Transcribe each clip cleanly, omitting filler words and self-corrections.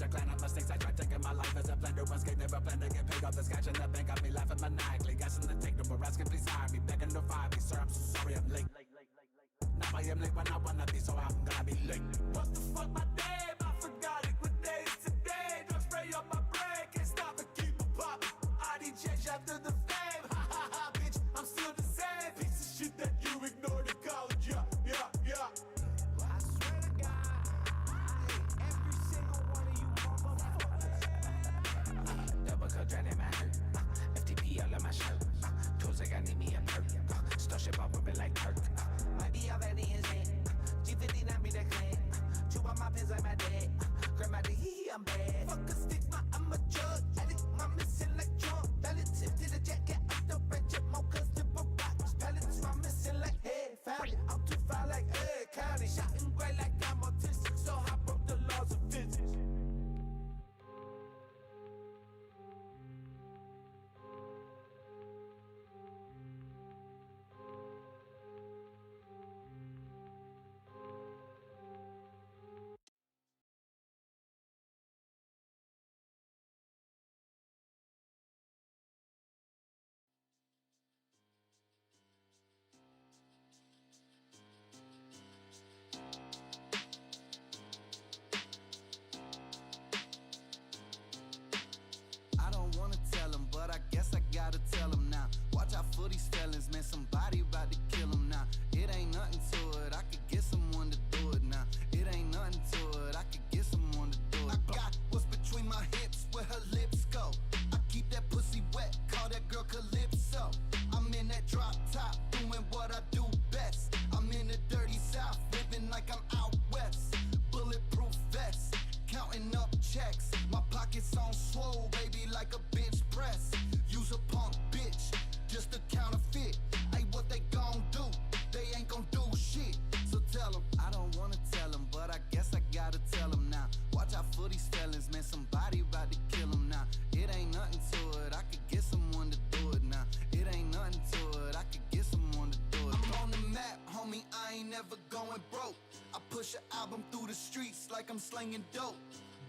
a clan of mistakes. I tried taking my life as a blender. One skate, never plan to get paid off the scratch in the bank. Got me laughing maniacally. Got something to take to Nebraska, please hire me. Begging to fire me, sir. I'm so sorry I'm late. Now I am late when I wanna be, so I'm gonna be late. What the fuck, my name? I forgot it. What day is today? Don't spray on my brain. Can't stop and keep it popping. I need change after the fame. Ha ha ha, bitch. I'm still the same. Piece of shit that you ignored in college. Yeah, yeah, yeah. I swear to God, every single one of you motherfuckers. Double cut, dreading my hurt. FTP all on my shirt. Tools like I need me a perk. Stuff shit up with it like Turk. Might be already insane. G50 not be the clan. Chew on my pins like my dad. Grandma the hee, I'm bad. Fuck a stigma, I'm a judge. Addict, my missing like Trump. Relative to the jacket of the wretched mochas to rocks. Pellets, my missing like head. Found it, I'm too far like Ed County. Shot and gray like I'm autistic. So I broke the laws of physics. I don't wanna tell him, but I guess I gotta tell him now. Watch out for these felons, man, somebody about to kill him now. It ain't nothing to it, I could get someone to do it now. It ain't nothing to it, I could get someone to do it. I got what's between my hips, where her lips go. I keep that pussy wet, call that girl Calypso. I'm in that drop top, doing what I do best. I'm in the dirty south, living like I'm out west. Bulletproof vest, counting up checks. My pockets on swole, baby, like a bench press. Use a punk bitch, just a counterfeit. Ain't what they gon' do, they ain't gon' do shit. So tell them, I don't wanna tell them, but I guess I gotta tell them now. Watch out for these felons, man, somebody about to kill them now. It ain't nothing to it, I could get someone to do it now. It ain't nothing to it, I could get someone to do it. I'm on the map, homie, I ain't never going broke. I push an album through the streets like I'm slinging dope.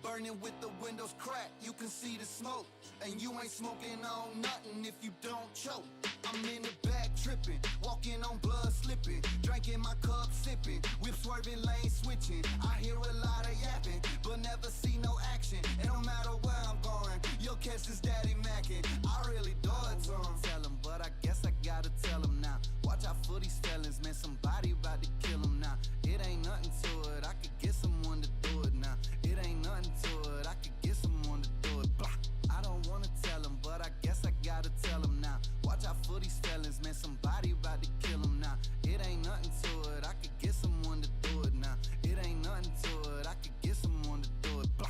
Burning with the windows cracked, you can see the smoke. And you ain't smoking on nothing if you don't choke. I'm in the back tripping, walking on blood slipping. Drinking my cup sipping, whip swerving, lane switching. I hear a lot of yapping, but never see no action. And no matter where I'm going, you'll catch this daddy macking. I really do it to him. Tell him, but I guess I gotta tell him now. Watch out for these felons, man, somebody about to kill him now. It ain't nothing to it, I could get someone to do it now. It ain't nothing to it, I could get someone to do it. Blah. I don't wanna tell him, but I guess I gotta tell him now. Watch out for these felons, man, somebody about to kill him now. It ain't nothing to it, I could get someone to do it now. It ain't nothing to it, I could get someone to do it. Blah.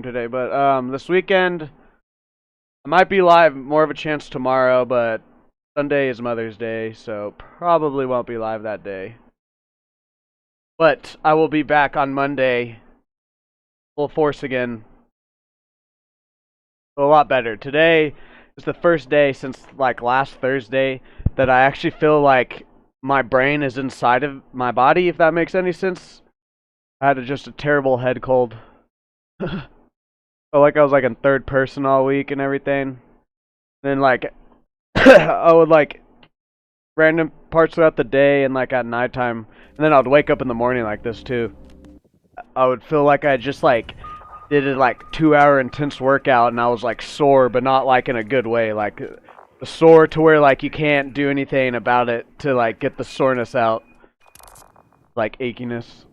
Today, but this weekend I might be live. More of a chance tomorrow, but Sunday is Mother's Day, so probably won't be live that day. But I will be back on Monday, full force again, a lot better. Today is the first day since like last Thursday that I actually feel like my brain is inside of my body, if that makes any sense. I had just a terrible head cold. Felt like I was like in third person all week and everything. Then like I would like random parts throughout the day and like at nighttime, and then I'd wake up in the morning like this too. I would feel like I just like did a like 2-hour intense workout and I was like sore, but not like in a good way, like sore to where like you can't do anything about it to like get the soreness out, like achiness.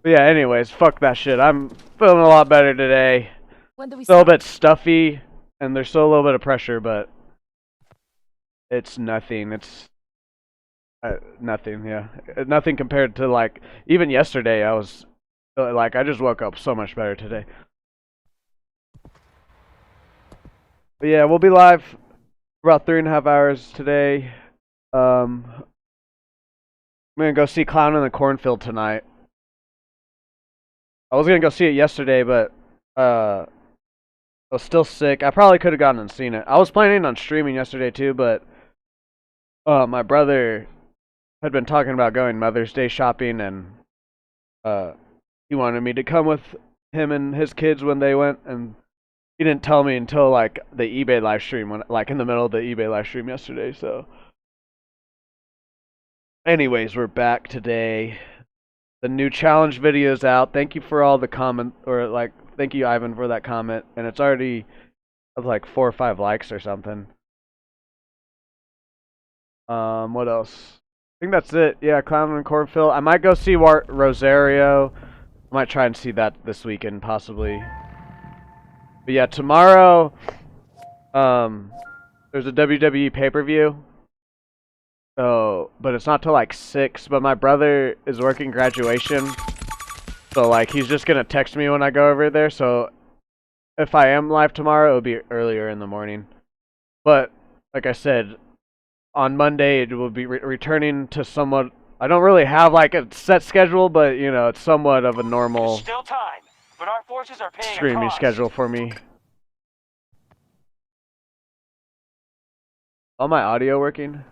But yeah, anyways, fuck that shit. I'm feeling a lot better today. When do we Still a start? bit stuffy and there's still a little bit of pressure, but it's nothing. It's nothing, yeah. Nothing compared to like even yesterday. I was like, I just woke up so much better today. But yeah, we'll be live for about 3.5 hours today. I'm gonna go see Clown in the Cornfield tonight. I was gonna go see it yesterday, but I was still sick. I probably could have gone and seen it. I was planning on streaming yesterday too, but my brother had been talking about going Mother's Day shopping, and he wanted me to come with him and his kids when they went, and he didn't tell me until like the eBay live stream, when like in the middle of the eBay live stream yesterday. So anyways, we're back today. The new challenge video's out. Thank you for all the comment, or like thank you Ivan for that comment, and it's already like 4 or 5 likes or something. What else? I think that's it. Yeah, Clown and Cornfield. I might go see Rosario. I might try and see that this weekend, possibly. But yeah, tomorrow, there's a WWE pay-per-view. So, but it's not till like 6. But my brother is working graduation, so like he's just gonna text me when I go over there. So if I am live tomorrow, it'll be earlier in the morning. But like I said, on Monday it will be returning to somewhat. I don't really have like a set schedule, but you know, it's somewhat of a normal Still time, but our forces are paying streaming a cost. schedule for me. All my audio working?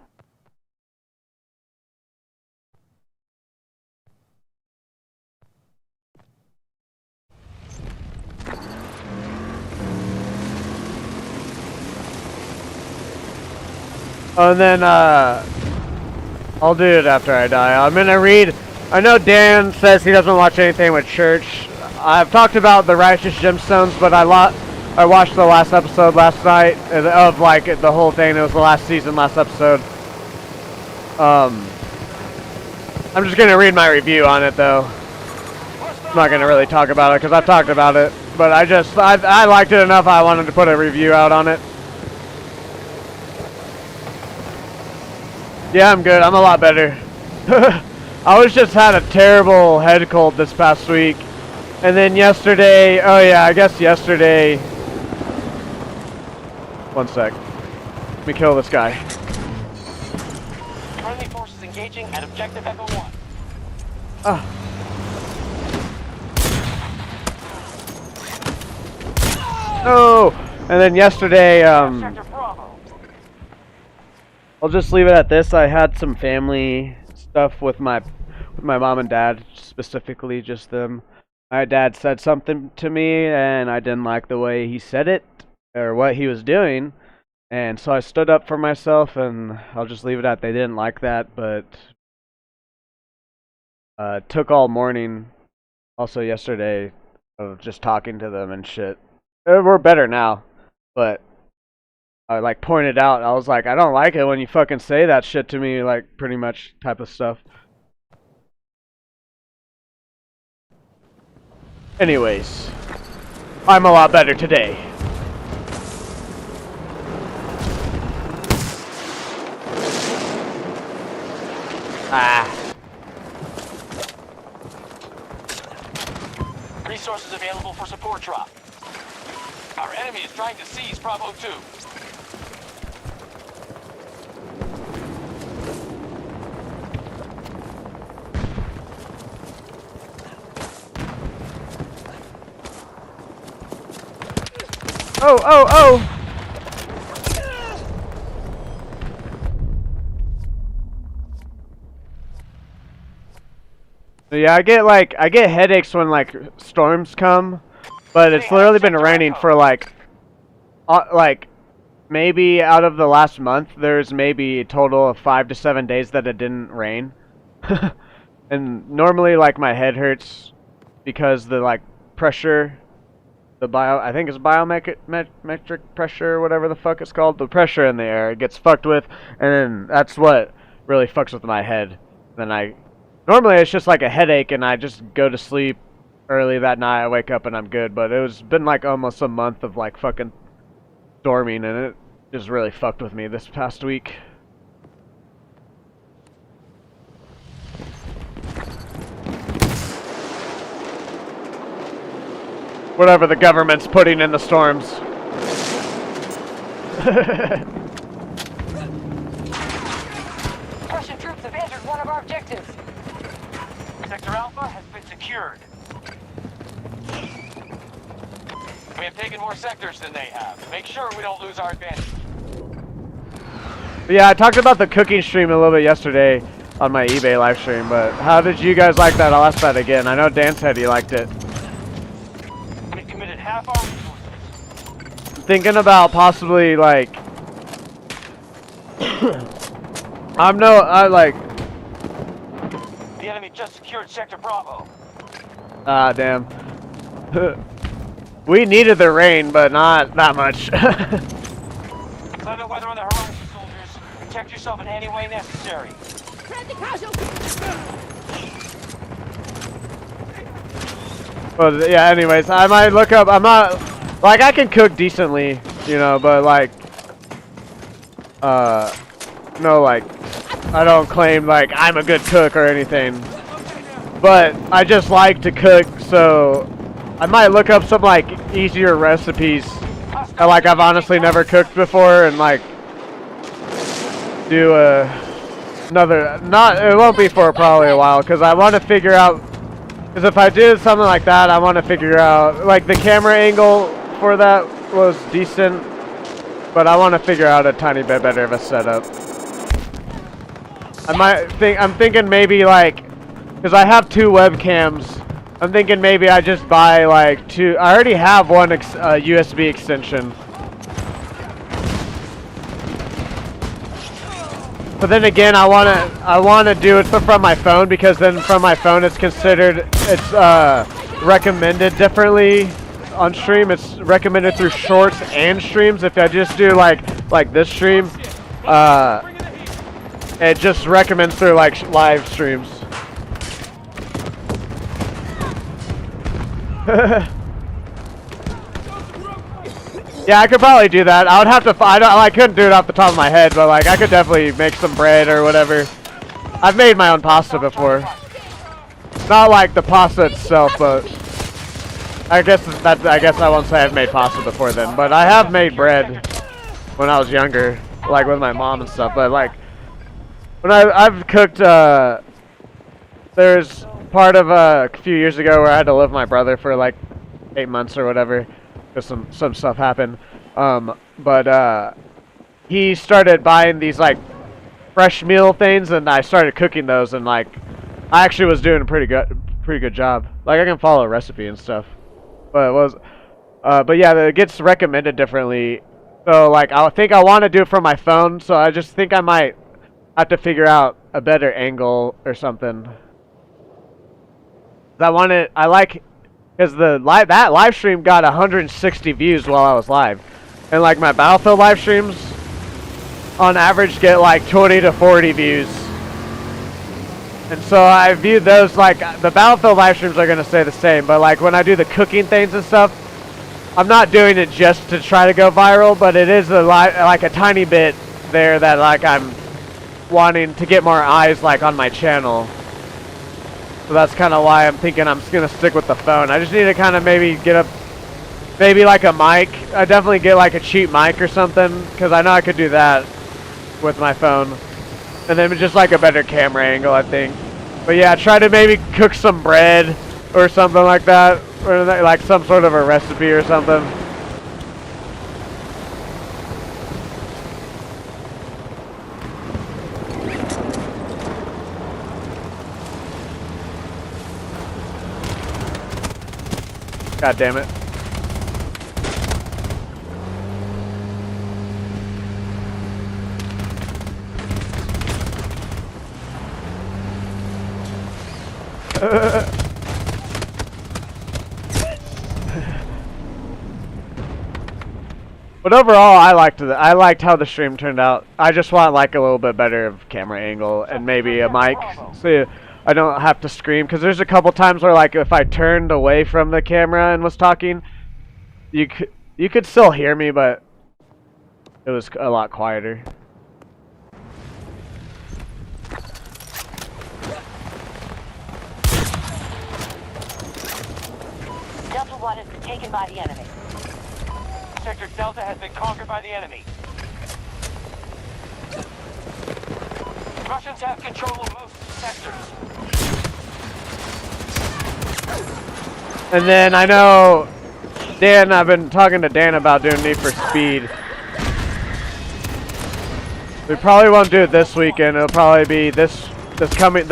Oh, and then I'll do it after I die. I'm gonna read. I know Dan says he doesn't watch anything with church. I've talked about the Righteous Gemstones, but I watched the last episode last night of like the whole thing. It was the last season, last episode. I'm just gonna read my review on it though. I'm not gonna really talk about it because I've talked about it, but I liked it enough. I wanted to put a review out on it. Yeah, I'm good. I'm a lot better. I was just had a terrible head cold this past week. And then yesterday, oh yeah, I guess yesterday. One sec. Let me kill this guy. Friendly forces engaging at objective Echo 1. No! And then yesterday, Sector Bravo. I'll just leave it at this. I had some family stuff with my mom and dad, specifically just them. My dad said something to me and I didn't like the way he said it or what he was doing. And so I stood up for myself, and I'll just leave it at they didn't like that, but it took all morning, also yesterday, of just talking to them and shit. We're better now, but I like pointed out, I was like, I don't like it when you fucking say that shit to me, like pretty much type of stuff. Anyways, I'm a lot better today. Resources available for support drop. Our enemy is trying to seize Bravo 2. Oh, oh, oh! Yeah, I get headaches when like storms come, but it's literally been raining for like maybe out of the last month, there's maybe a total of 5 to 7 days that it didn't rain. And normally like my head hurts because the like pressure, I think it's biometric pressure or whatever the fuck it's called, the pressure in the air gets fucked with, and then that's what really fucks with my head. Then normally it's just like a headache and I just go to sleep early that night, I wake up and I'm good, but it's been like almost a month of like fucking storming and it just really fucked with me this past week. Whatever the government's putting in the storms. Russian troops have entered one of our objectives. Sector Alpha has been secured. We have taken more sectors than they have. Make sure we don't lose our advantage. Yeah, I talked about the cooking stream a little bit yesterday on my eBay live stream, but how did you guys like that? I'll ask that again. I know Dan said he liked it. We've committed half our resources. Thinking about possibly like The enemy just secured Sector Bravo. Ah, damn. We needed the rain, but not that much. Clever weather on the horizon, soldiers. Protect yourself in any way necessary. Well, yeah, anyways, I might look up, I'm not, like, I can cook decently, you know, but like, no, like, I don't claim, like, I'm a good cook or anything, but I just like to cook, so I might look up some, like, easier recipes that, like, I've honestly never cooked before, and, like, do it won't be for probably a while, because I want to figure out, because if I do something like that, I want to figure out, like, the camera angle for that was decent, but I want to figure out a tiny bit better of a setup. I'm thinking maybe, like, because I have 2 webcams, I'm thinking maybe I just buy, like, 2, I already have one USB extension. But then again, I wanna do it from my phone, because then from my phone it's recommended differently on stream. It's recommended through shorts and streams. If I just do like this stream, it just recommends through like live streams. Yeah, I could probably do that. I would have to. I couldn't do it off the top of my head, but like I could definitely make some bread or whatever. I've made my own pasta before. Not like the pasta itself, but I guess I won't say I've made pasta before then. But I have made bread when I was younger, like with my mom and stuff. But like when I've cooked, there's part of a few years ago where I had to live with my brother for like 8 months or whatever. Because some stuff happened, but he started buying these like fresh meal things, and I started cooking those, and like I actually was doing a pretty good job. Like I can follow a recipe and stuff, but yeah, it gets recommended differently. So like I think I want to do it from my phone, so I just think I might have to figure out a better angle or something. I like. Because that live stream got 160 views while I was live. And like my Battlefield live streams, on average get like 20 to 40 views. And so I viewed those, like, the Battlefield live streams are going to stay the same. But like when I do the cooking things and stuff, I'm not doing it just to try to go viral. But it is like a tiny bit there that like I'm wanting to get more eyes like on my channel. So that's kind of why I'm thinking I'm just going to stick with the phone. I just need to kind of maybe get maybe like a mic. I definitely get like a cheap mic or something, because I know I could do that with my phone. And then just like a better camera angle, I think. But yeah, try to maybe cook some bread or something like that. Or like some sort of a recipe or something. God damn it. But overall, I liked how the stream turned out. I just want like a little bit better of camera angle and maybe a mic, so I don't have to scream. Because there's a couple times where like if I turned away from the camera and was talking, you could still hear me, but it was a lot quieter. Delta 1 has been taken by the enemy. Sector Delta has been conquered by the enemy. Russians have control of most sectors. And then I know Dan, I've been talking to Dan about doing Need for Speed. We probably won't do it this weekend. It'll probably be this coming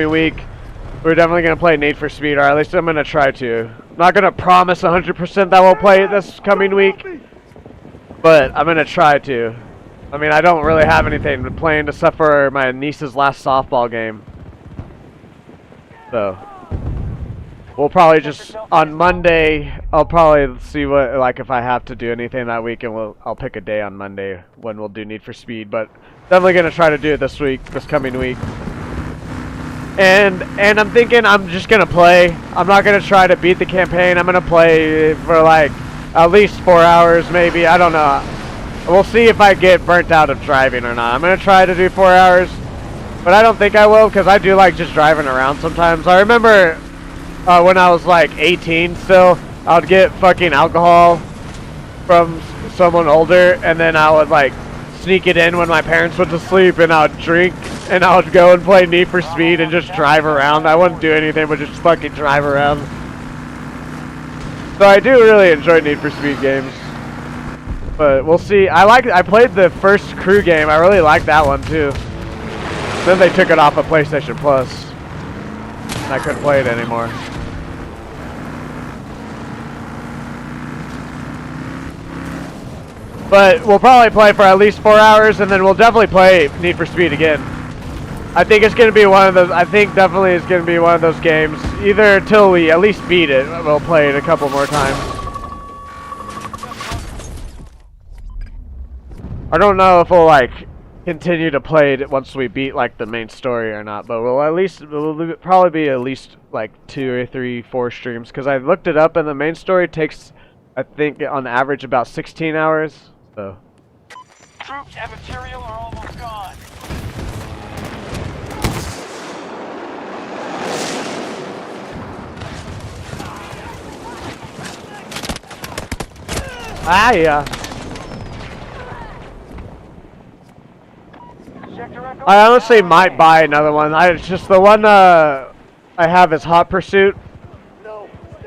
week. We're definitely gonna play Need for Speed, or at least I'm gonna try to. I'm not gonna promise 100% that we'll play it this coming week, but I'm gonna try to. I mean, I don't really have anything planned except for my niece's last softball game. So we'll probably just on Monday. I'll probably see what like if I have to do anything that week, and I'll pick a day on Monday when we'll do Need for Speed. But definitely gonna try to do it this coming week. And I'm thinking I'm just gonna play. I'm not gonna try to beat the campaign. I'm gonna play for like at least 4 hours, maybe. I don't know. We'll see if I get burnt out of driving or not. I'm gonna try to do 4 hours, but I don't think I will because I do like just driving around sometimes. I remember when I was like 18 still, I would get fucking alcohol from someone older, and then I would like sneak it in when my parents went to sleep, and I would drink, and I would go and play Need for Speed and just drive around. I wouldn't do anything but just fucking drive around. So I do really enjoy Need for Speed games. But we'll see. I played the first crew game. I really liked that one too. Then they took it off of PlayStation Plus, and I couldn't play it anymore. But we'll probably play for at least 4 hours, and then we'll definitely play Need for Speed again. I think it's going to be one of those, definitely it's going to be one of those games. Either until we at least beat it, we'll play it a couple more times. I don't know if we'll like continue to play it once we beat like the main story or not, but we'll probably be at least like 2 or 3, 4 streams, because I looked it up and the main story takes, I think, on average about 16 hours. So Troops and material are almost gone. ah yeah. I honestly might buy another one. It's just the one I have is Hot Pursuit,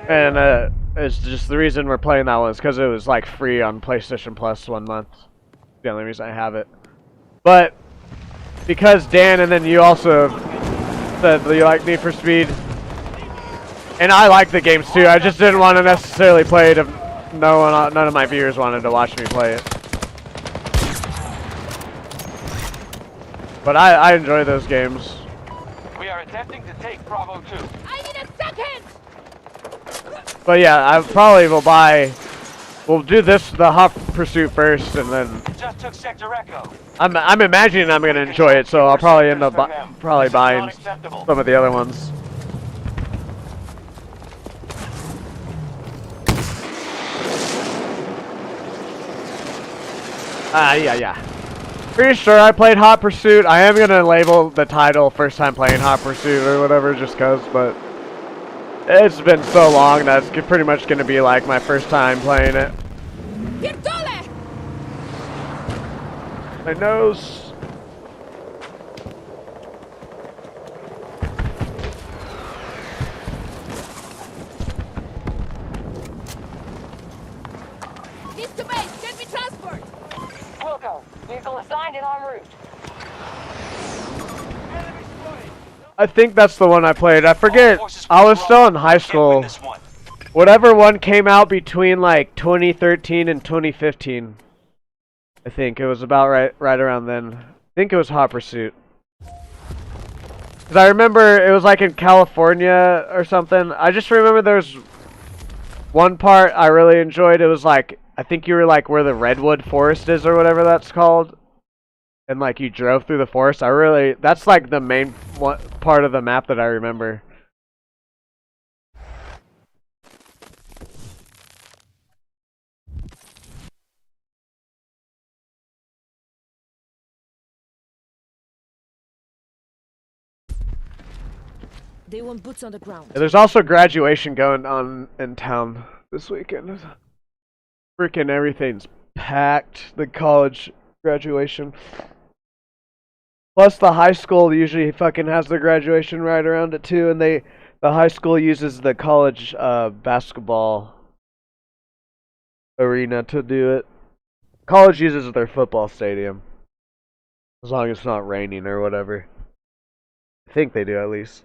and it's just the reason we're playing that one is because it was like free on PlayStation Plus 1 month. The only reason I have it. But because Dan and then you also said that you like Need for Speed, and I like the games too. I just didn't want to necessarily play it if none of my viewers wanted to watch me play it. But I enjoy those games. We are attempting to take Bravo 2. I need a second! But yeah, I probably will buy. We'll do the Hot Pursuit first, and then Just took Sector Echo. I'm imagining I'm gonna enjoy it, so I'll probably end up buying some of the other ones. Yeah. Pretty sure I played Hot Pursuit. I am gonna label the title first time playing Hot Pursuit or whatever, just cause, but it's been so long that it's pretty much gonna be like my first time playing it. My nose. East to base, get me transport! Wilco, vehicle assigned and en route. I think that's the one I played. I forget. I was still in high school Whatever one came out between like 2013 and 2015. I think it was about right around then. I think it was Hot Pursuit. Cause I remember it was like in California or something. I just remember there's one part I really enjoyed. It was like, I think you were like where the redwood forest is or whatever that's called. And like you drove through the forest. That's like the main part of the map that I remember. They want boots on the ground. There's also graduation going on in town this weekend. Freaking everything's packed. The college graduation. Plus the high school usually fucking has their graduation right around it too, and the high school uses the college basketball arena to do it. College uses their football stadium. As long as it's not raining or whatever. I think they do at least.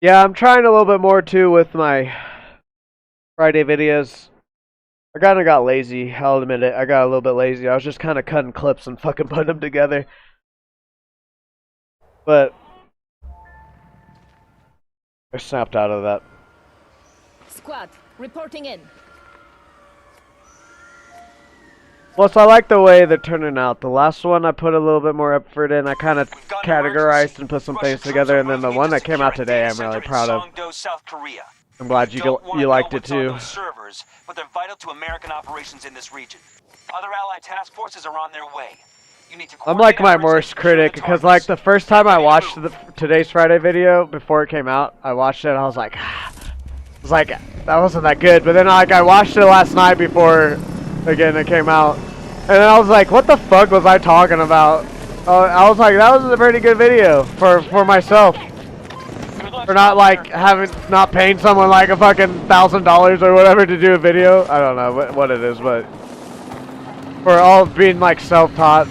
Yeah, I'm trying a little bit more too with my Friday videos. I kind of got lazy, I'll admit it. I got a little bit lazy. I was just kind of cutting clips and fucking putting them together. But I snapped out of that. Squad, reporting in. Plus, I like the way they're turning out. The last one, I put a little bit more effort in. I kind of categorized and put some things together, and then the one that came out today, I'm really proud of. I'm glad you liked it too. Servers, but they're vital to American operations in this region. Other allied task forces are on their way. You need to I'm like my worst critic, because like the first time I watched today's Friday video before it came out, I watched it and I was like, that wasn't that good. But then like I watched it last night before again it came out, and then I was like, what the fuck was I talking about? I was like, that was a pretty good video for myself. For not like not paying someone like a fucking $1,000 or whatever to do a video. I don't know what it is, but for all being like self-taught,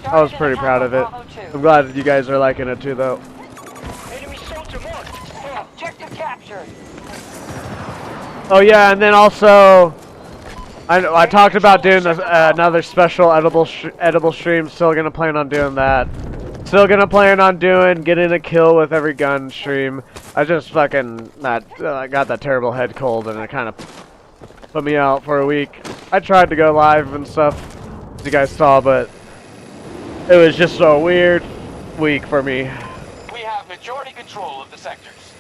I was pretty proud of it. I'm glad you guys are liking it too, though. Enemy soldier marked. Objective captured. Oh yeah, and then also, I talked about doing another special edible stream. Still gonna plan on doing that. Still gonna plan on getting a kill with every gun stream. I just fucking I got that terrible head cold and it kind of put me out for a week. I tried to go live and stuff, as you guys saw, but it was just a weird week for me. We have majority control of the sectors.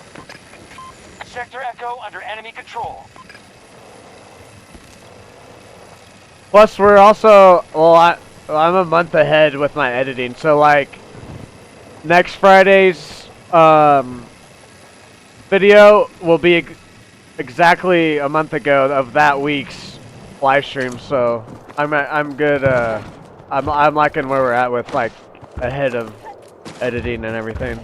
Sector Echo under enemy control. Plus, we're also, I'm a month ahead with my editing, so like next Friday's video will be exactly a month ago of that week's live stream. So I'm good. I'm liking where we're at with like ahead of editing and everything.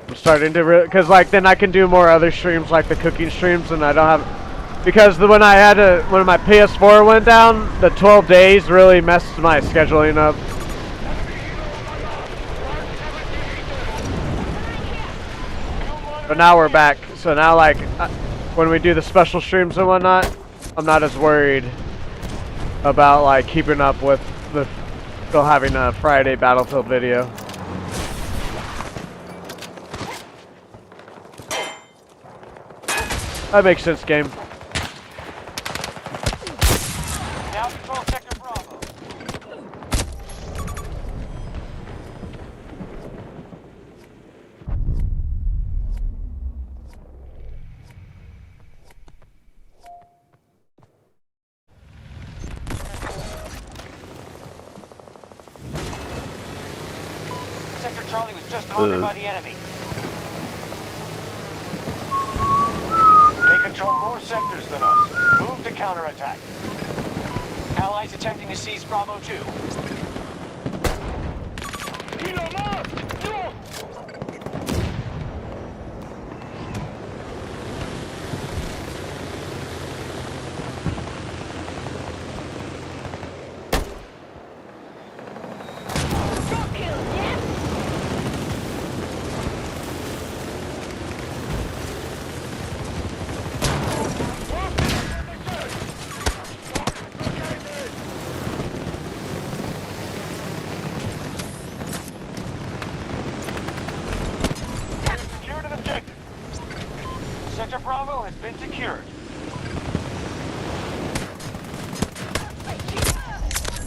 I'm starting to because like then I can do more other streams like the cooking streams, and I don't have because when my PS4 went down, the 12 days really messed my scheduling up. But now we're back, so now like when we do the special streams and whatnot, I'm not as worried about like keeping up with still having a Friday Battlefield video. That makes sense, game. Now control sector Bravo. Sector Charlie was just conquered by the enemy. They control more sectors than us. Move to counterattack. Allies attempting to seize Bravo 2.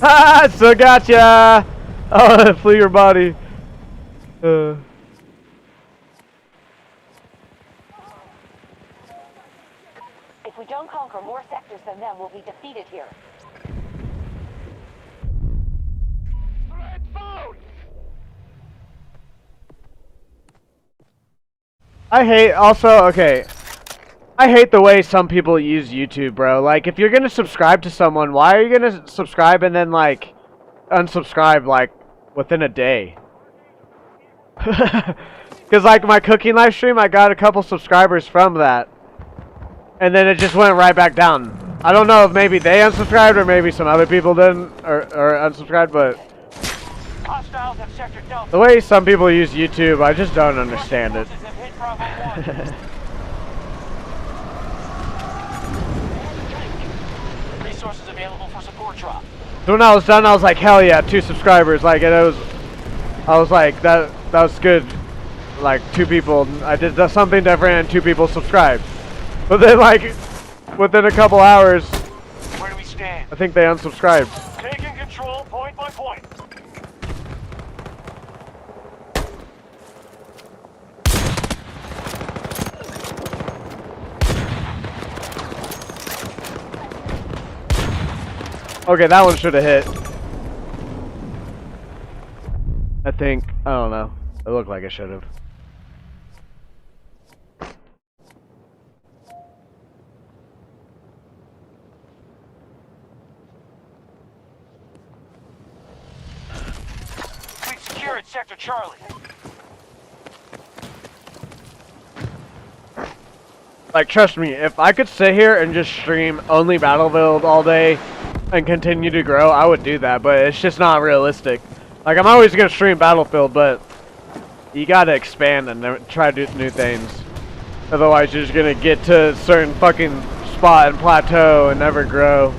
Ah, still gotcha! Oh, flew your body. If we don't conquer more sectors than them, we'll be defeated here. I hate, also, okay. I hate the way some people use YouTube, bro. Like, if you're gonna subscribe to someone, why are you gonna subscribe and then, like, unsubscribe, like, within a day? Because, like, my cooking live stream, I got a couple subscribers from that. And then it just went right back down. I don't know if maybe they unsubscribed or maybe some other people didn't, or unsubscribed, but Hostiles have Sector Delta. the way some people use YouTube, I just don't understand it. Forces have hit Bravo 1. Resources available for support drop. So when I was done, I was like, hell yeah, 2 subscribers. Like, and I was like, that was good. Like, 2 people, I did something different and 2 people subscribed. But then, like, within a couple hours, Where do we stand? I think they unsubscribed. Taking control point by point. Okay, that one should have hit. I think, I don't know. It looked like it should have. We've secured Sector Charlie. Like, trust me, if I could sit here and just stream only Battlefield all day and continue to grow, I would do that, but it's just not realistic. Like, I'm always gonna stream Battlefield, but you gotta expand and try to do new things. Otherwise, you're just gonna get to a certain fucking spot and plateau and never grow.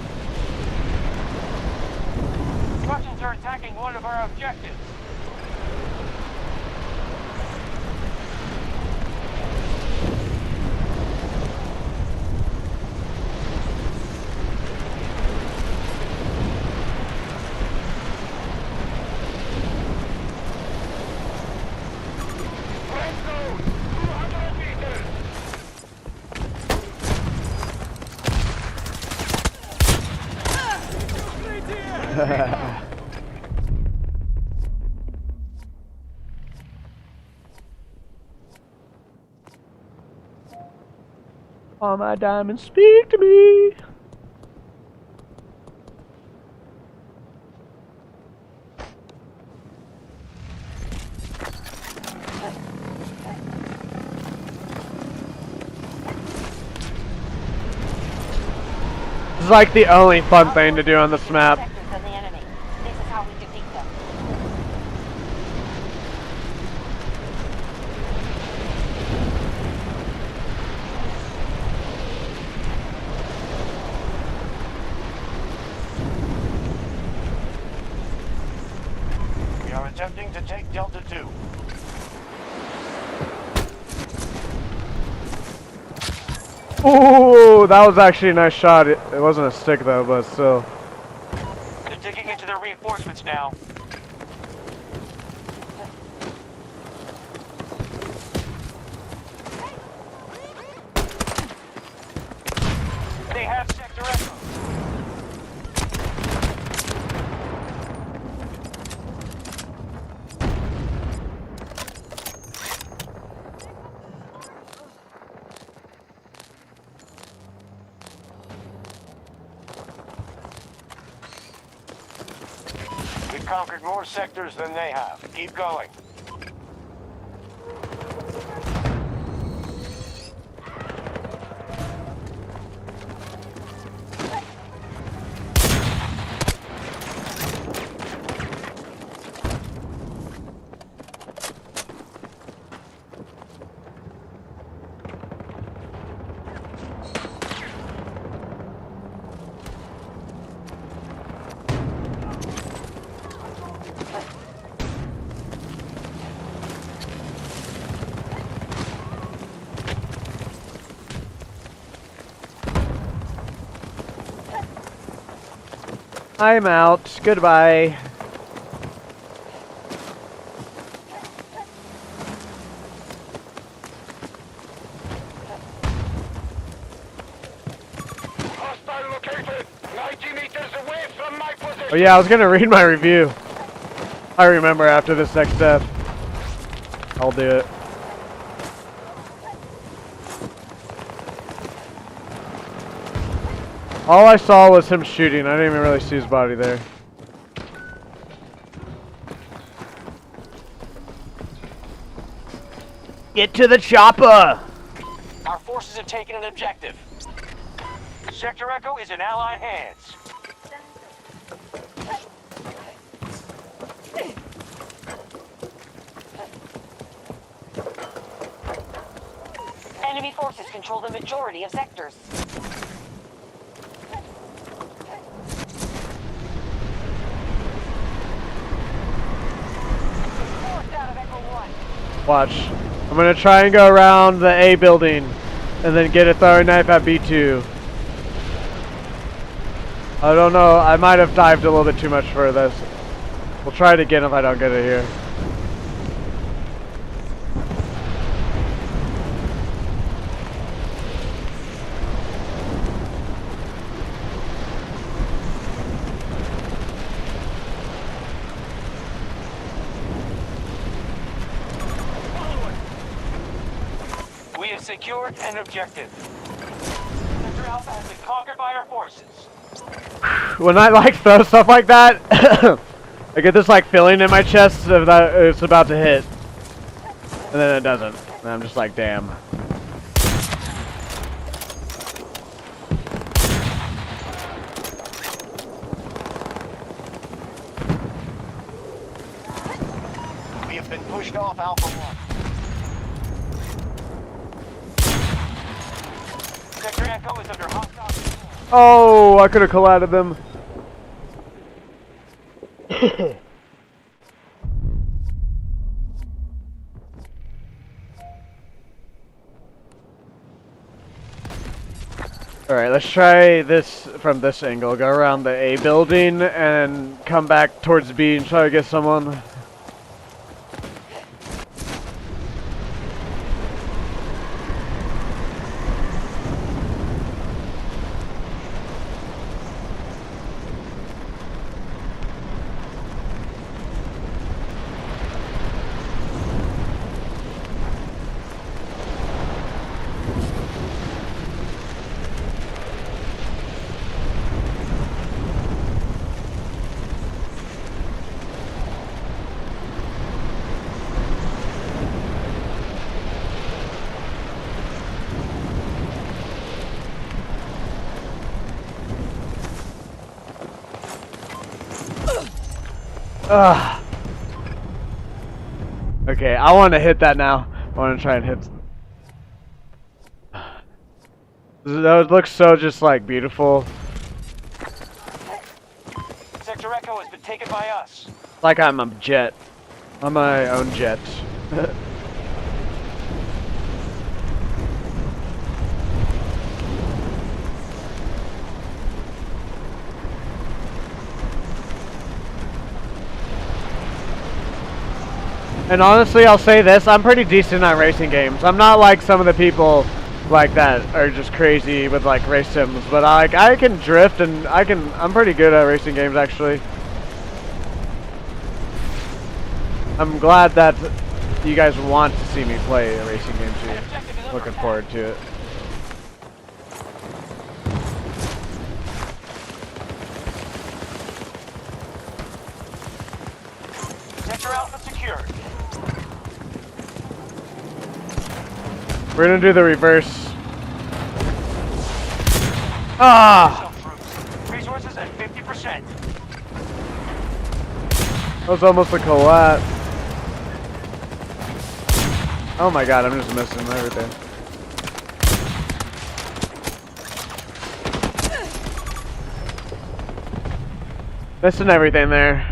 Russians are attacking one of our objectives. All my diamonds speak to me. This is like the only fun thing to do on this map. Sectors of the enemy. This is how we defeat them. We are attempting to take Delta 2. Ooh, that was actually a nice shot. It wasn't a stick though, but still. They're digging into their reinforcements now. They have Sector Echo. We've conquered more sectors than they have. Keep going. I'm out. Goodbye. Hostile located! 90 meters away from my position! Oh yeah, I was gonna read my review. I remember after this next step. I'll do it. All I saw was him shooting. I didn't even really see his body there. Get to the chopper! Our forces have taken an objective. Sector Echo is in Allied hands. Enemy forces control the majority of sectors. Force out of Echo 1. Watch. I'm gonna try and go around the A building and then get a throwing knife at B2. I don't know, I might have dived a little bit too much for this. We'll try it again if I don't get it here. We have secured an objective. Sector Alpha has been conquered by our forces. When I like throw stuff like that, I get this like feeling in my chest of that it's about to hit. And then it doesn't. And I'm just like, damn. We have been pushed off Alpha 1. Sector Echo is under hostile control. Oh, I could have collided them. Alright, let's try this from this angle. Go around the A building and come back towards B and try to get someone. Ugh. Okay, I want to hit that now. I want to try and hit. That looks so just like beautiful. Sector Echo has been taken by us. Like I'm a jet. I'm my own jet. And honestly, I'll say this, I'm pretty decent at racing games. I'm not like some of the people like that are just crazy with like race sims, but I can drift and I'm pretty good at racing games actually. I'm glad that you guys want to see me play a racing game too. Looking forward to it. Sector Alpha secured. We're gonna do the reverse. Ah! Resources at 50%. That was almost a collat. Oh my god, I'm just missing everything. Missing everything there.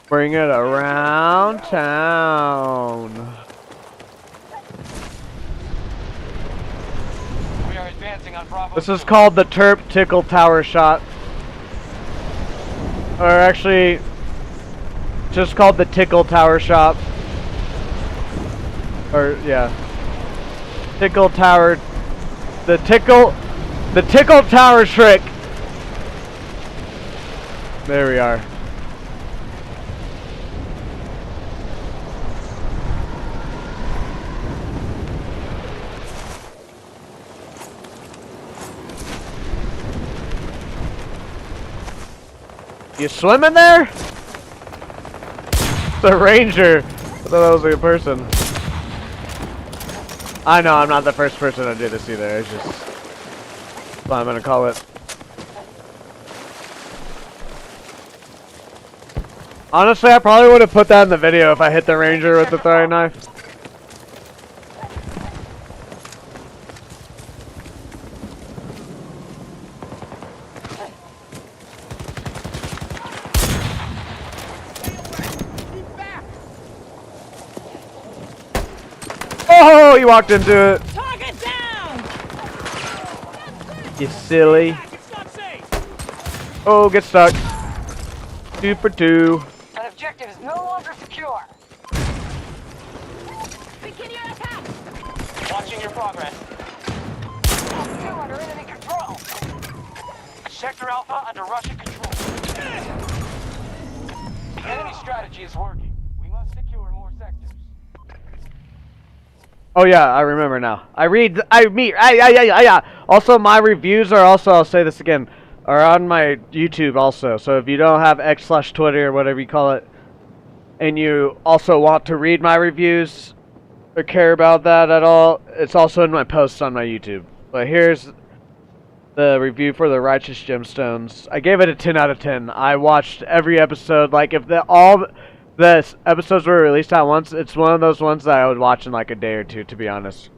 Bring it around town. We are advancing on Bravo. This is called the Terp Tickle Tower Shot. Or actually, just called the Tickle Tower Shot. Or, yeah. Tickle Tower. The Tickle Tower Trick. There we are. You swimming there? The ranger. I thought that was a person. I know I'm not the first person to do this either. It's just what I'm gonna call it. Honestly, I probably would have put that in the video if I hit the ranger with the throwing knife. Oh, he walked into it. Target down! You silly. Oh, get stuck. 2 for 2. An objective is no longer secure. Begin your attack! Watching your progress. Two under enemy control. Sector Alpha under Russian control. Enemy strategy is working. We must secure more sectors. Oh yeah, I remember now. Also, my reviews are also, I'll say this again, are on my YouTube also. So if you don't have X/Twitter or whatever you call it, and you also want to read my reviews or care about that at all, it's also in my posts on my YouTube. But here's the review for the Righteous Gemstones. I gave it a 10 out of 10. I watched every episode. Like if all the episodes were released at once, it's one of those ones that I would watch in like a day or two, to be honest.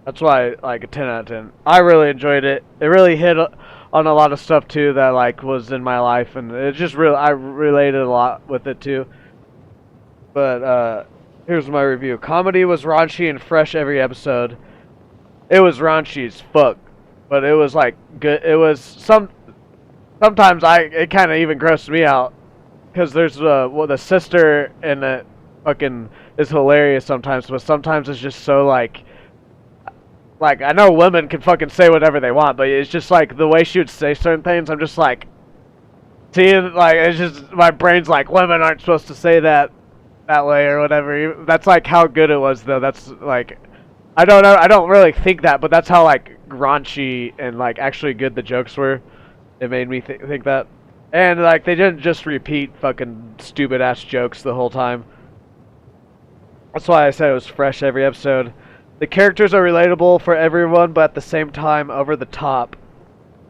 That's why, like, a 10 out of 10. I really enjoyed it. It really hit on a lot of stuff too that like was in my life, and it just really, I related a lot with it too. But here's my review. Comedy was raunchy and fresh every episode. It was raunchy as fuck, but it was like good. It was sometimes it kind of even grossed me out. Because there's the sister in it fucking is hilarious sometimes, but sometimes it's just so like I know women can fucking say whatever they want, but it's just like the way she would say certain things, I'm just like seeing, like, it's just my brain's like, women aren't supposed to say that way or whatever. That's like how good it was though. That's like, I don't know, I don't really think that, but that's how like raunchy and like actually good the jokes were. It made me think that. And, like, they didn't just repeat fucking stupid-ass jokes the whole time. That's why I said it was fresh every episode. The characters are relatable for everyone, but at the same time, over the top.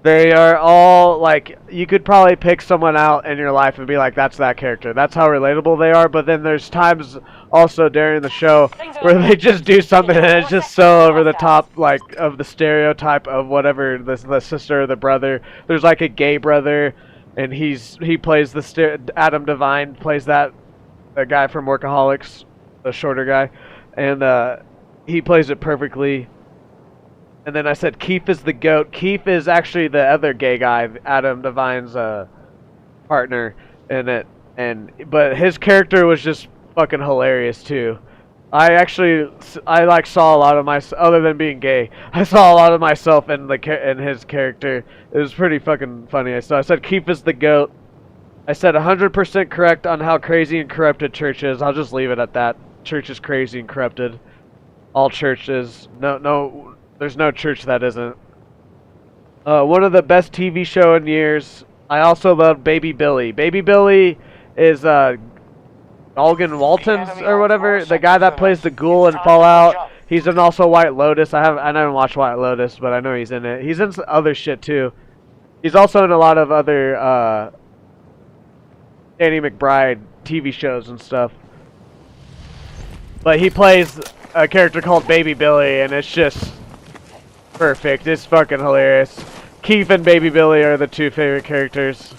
They are all, like, you could probably pick someone out in your life and be like, that's that character. That's how relatable they are, but then there's times also during the show where they just do something and it's just so over the top, like, of the stereotype of whatever, the sister or the brother. There's, like, a gay brother. And he plays Adam Devine plays the guy from Workaholics, the shorter guy, and he plays it perfectly. And then I said Keith is the GOAT. Keith is actually the other gay guy, Adam Devine's partner in it, but his character was just fucking hilarious too. I like saw a lot of myself, other than being gay. I saw a lot of myself in his character. It was pretty fucking funny. So I said Keith is the GOAT. I said 100% correct on how crazy and corrupted church is. I'll just leave it at that. Church is crazy and corrupted. All churches. No, there's no church that isn't. One of the best TV show in years. I also love Baby Billy. Baby Billy is Algan Waltons or whatever, the guy that plays the ghoul in Fallout. He's in also White Lotus. I haven't watched White Lotus, but I know he's in it. He's in some other shit too. He's also in a lot of other Danny McBride TV shows and stuff. But he plays a character called Baby Billy, and it's just perfect. It's fucking hilarious. Keith and Baby Billy are the two favorite characters.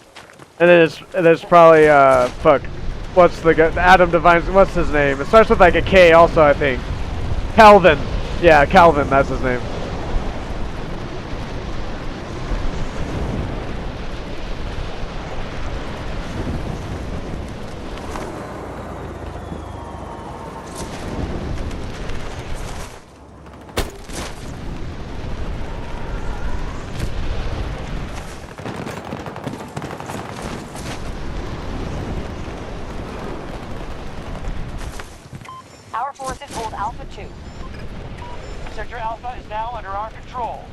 And then there's probably what's the guy? Adam Devine's. What's his name? It starts with like a K, also I think. Calvin. Yeah, Calvin. That's his name. Our forces hold Alpha 2. Sector Alpha is now under our control.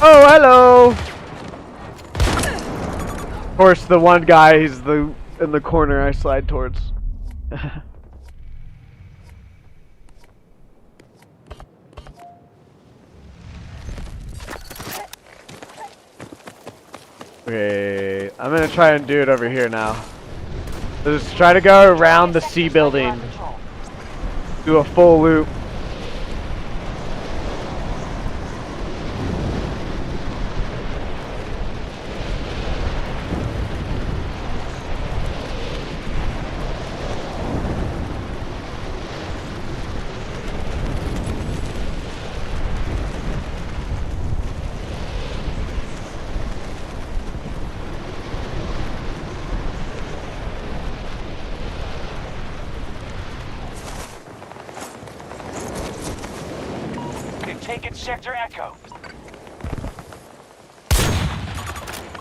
Oh, hello. Of course, the one guy, he's in the corner I slide towards. Okay, I'm gonna try and do it over here now. So just try to go around the C building. Do a full loop. They've taken Sector Echo.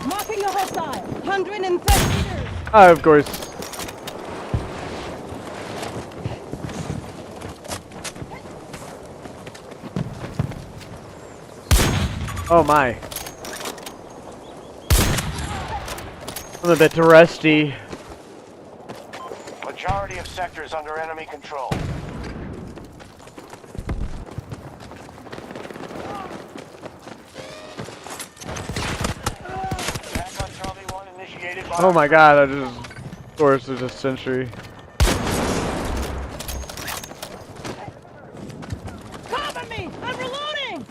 Marking a hostile. 130 meters. Oh, of course. Oh my. I'm a bit rusty. Majority of sectors under enemy control. Attack on Charlie 1 initiated by... Oh my god, I just... Of course, there's a sentry. Cover me! I'm reloading!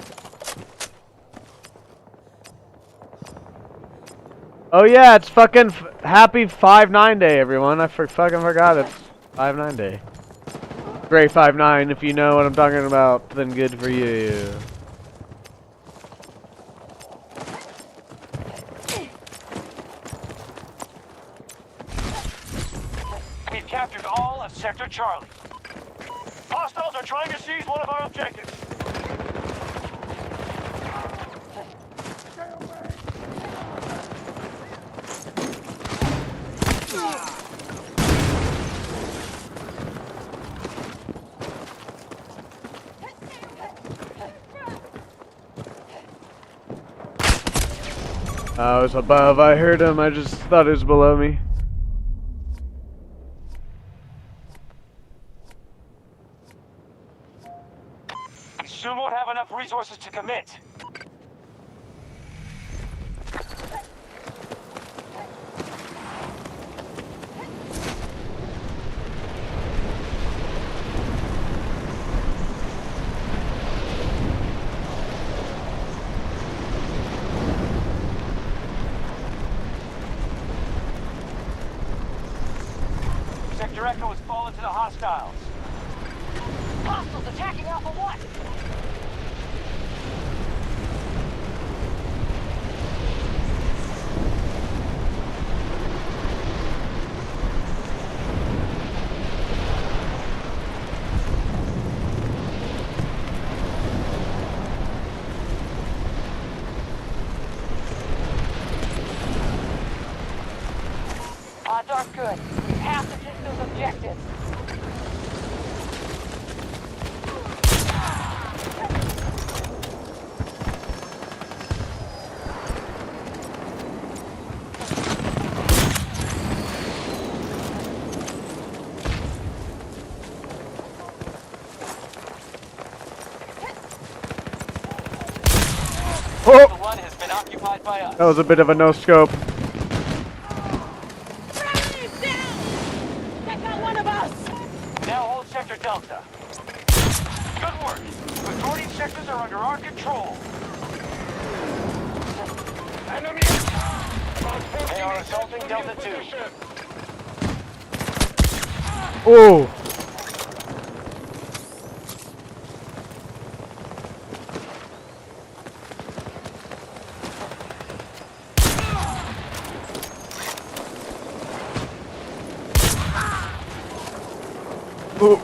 Oh yeah, it's fucking happy 5-9 day, everyone. I fucking forgot it's 5-9 day. Great 5-9, if you know what I'm talking about, then good for you. We've captured all of Sector Charlie. Hostiles are trying to seize one of our objectives. I was above, I heard him, I just thought it was below me. We soon won't have enough resources to commit. Sector Echo has fallen to the hostiles. Hostiles attacking Alpha 1! Odds are good. We have to take those objectives. Oh! The one has been occupied by us. That was a bit of a no-scope. Rally's down! That got one of us! Now hold Sector Delta. Good work. Majority sectors are under our control. Enemy! They are Delta 2. Position. Oh. Oh.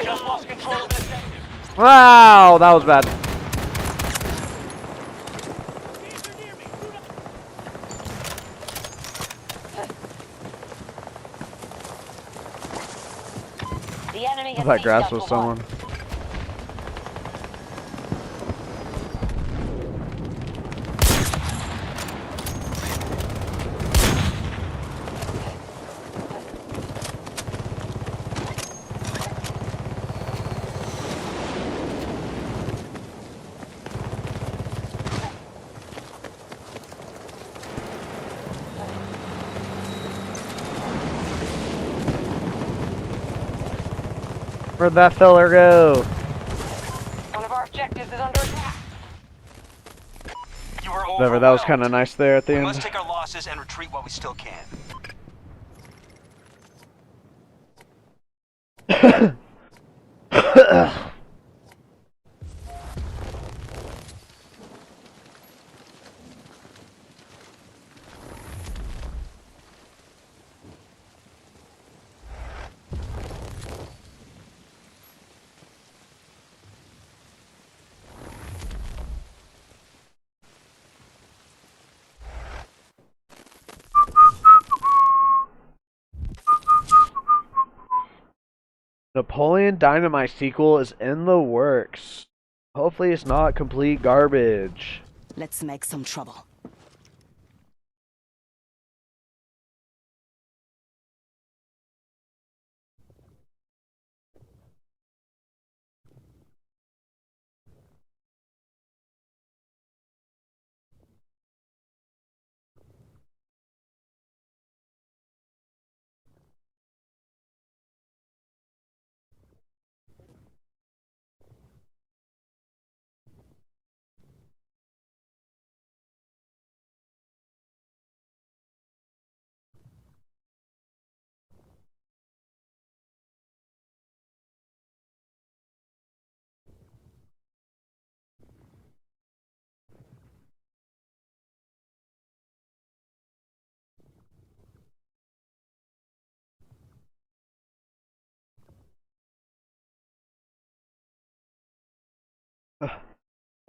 Just lost control of the objective. Wow, that was bad. The enemy I has thought seized grass Delta was 1. someone. Where'd that feller go? One of our objectives is under attack. You were Whatever, that was overwhelmed. kind of nice there at the We end. must take our losses and retreat while we still can. Napoleon Dynamite sequel is in the works. Hopefully it's not complete garbage. Let's make some trouble.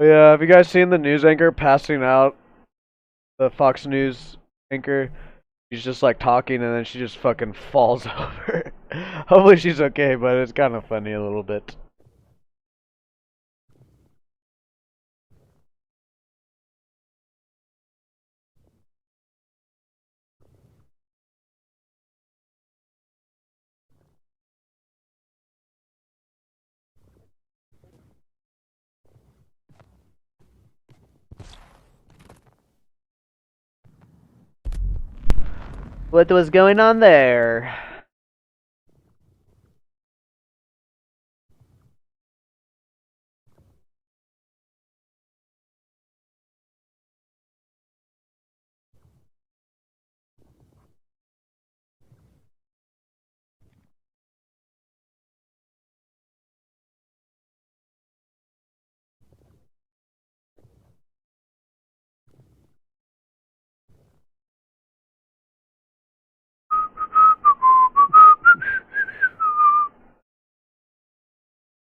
Yeah, have you guys seen the news anchor passing out? The Fox News anchor? She's just like talking and then she just fucking falls over. Hopefully she's okay, but it's kind of funny a little bit. What was going on there?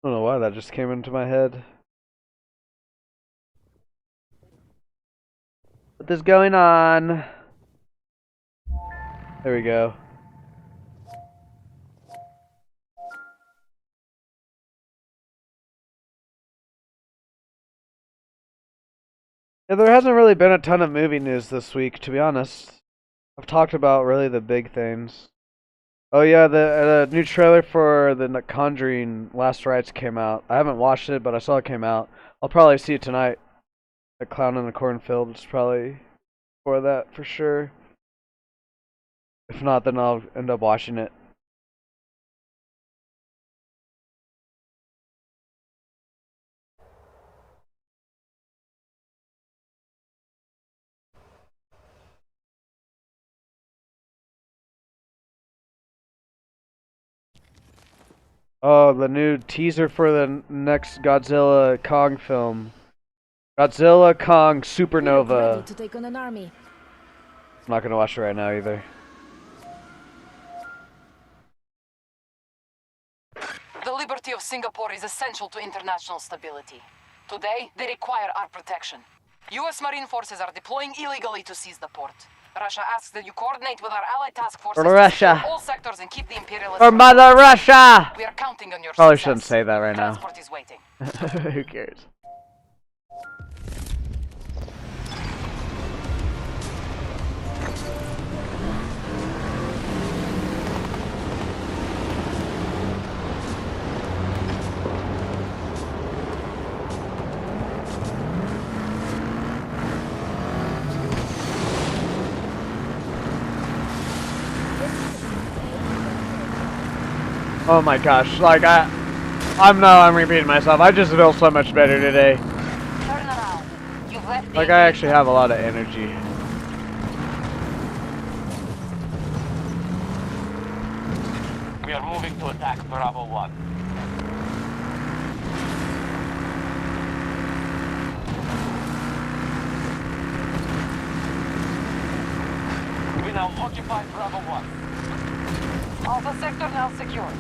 I don't know why that just came into my head. What is going on? There we go. Yeah, there hasn't really been a ton of movie news this week, to be honest. I've talked about really the big things. Oh yeah, the new trailer for the Conjuring Last Rites came out. I haven't watched it, but I saw it came out. I'll probably see it tonight. The Clown in the Cornfield is probably for that for sure. If not, then I'll end up watching it. Oh, the new teaser for the next Godzilla Kong film. Godzilla Kong Ready Supernova. to take on an army. I'm not gonna watch it right now either. The liberty of Singapore is essential to international stability. Today, they require our protection. U.S. Marine forces are deploying illegally to seize the port. Russia asks that you coordinate with our allied task forces to Russia. secure all sectors and keep the imperialists For from- Mother Russia! We are counting on your Probably success. shouldn't say that right now. Transport is waiting. Who cares? Oh my gosh, like I'm repeating myself. I just feel so much better today. Turn around. You've left the Like I actually have a lot of energy. We are moving to attack Bravo 1. We now occupy Bravo 1. Alpha sector now secure.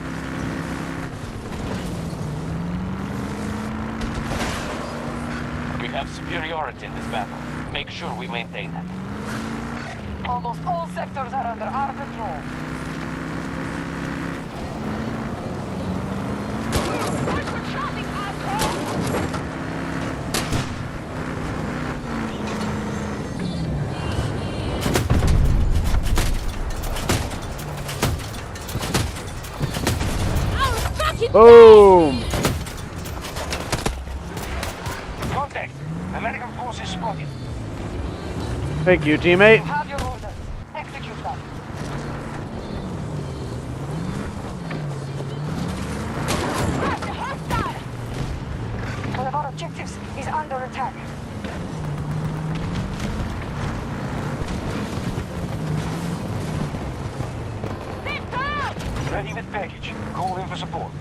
We have superiority in this battle. Make sure we maintain it. Almost all sectors are under our control. Boom! Contact! American forces spotted. Thank you, You teammate. have your orders. Execute them. One of our objectives is under attack. Ready with package. Call in for support.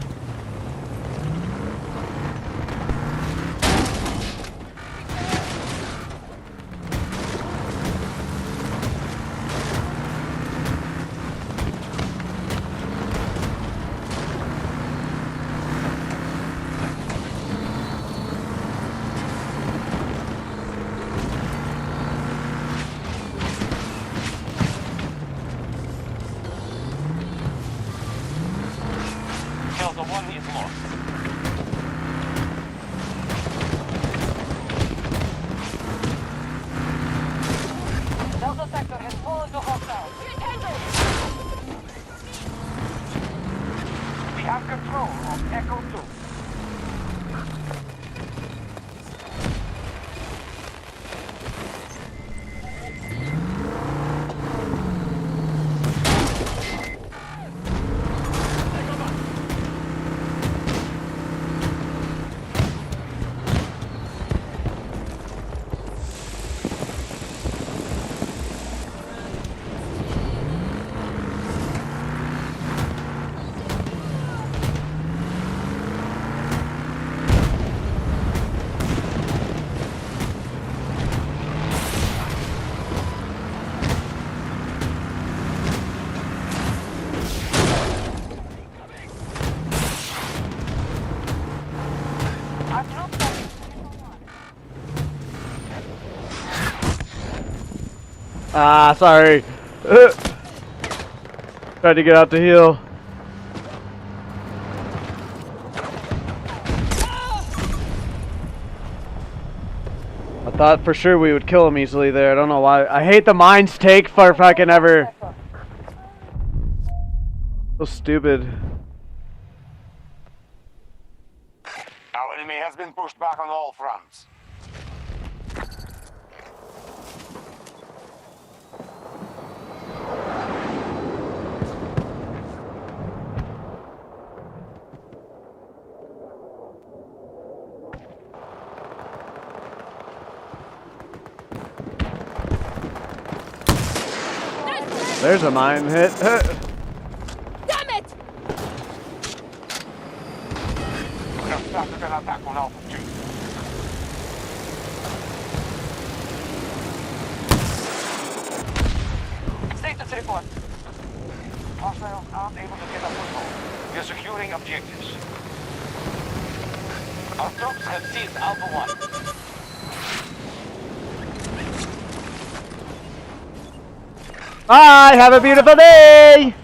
Delta 1 is lost. Delta sector has fallen to hostiles. We have control of Echo 2. Ah, sorry. Tried to get out the hill. I thought for sure we would kill him easily there. I don't know why. I hate the mines take for fucking ever. So stupid. Our enemy has been pushed back on all fronts. There's a mine hit. Damn it! attack on Alpha 2. Status report. Hostiles aren't able to get a foothold. We're securing objectives. Our troops have seized Alpha 1. Bye! Have a beautiful day!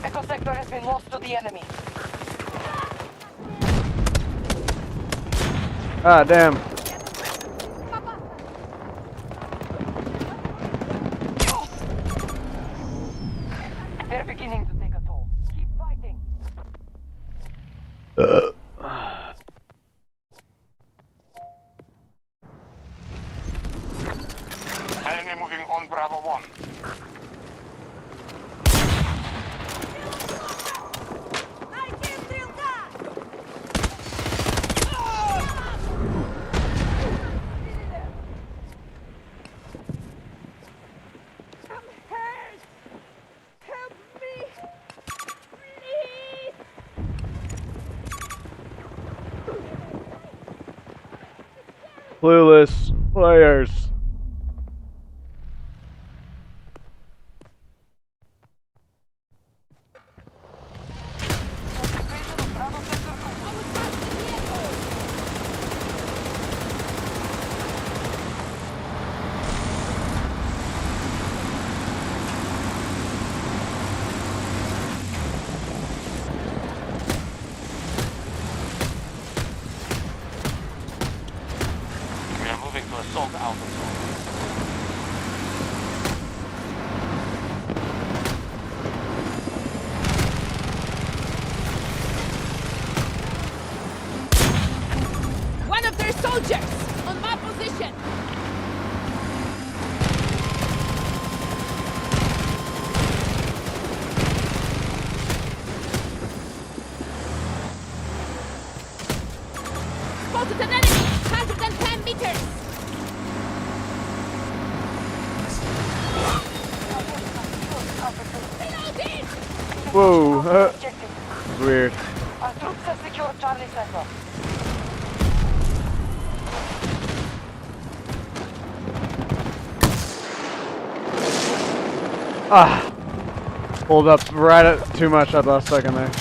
Echo sector has been lost to the enemy. Ah, damn. They're beginning to take a toll. Keep fighting. Enemy moving on Bravo 1. Clueless players. We are moving to assault Alpha 2. One of their soldiers on my position. Spotted an enemy. 110 meters. Reloading. Whoa, weird. Our troops have secured Charlie Center. Ah, pulled up right at too much at the last second there.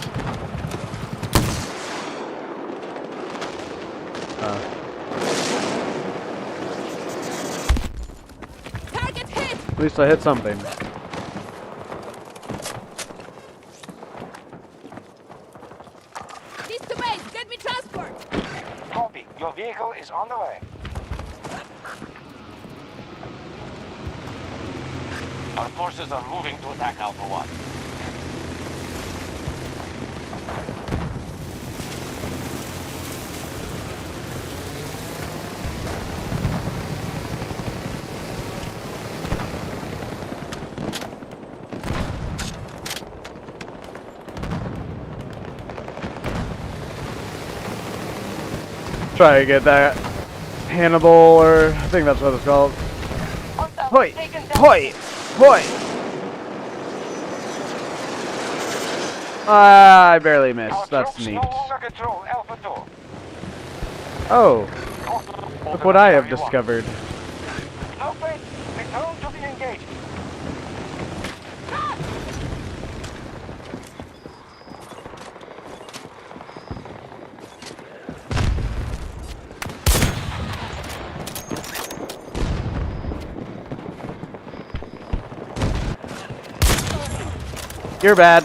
Target hit. At least I hit something. These two ways. Get me transport. Copy. Your vehicle is on the way. Our forces are moving to attack Alpha 1. Try to get that Hannibal, or I think that's what it's called. Hoi! Hoi! Hoi! I barely Our missed. That's troops neat. no longer control Alpha 2. Oh, look what I have discovered. No faith. Return to the engagement. You're bad.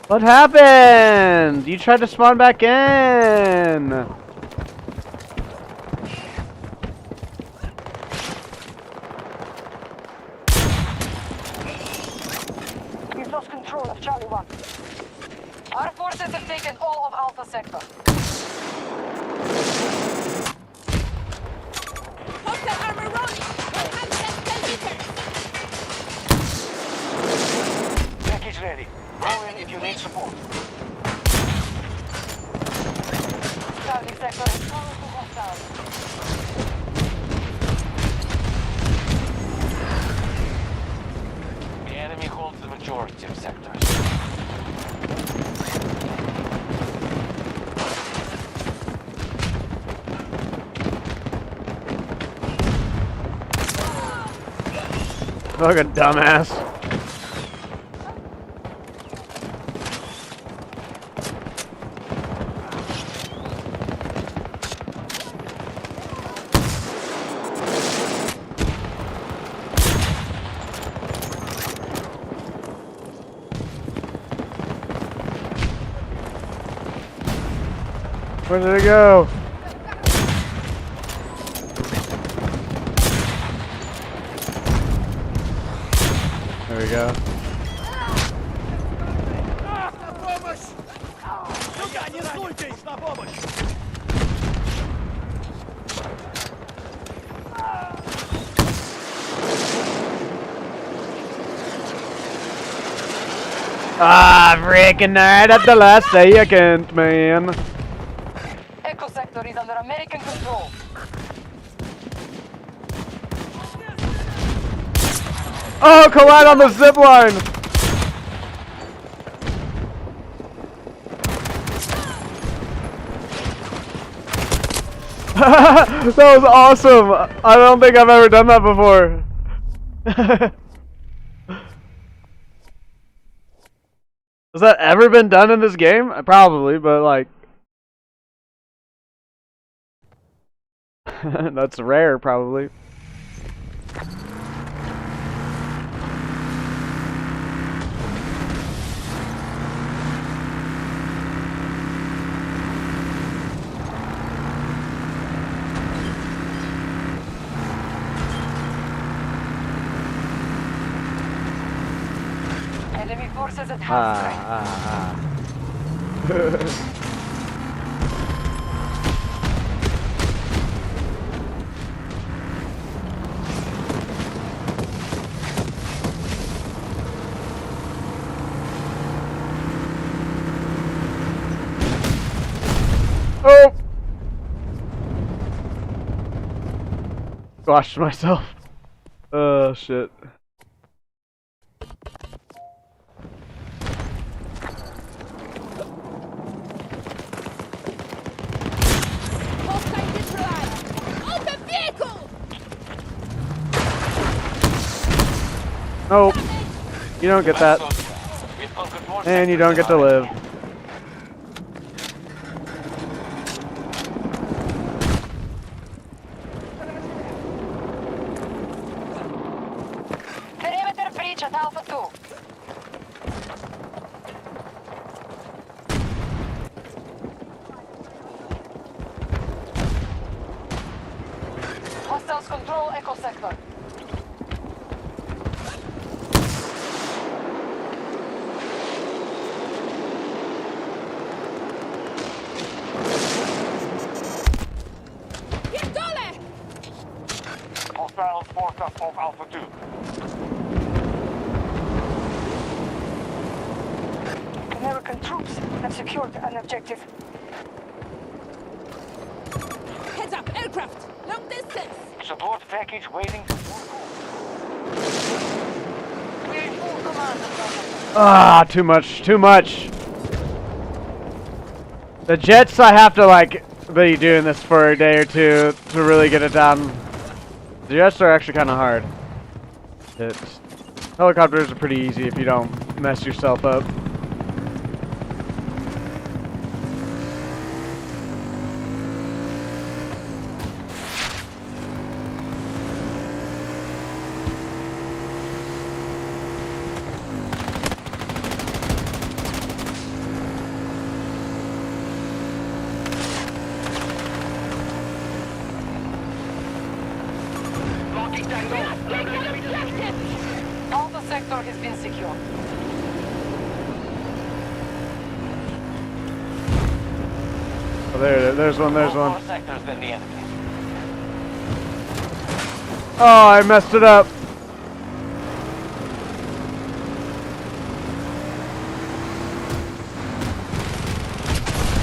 What happened? You tried to spawn back in. Charlie 1. Our forces have taken all of Alpha Sector. Hostile armor rolling. We'll have less 10 meters. Package ready. Roll in if you need support. Charlie Sector is fallen to hostile. The enemy holds the majority of sectors. Fucking dumbass. Where did it go? There we go. Ah, freaking right at the last second, man. Echo Sector is under American control. Oh, collide on the zip line. That was awesome. I don't think I've ever done that before. Has that ever been done in this game? Probably, but like that's rare, probably. Enemy forces at half strength. Oh! Squashed myself. Oh shit. Hostile neutralized. Open vehicle. Nope. You don't get that. We've conquered more And you sectors don't get to than live. Perimeter breach at Alpha 2. Hostiles control Echo Sector. Pierdolę! Hostiles forced us off Alpha 2. American troops have secured an objective. Heads up, aircraft. Long distance. Support package waiting for We're in full command of Alpha. Ah, too much, too much. The jets, I have to like be doing this for a day or two to really get it down. The jets are actually kind of hard. Helicopters are pretty easy if you don't mess yourself up. Alpha Sector has been secured. Oh, there's one, there's More one. sectors than the enemy. Oh, I messed it up.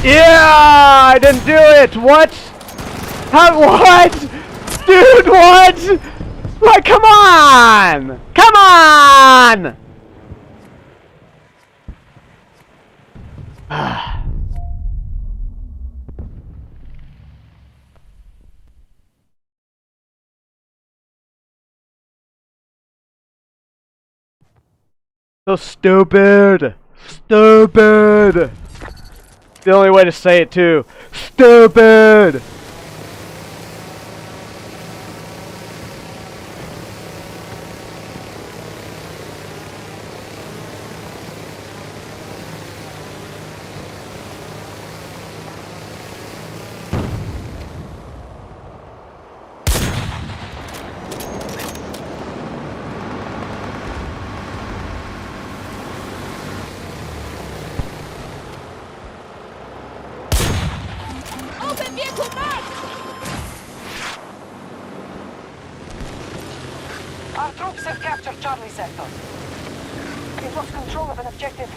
Yeah, I didn't do it. What? How? What? Dude, what? Like, come on! Come on! So stupid! Stupid! The only way to say it too. Stupid! Open vehicle marked! Our troops have captured Charlie sector. We've lost control of an objective.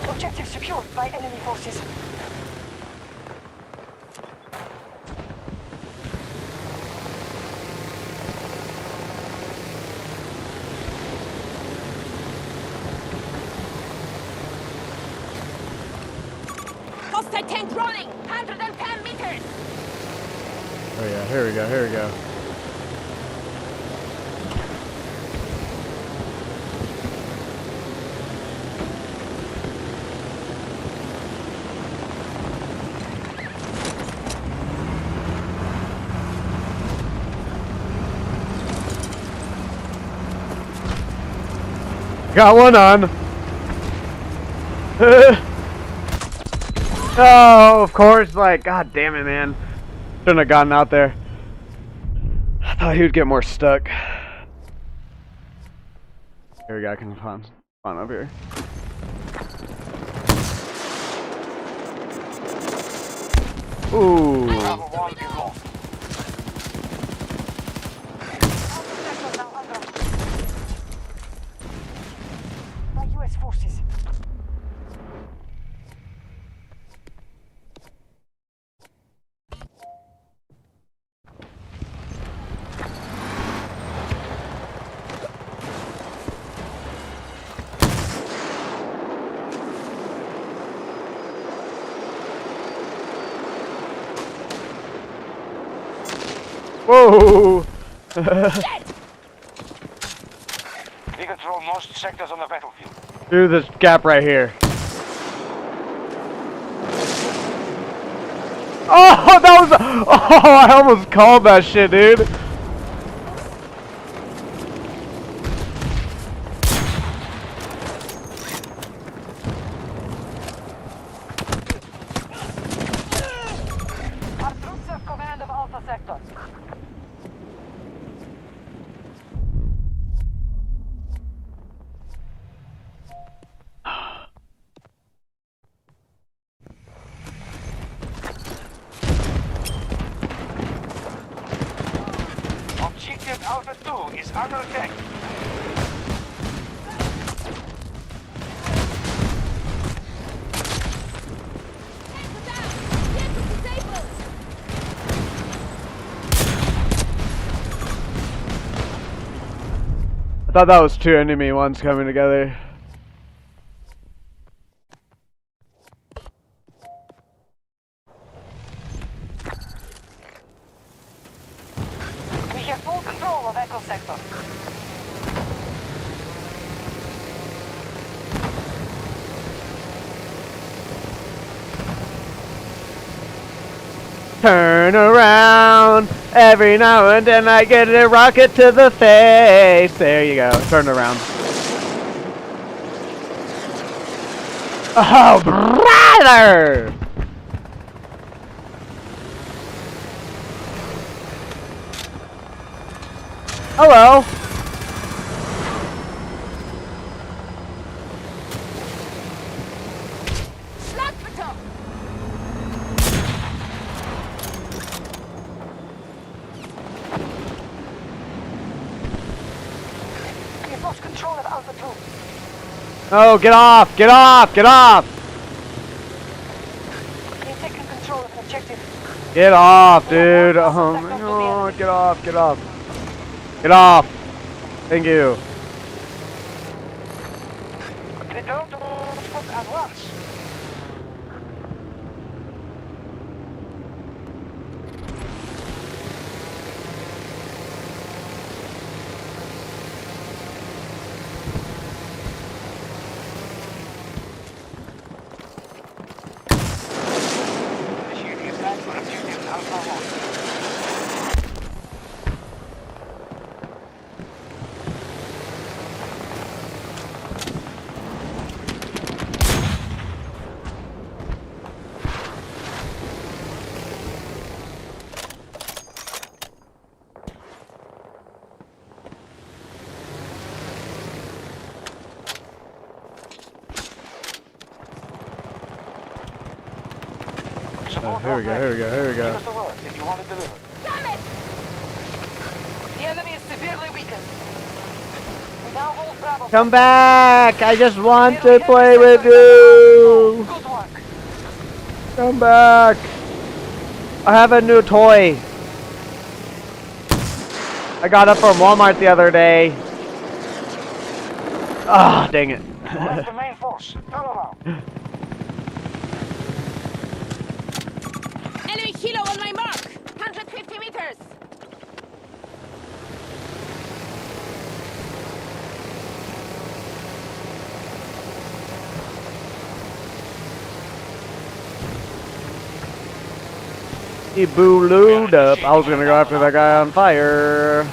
Objective secured by enemy forces. Hostile tank running! 110 meters! Oh yeah, here we go, here we go. Got one on. Oh, of course, like, god damn it, man. Shouldn't have gotten out there. I thought he would get more stuck. Here we go, I can spawn up here. Ooh. Bravo 1 is lost. Sector now under by US forces. Whoa! We control most sectors on the battlefield. Through this gap right here. Oh, that was. Oh, I almost called that shit, dude. Our troops have command of Alpha sector. Objective Alpha 2 is under attack. Tank down! Vehicle disabled! I thought that was two enemy ones coming together. We have full control of Echo sector. Turn around. Every now and then I get a rocket to the face. There you go. Turn around. Oh, brother! Hello. Schlag bitte! lost control of Alpha 2. Oh, get off! Get off! Get off! We've taken control of an objective. Get off, dude! Oh my god, get off, get off. Get off! Thank you. Return to spot at once. Initiating attack for objective Alpha 1. Here we go, here we go, here we Give go. us the word if you want it delivered. Damn it! The enemy is severely weakened. We now hold Bravo. Come back! I just want to play with you! Good work. Come back! I have a new toy. I got it from Walmart the other day. Ah, dang it. Left the main force. Turn around. Enemy kilo on my mark! 150 meters! He boo-looed up. I was gonna go after that guy on fire.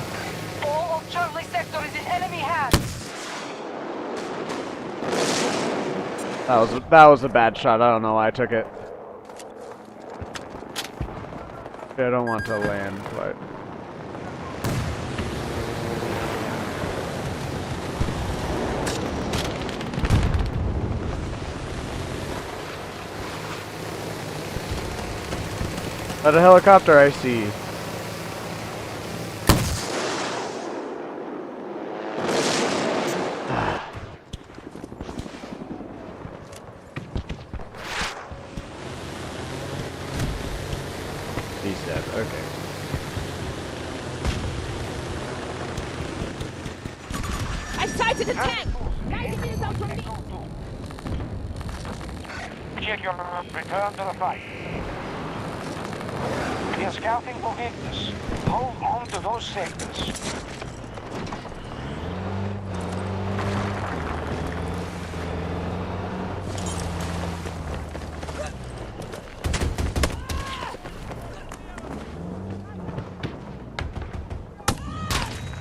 All of Charlie sector is in enemy hands. That was a bad shot. I don't know why I took it. I don't want to land, but at a helicopter I see. He's dead. Okay. I sighted a tank! 90 meters out from me! Check your return to the fight. We are scouting for weakness. Hold on to those sectors.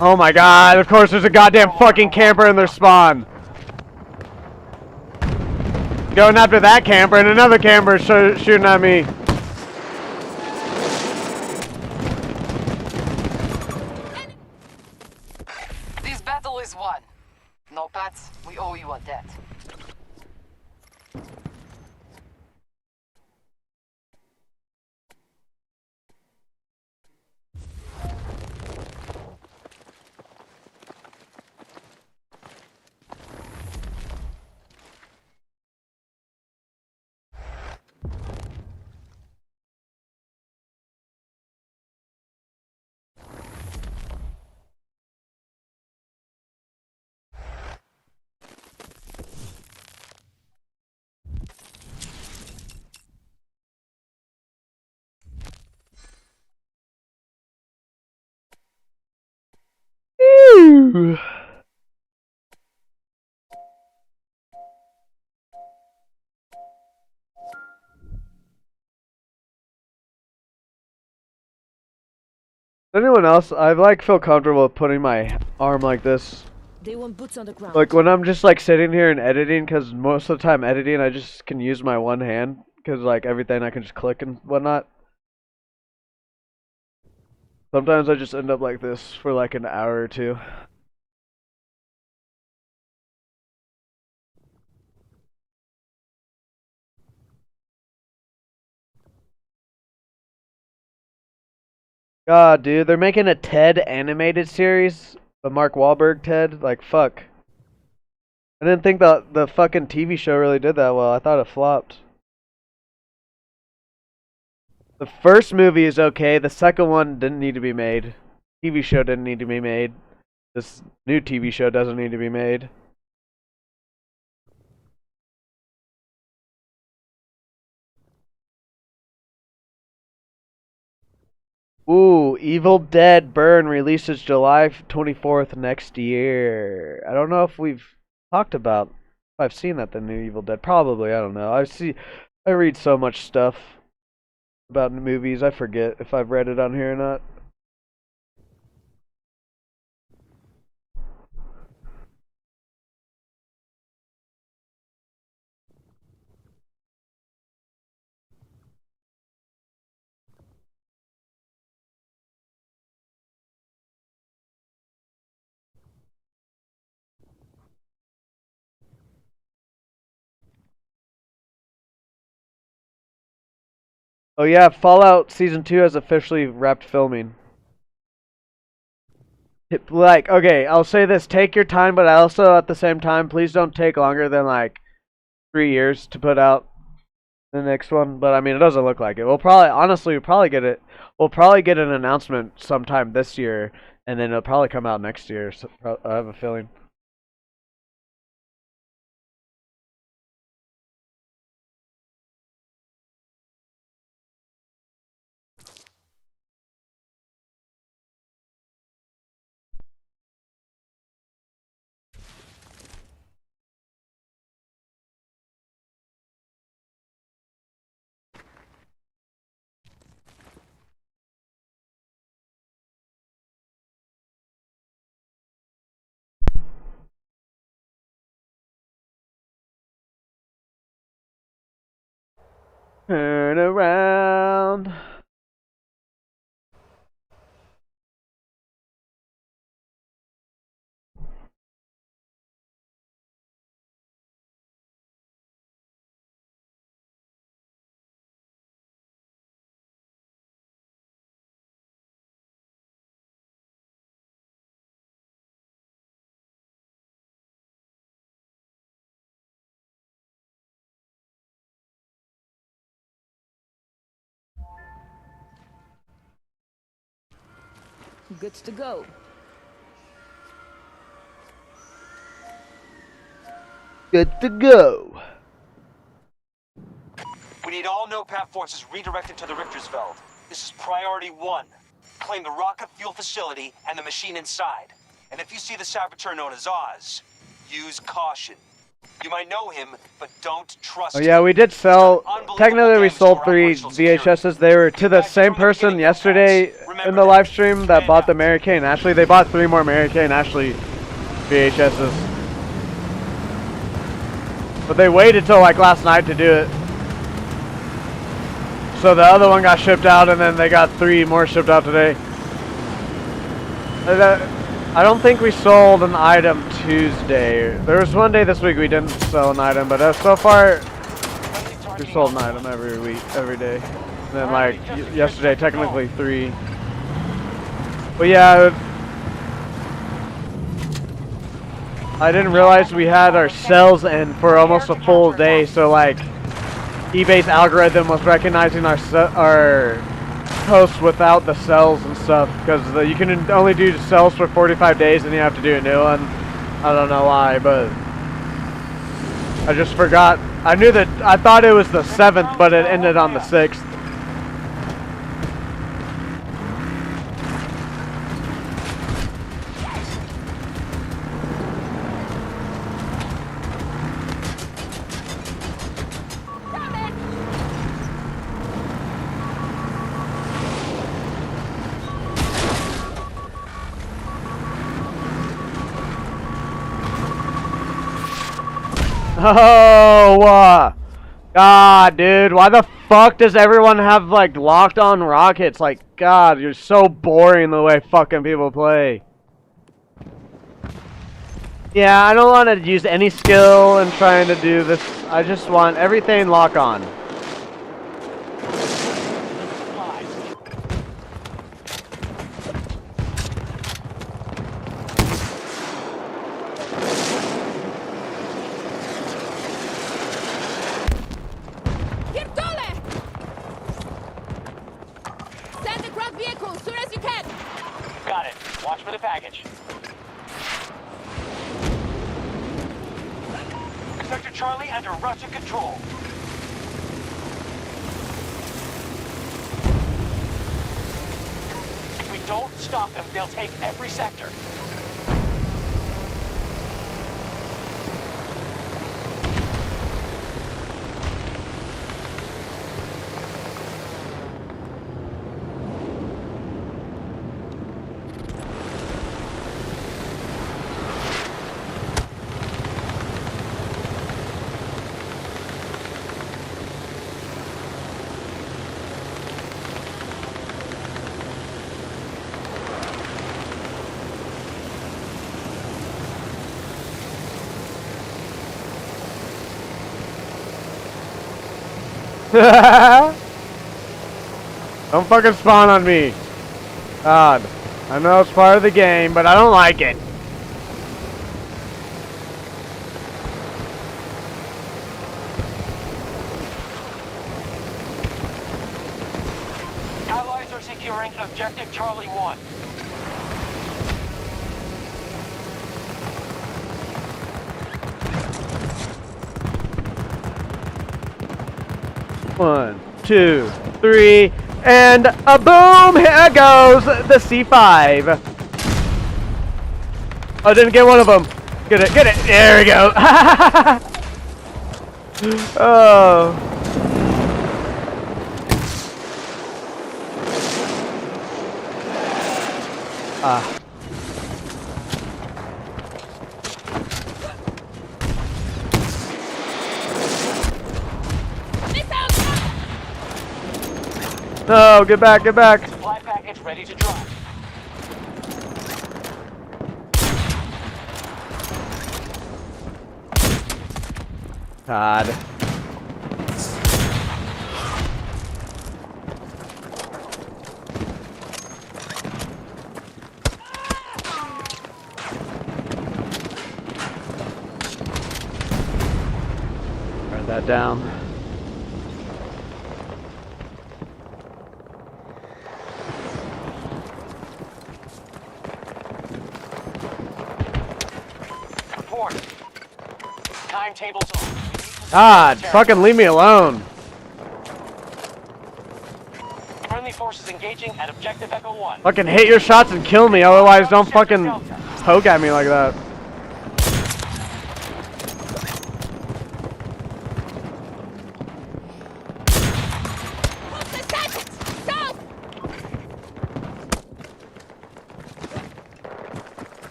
Oh my god, of course there's a goddamn fucking camper in their spawn. Going after that camper and another camper shooting at me. This battle is won. No, Pats, we owe you a debt. Ew. Anyone else? I like feel comfortable putting my arm like this. They want boots on the ground. Like when I'm just like sitting here and editing, because most of the time editing I just can use my one hand, because like everything I can just click and whatnot. Sometimes I just end up like this for like an hour or two. God, dude, they're making a TED animated series The Mark Wahlberg Ted? Like, fuck. I didn't think the fucking TV show really did that well. I thought it flopped. The first movie is okay. The second one didn't need to be made. TV show didn't need to be made. This new TV show doesn't need to be made. Ooh, Evil Dead Burn releases July 24th next year. I don't know if we've talked about. If I've seen that the new Evil Dead. Probably. I don't know. I read so much stuff about movies. I forget if I've read it on here or not. Oh yeah, Fallout Season 2 has officially wrapped filming. Like, okay, I'll say this, take your time, but also at the same time, please don't take longer than like 3 years to put out the next one. But I mean, it doesn't look like it. Honestly, we'll probably get an announcement sometime this year, and then it'll probably come out next year. So I have a feeling. Turn around. Good to go. Good to go. We need all NOPAT forces redirected to the Richtersveld. This is priority 1. Claim the rocket fuel facility and the machine inside. And if you see the saboteur known as Oz, use caution. You might know him, but don't trust him. Oh yeah, we did sell. Technically, we sold 3 VHSs. They were to the same person yesterday in the live stream that bought the Mary Kay and Ashley. They bought 3 more Mary Kay and Ashley VHSs, but they waited till like last night to do it. So the other one got shipped out, and then they got 3 more shipped out today. I don't think we sold an item Tuesday. There was one day this week we didn't sell an item, but so far we sold an item every week, every day. And then like yesterday, technically 3. But yeah, I didn't realize we had our cells in for almost a full day. So like eBay's algorithm was recognizing our posts without the cells and stuff, because you can only do cells for 45 days and you have to do a new one. I don't know why, but I just forgot. I thought it was the 7th, but it ended on the 6th. Oh, God, dude, why the fuck does everyone have, like, locked on rockets? Like, God, you're so boring the way fucking people play. Yeah, I don't want to use any skill in trying to do this. I just want everything lock on. Charlie under Russian control. If we don't stop them, they'll take every sector. Don't fucking spawn on me. God. I know it's part of the game, but I don't like it. Allies are securing objective Charlie 1. One, two, three, and a boom! Here goes the C5. Oh, didn't get one of them. Get it, get it. There we go. Oh. Ah. No, get back, get back. Supply package ready to drop. God. Write that down. Report. Timetables on. God, fucking leave me alone. Friendly forces engaging at objective Echo 1. Fucking hit your shots and kill me, otherwise don't fucking poke at me like that.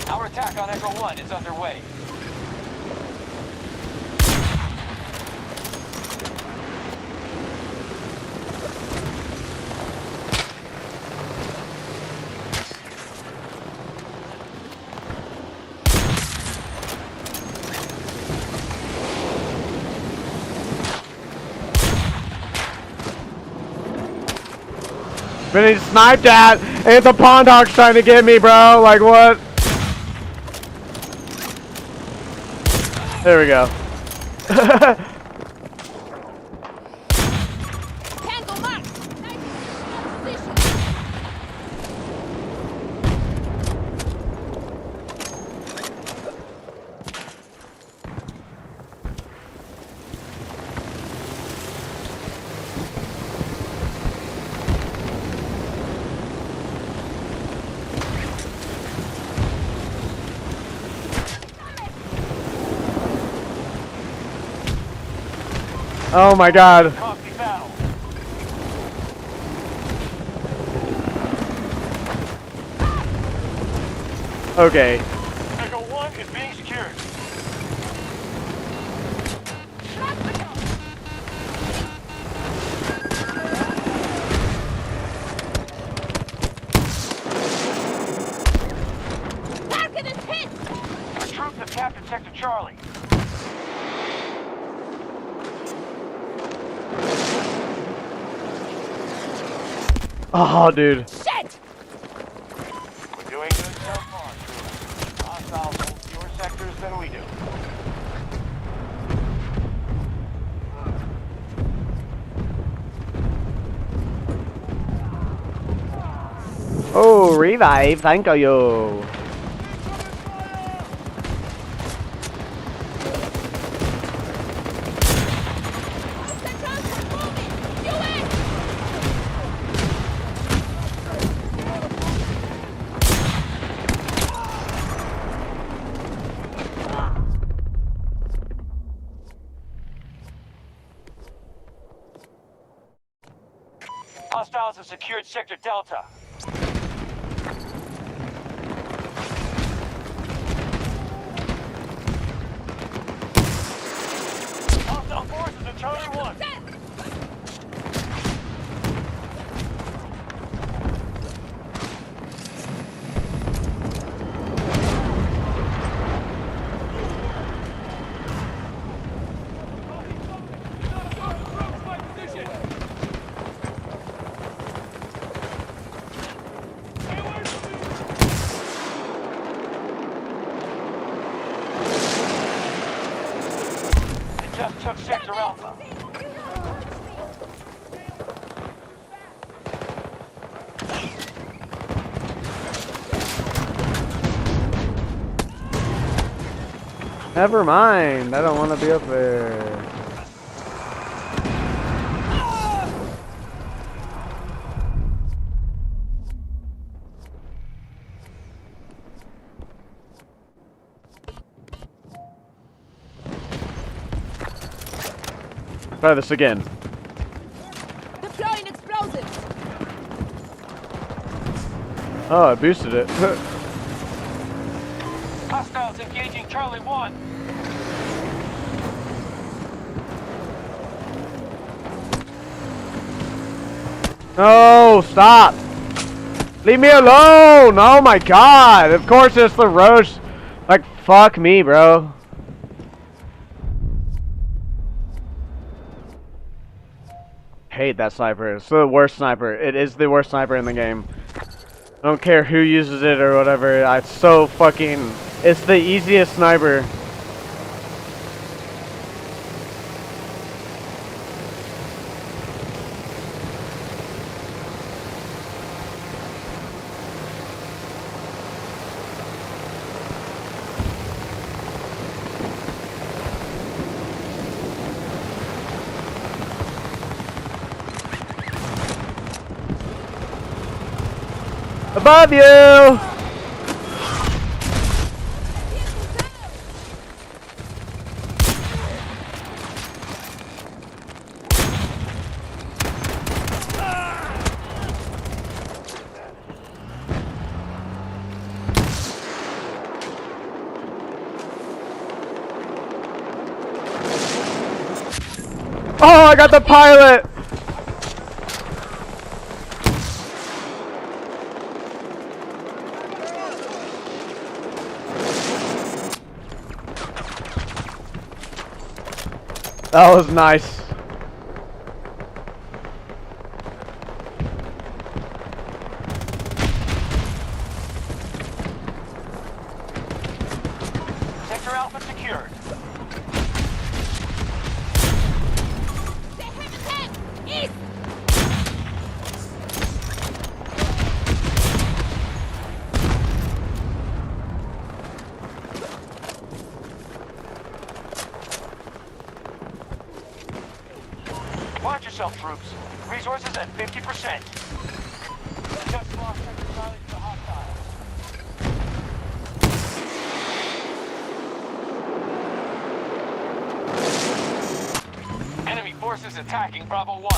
Our attack on Echo 1 is underway. Really sniped at, and the pond hawk's trying to get me, bro. Like what? There we go. Tango mark. Nice position. Oh my god. Copy battle. Okay. Echo 1 is being secured. Target is hit. Our troops have captured Sector Charlie. Oh, dude. Shit. We're doing good so far. Hostiles hold fewer sectors than we do. Oh, revive. Thank you. Hostiles have secured Sector Delta. Hostile forces in Charlie 1. Just took Sector Alpha. Never mind. I don't want to be up there. Try this again. Deploying explosives. Oh, I boosted it. Hostiles engaging Charlie 1. No, stop. Leave me alone. Oh my god. Of course it's the Roche. Like, fuck me, bro. Hate that sniper. It's the worst sniper. It is the worst sniper in the game. I don't care who uses it or whatever. It's so fucking... It's the easiest sniper. Above you! Oh, I got the pilot! That was nice. Sector Alpha secured. They have attacked! East! Watch yourself, troops. Resources at 50%. Just lost Sector Charlie to the hostiles. Enemy forces attacking Bravo 1.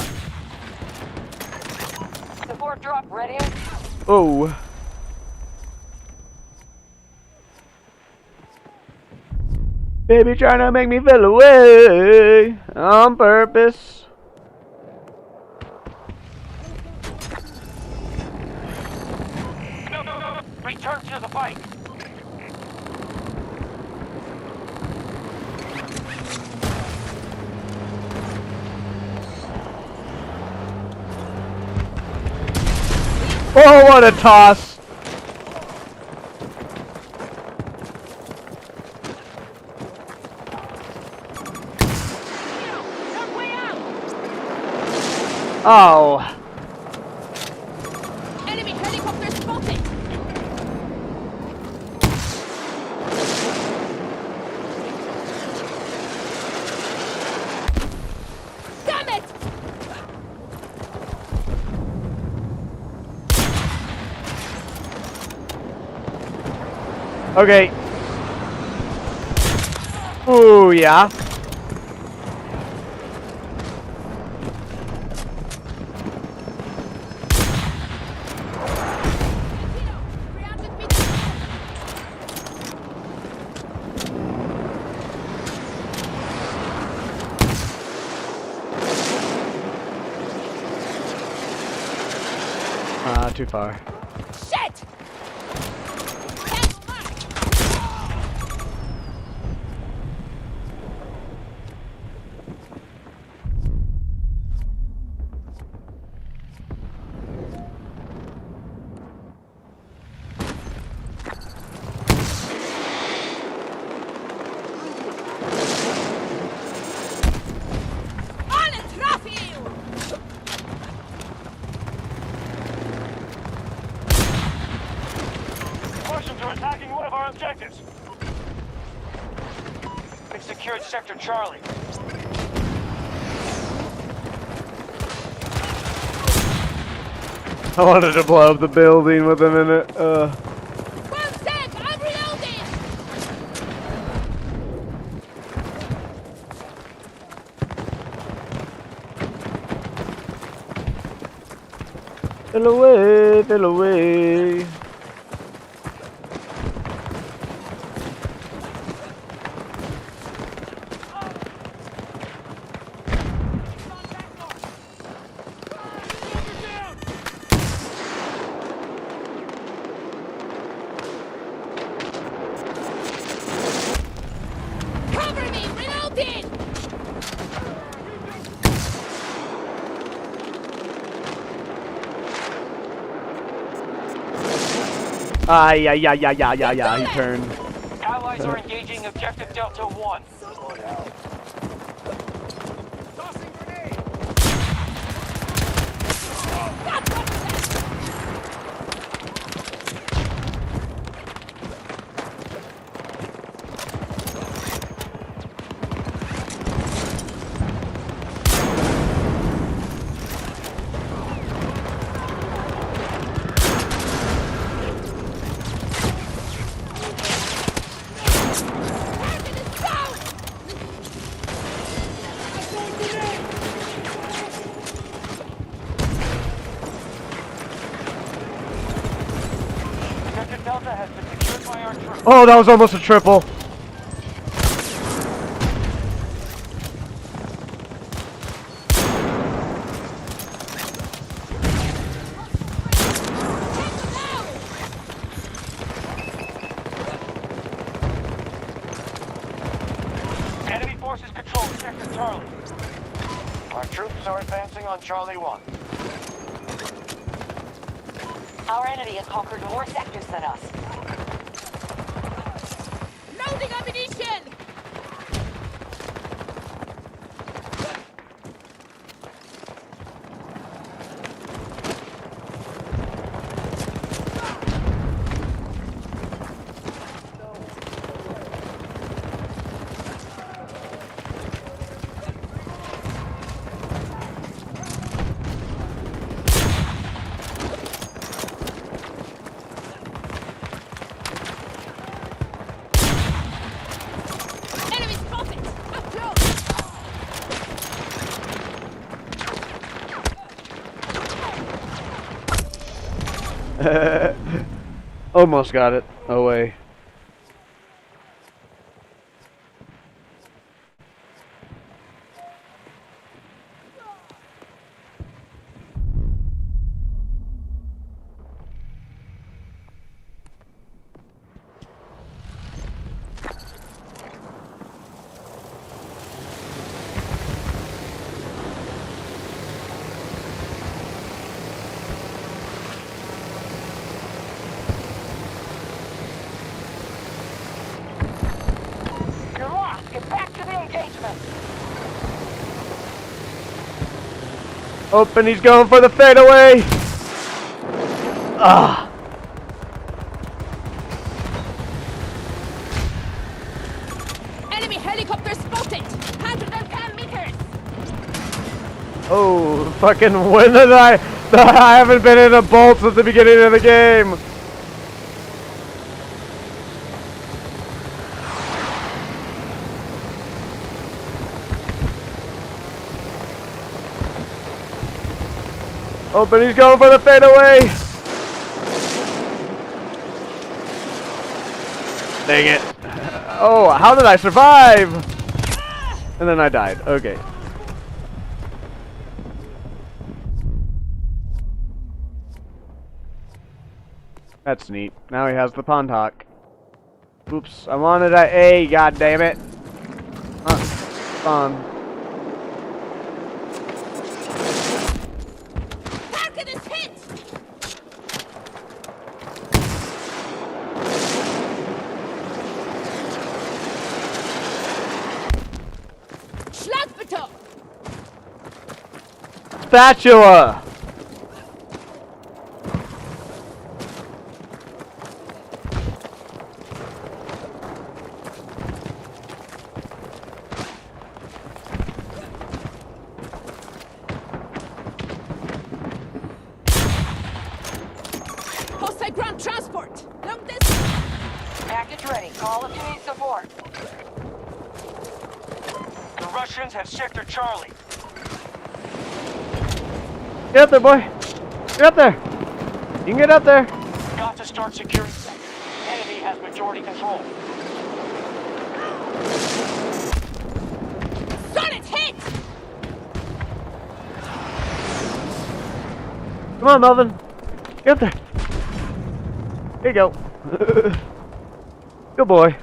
Support drop ready. Oh. Baby trying to make me feel away on purpose. Return to the fight. Oh, what a toss! Oh. Enemy helicopter spotted! Okay. Ooh, yeah. Too far. Shit! Russians are attacking one of our objectives. We've secured Sector Charlie. I wanted to blow up the building with him in it. 1 sec, I'm reloading! Fill away, fill away. Cover me, reloading! Yeah, he turned. Allies are engaging Objective Delta 1. Objective Delta has been secured by our troops. Oh, that was almost a triple. Enemy forces control Sector Charlie. Our troops are advancing on Charlie 1. Our enemy has conquered more sectors than us. Loading ammunition! Enemy spotted! Up close! Almost got it away. You're lost. Get back to the engagement. Open, he's going for the fadeaway. Ah. Enemy helicopter spotted! 110 meters! Oh, fucking when did I haven't been in a bolt since the beginning of the game. Oh, but he's going for the fadeaway. Dang it. Oh, how did I survive? And then I died. Okay. That's neat. Now he has the pond hawk. Oops, I wanted a A, god damn it. Spawn. Target is hit! Schlagbeton! Spatula! Hostile ground transport! Long distance! Package ready. Call if you need support. The Russians have Sector Charlie. Get up there, boy! Get up there! You can get up there! Got to start securing sector. Enemy has majority control. Solid hit! Come on, Melvin! Get up there! Here you go. Good boy.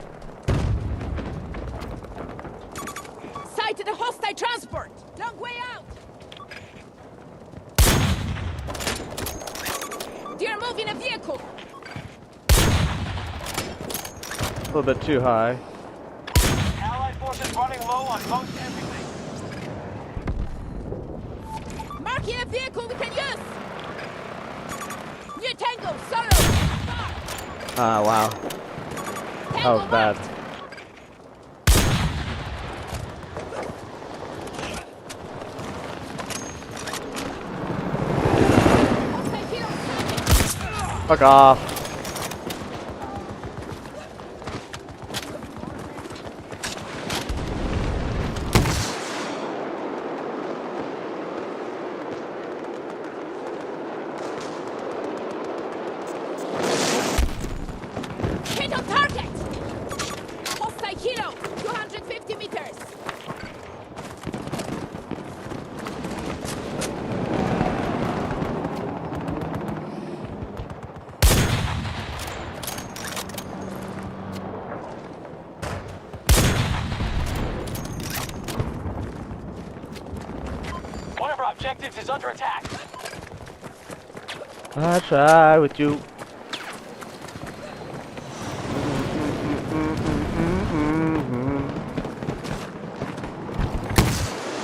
Sighted a hostile transport! Long way out! They're moving a vehicle! A little bit too high. Allied forces running low on most everything. Marking a vehicle we can use! New Tango, Sorrow! Far! Ah, wow. That was bad. Fuck off. Hit on target! Hostile kilo, 250 meters! One of our objectives is under attack. I try with you.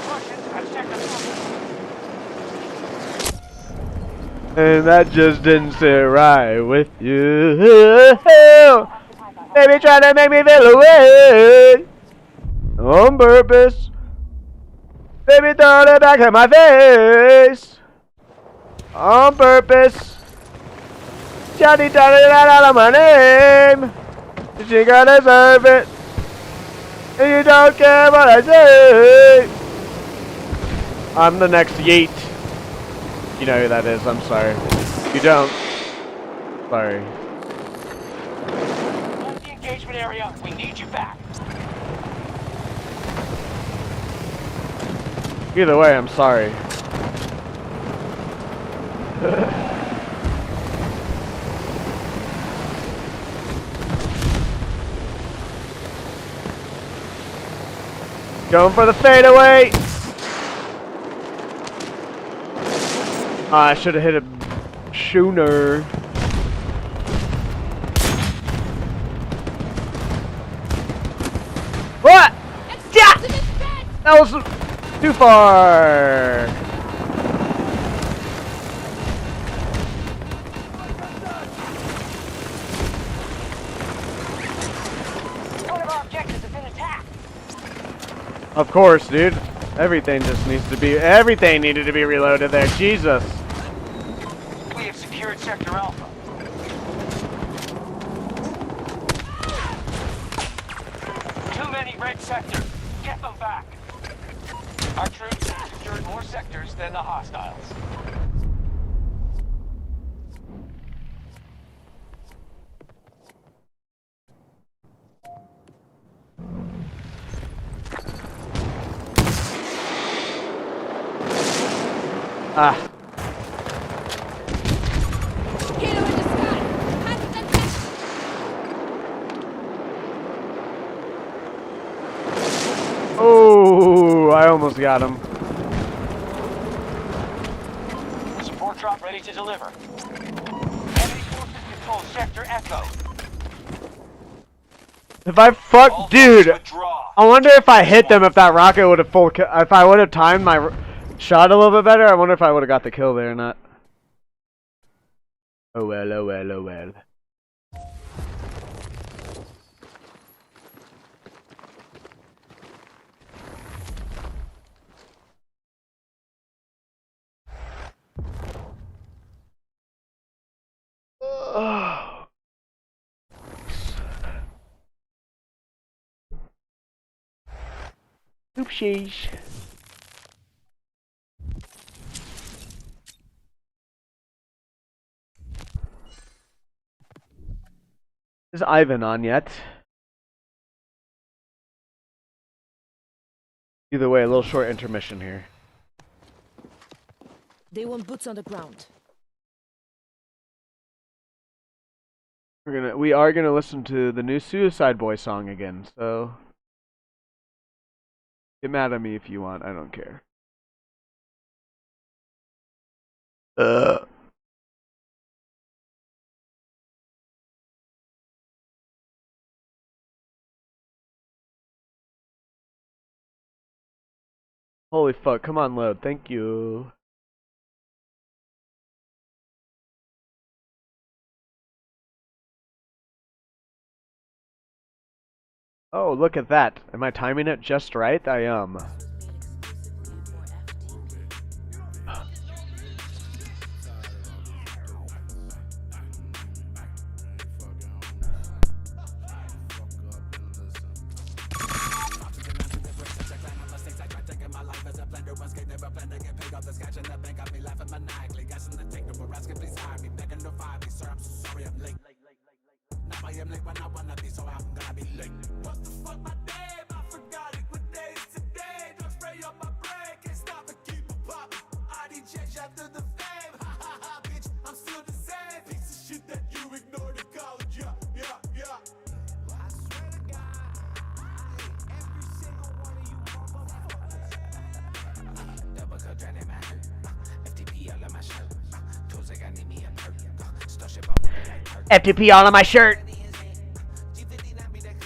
Russians have Sector And that just didn't sit right with you. Baby trying to make me feel away on purpose. Baby throwing it back at my face on purpose. Johnny trying to write out of my name. She gonna deserve it. And you don't care what I say. I'm the next Yeet. You know who that is, I'm sorry. You don't. Sorry. Hold the engagement area. We need you back. Either way, I'm sorry. Going for the fadeaway. I should have hit a schooner. What? Yeah! That was too far. One of our objectives has been attacked. Of course, dude. Everything just needs to be. Everything needed to be reloaded there. Jesus. We have secured Sector Alpha. Too many red sectors. Get them back. Our troops have secured more sectors than the hostiles. Ah. Hero in the sky. Hunt and catch. Oh, I almost got him. Support drop ready to deliver. Enemy forces control Sector Echo. If I fuck, All dude, forces withdraw. I wonder if I hit them if that rocket would have if I would have timed my shot a little bit better. I wonder if I would have got the kill there or not. Oh well, oh well, oh well. Oopsies. Is Ivan on yet? Either way, a little short intermission here. They want boots on the ground. We are gonna listen to the new Suicide Boy song again, so get mad at me if you want, I don't care. Holy fuck, come on load, thank you. Oh, look at that. Am I timing it just right? I am. FTP all on my shirt.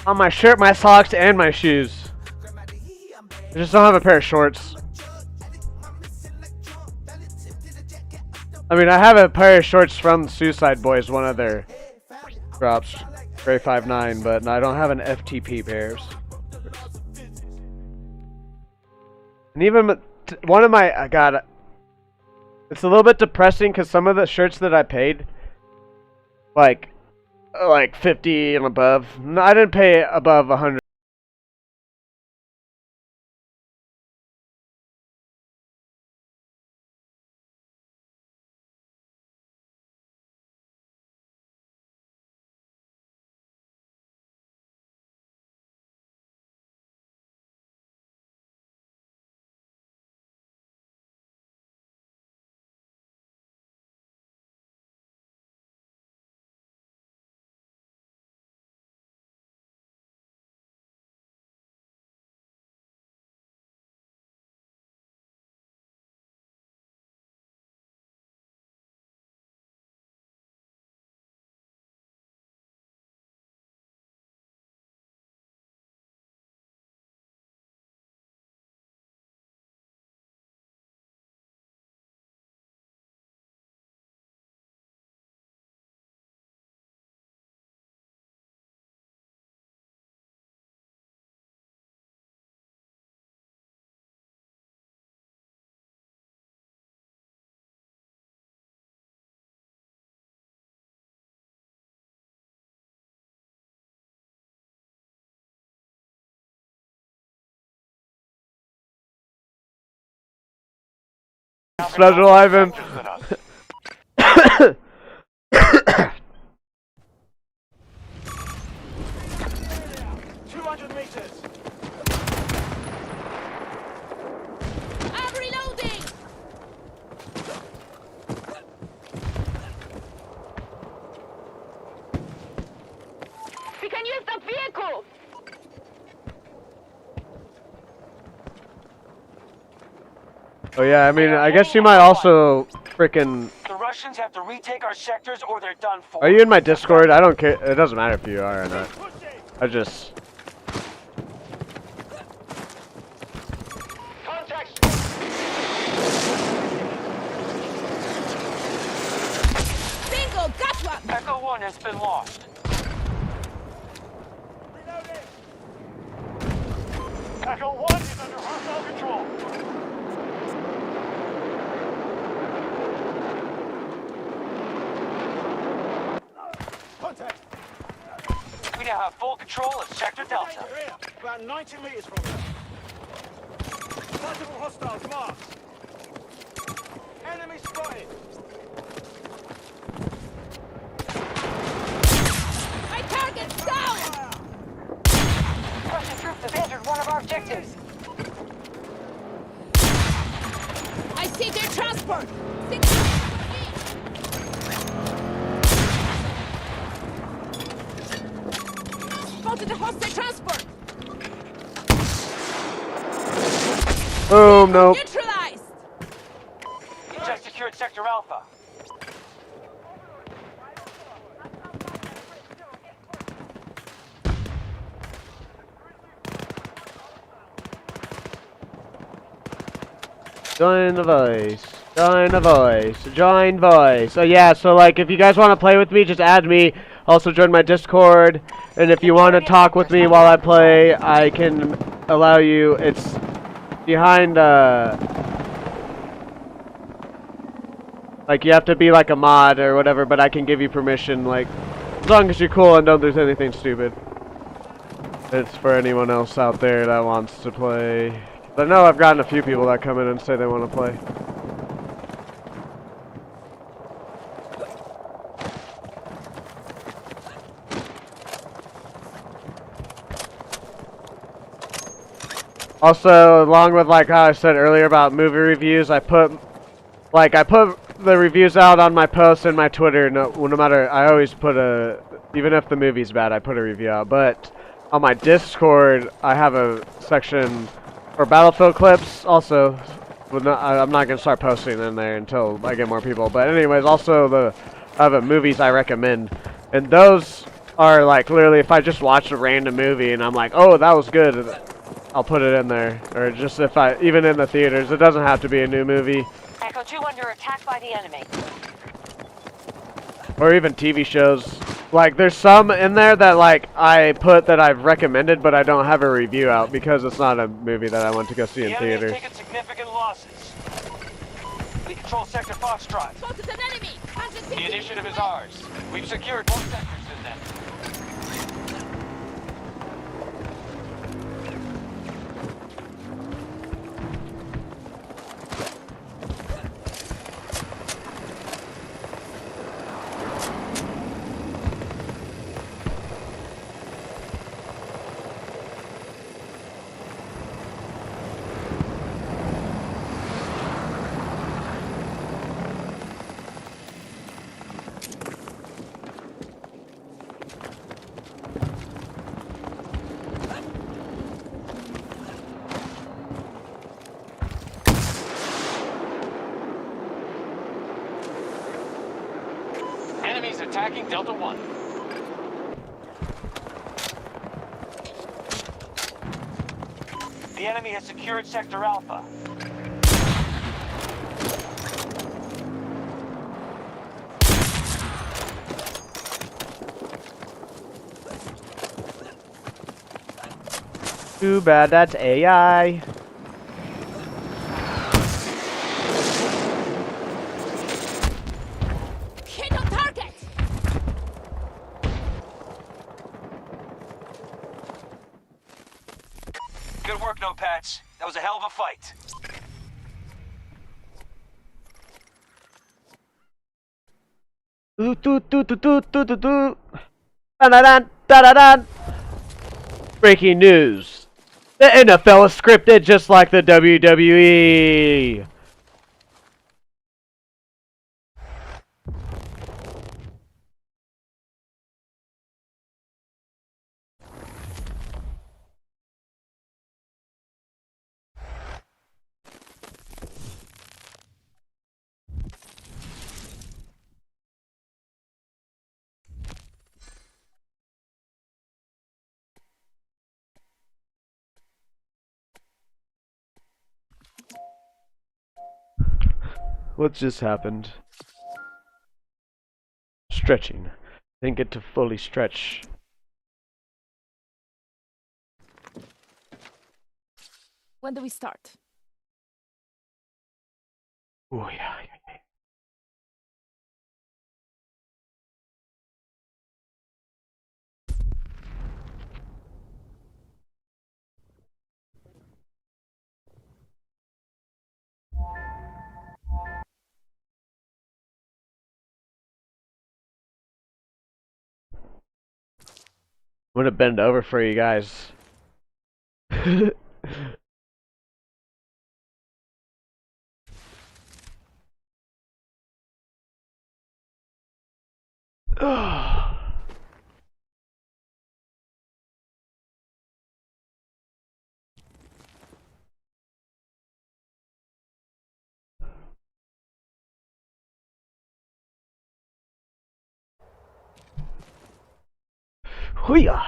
On my shirt, my socks, and my shoes. I just don't have a pair of shorts. I mean, I have a pair of shorts from Suicide Boys, one of their drops, Gray 5'9", but I don't have an FTP pairs. And even one of my, it's a little bit depressing because some of the shirts that I paid, like 50 and above. No, I didn't pay above 100. Special Ivan. 200 meters. I'm reloading! Oh yeah, I mean, I guess you might also freaking. The Russians have to retake our sectors or they're done for. Are you in my Discord? I don't care. It doesn't matter if you are or not. I just. Contact. Bingo, got one! Echo 1 has been lost. Echo 1 is under hostile control. Contact! We now have full control of Sector Delta. Rear, about 90 meters from you. Multiple hostiles marked. Enemy spotted. My target's down! Russian troops have entered one of our objectives. I see their transport! Spotted the hostile transport! Boom, nope. Neutralized! You just secured Sector Alpha. Join the voice. Join the voice. Join voice. So yeah, so like if you guys want to play with me, just add me. Also join my Discord. And if you want to talk with me while I play, I can allow you. It's behind like you have to be like a mod or whatever, but I can give you permission, like as long as you're cool and don't do anything stupid. It's for anyone else out there that wants to play. I know I've gotten a few people that come in and say they want to play. Also, along with like how I said earlier about movie reviews, I put the reviews out on my posts and my Twitter. No matter, I always put even if the movie's bad, I put a review out. But on my Discord, I have a section for Battlefield clips. Also, I'm not gonna start posting in there until I get more people. But anyways, also I have movies I recommend, and those are like literally if I just watch a random movie and I'm like, oh, that was good, I'll put it in there. Or just if even in the theaters, it doesn't have to be a new movie. Echo 2 under attack by the enemy. Or even TV shows. Like, there's some in there that, like, I put that I've recommended, but I don't have a review out because it's not a movie that I want to go see in The enemy theaters. has taken significant losses. We control Sector Foxtrot. Spotted an enemy! The initiative is ours. We've secured more sectors than them. Enemies attacking Delta 1. The enemy has secured Sector Alpha. Too bad that's AI. Hit on target! Good work, Notepats. That was a hell of a fight. Breaking news. The NFL is scripted just like the WWE. What just happened? Stretching. Didn't get to fully stretch. When do we start? Oh yeah. I'm gonna bend over for you guys. Hoo-yah.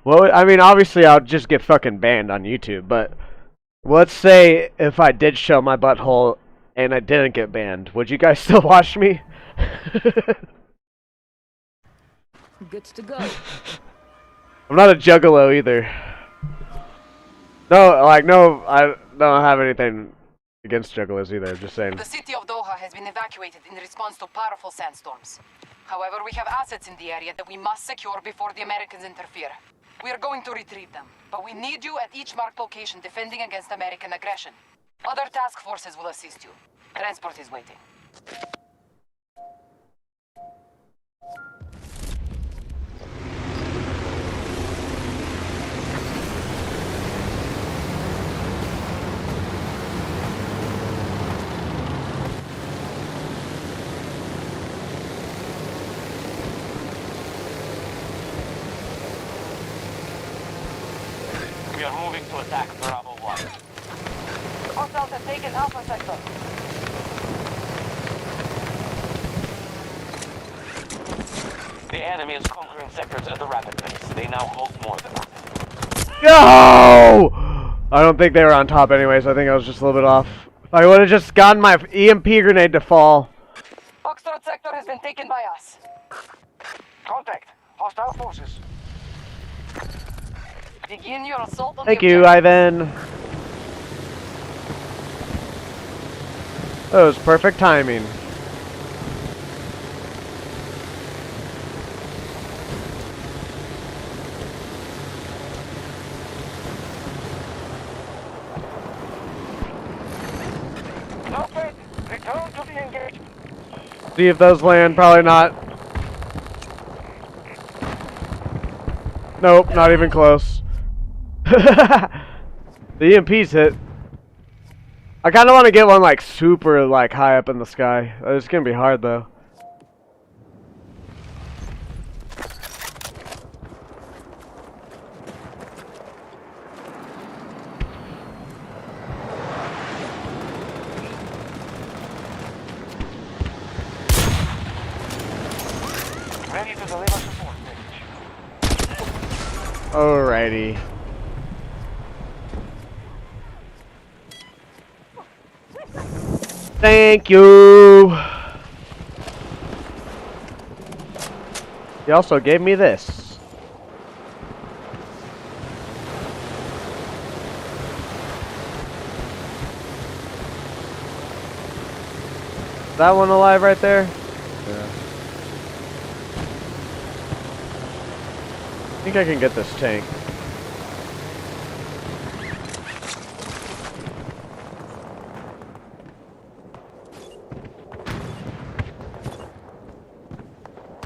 Well, I mean, obviously I'll just get fucking banned on YouTube, but let's say if I did show my butthole and I didn't get banned, would you guys still watch me? Good to go. I'm not a juggalo either. No, like, no, I don't have anything against juggalos either, just saying. The city of Doha has been evacuated in response to powerful sandstorms. However, we have assets in the area that we must secure before the Americans interfere. We are going to retrieve them, but we need you at each marked location defending against American aggression. Other task forces will assist you. Transport is waiting. We are moving to attack Bravo 1. Hostiles have taken Alpha Sector. The enemy is conquering sectors at a rapid pace. They now hold more than that. No! I don't think they were on top anyways. I think I was just a little bit off. If I would have just gotten my EMP grenade to fall. Foxtrot sector has been taken by us. Contact. Hostile forces. Begin your assault on Thank the you, objectives. Ivan. That was perfect timing. Noted. Return to the engagement. See if those land. Probably not. Nope, not even close. The EMP's hit. I kind of want to get one like super like high up in the sky. It's gonna be hard though. Ready to deliver support package. Alrighty. Thank you. He also gave me this. Is that one alive right there? Yeah. I think I can get this tank.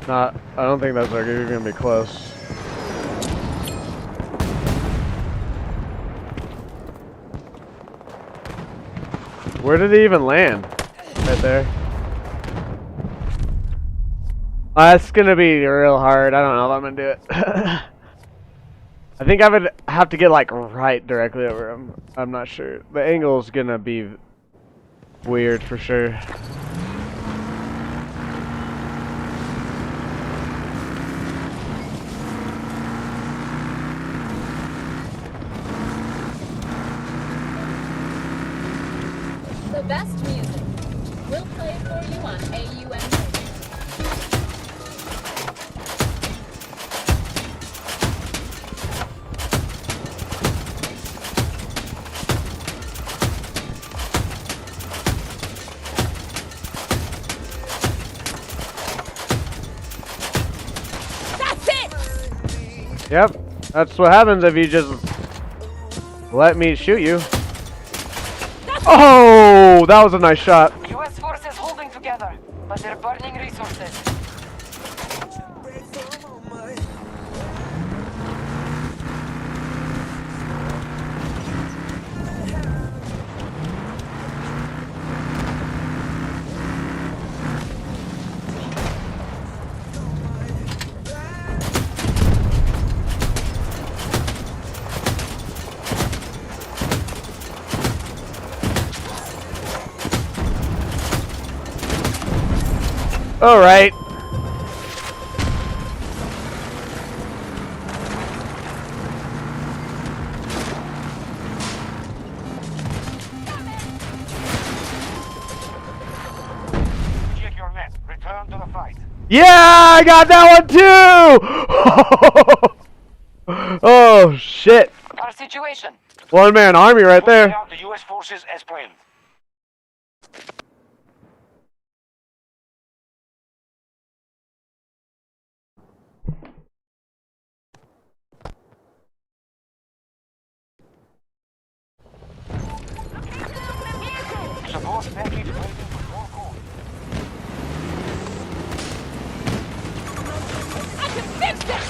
I don't think those are gonna be close. Where did he even land? Right there. That's gonna be real hard. I don't know if I'm gonna do it. I think I would have to get like right directly over him. I'm not sure. The angle's gonna be weird for sure. best music. We'll play it for you on AUM. That's it! Yep, that's what happens if you just let me shoot you. Oh, that was a nice shot. US forces holding together, but they're burning resources. All right. Check your net. Return to the fight. Yeah, I got that one too. Oh shit. Our situation. One man army right Pushing there. out the US forces as planned. Support package waiting for more call. I can fix it!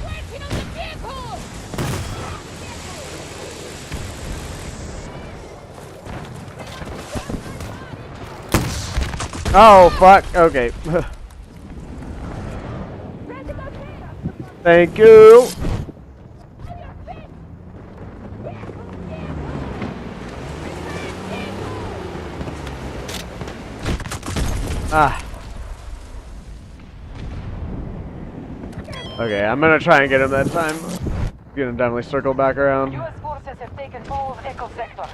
Working on the vehicle! Oh fuck. Okay. Thank you. Ah. Okay, I'm gonna try and get him that time. Gonna definitely circle back around. US forces have taken control of Echo Sector.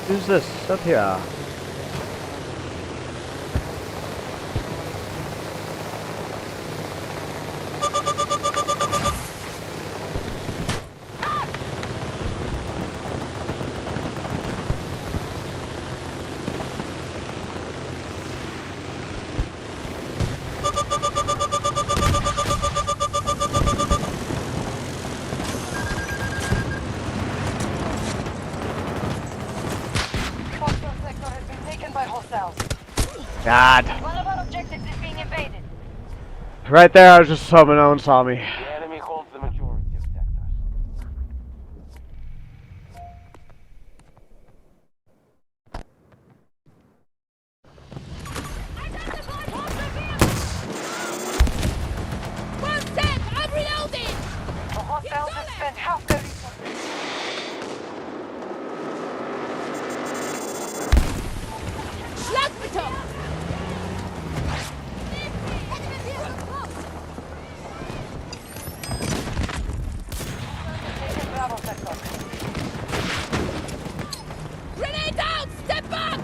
Who's this up here? Foster Sector has been taken by hostiles. God. One of our objectives is being invaded. Right there, I was just hoping no one saw me. The enemy holds the majority of sectors. One sec! I'm reloading! The hostiles have spent half their resources. Schlagbeton! Taken Bravo Sector. Grenade out! Step back!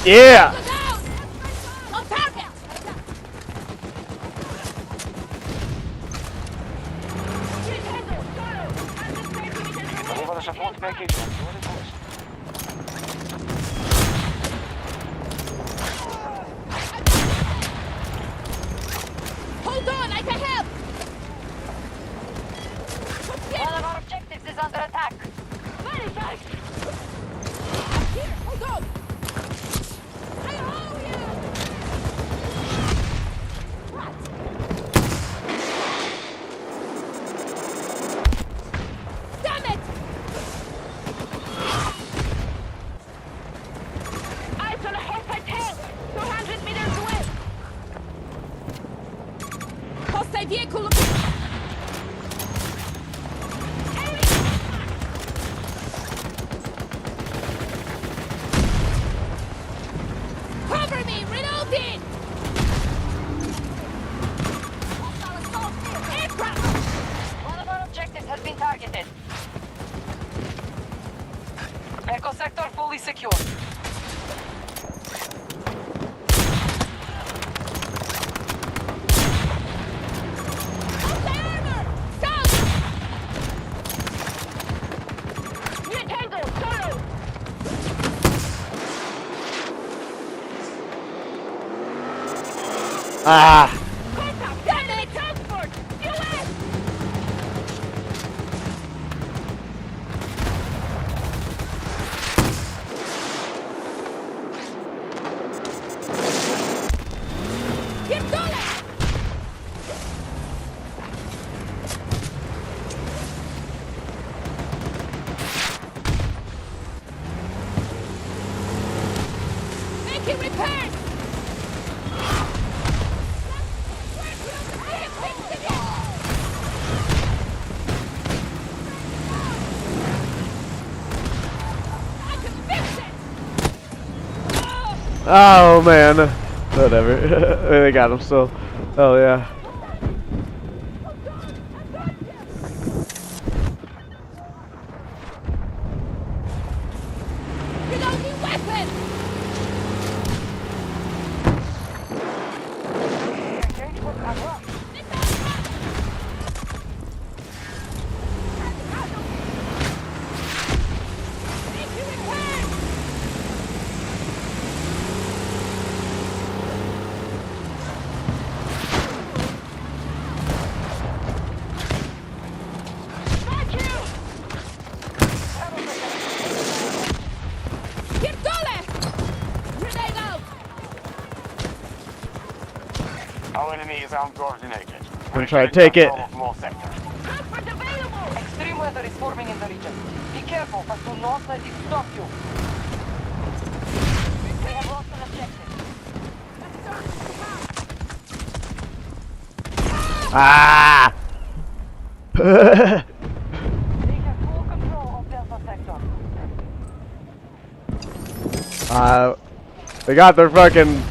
Yeah. Look out! On target! Deliver the support package on your request. under attack. Very nice. Here, hold on. I owe you. What? Damn it! Eyes on a hostile tail. 200 meters away. Hostile vehicle. Cover me! Reloading! Hostile assault vehicle. Aircraft! One of our objectives has been targeted. Echo sector fully secure. Hostile armor! South! New tango! Solo! Ah! Contact! Damn it! Transport! US! Pistola! Making repairs! I can fix it! Oh man. Whatever. They got him still. Oh yeah. Reloading weapon! Engage with Agua. Making repairs! Back you! Pistola! Grenade out! Our enemy is uncoordinated. Gonna try to take it. Control of more sectors. Transport available! Extreme weather is forming in the region. Be careful, but do not let it stop you. We have lost an objective. Ah! They have full control of Delta sector. They got their fucking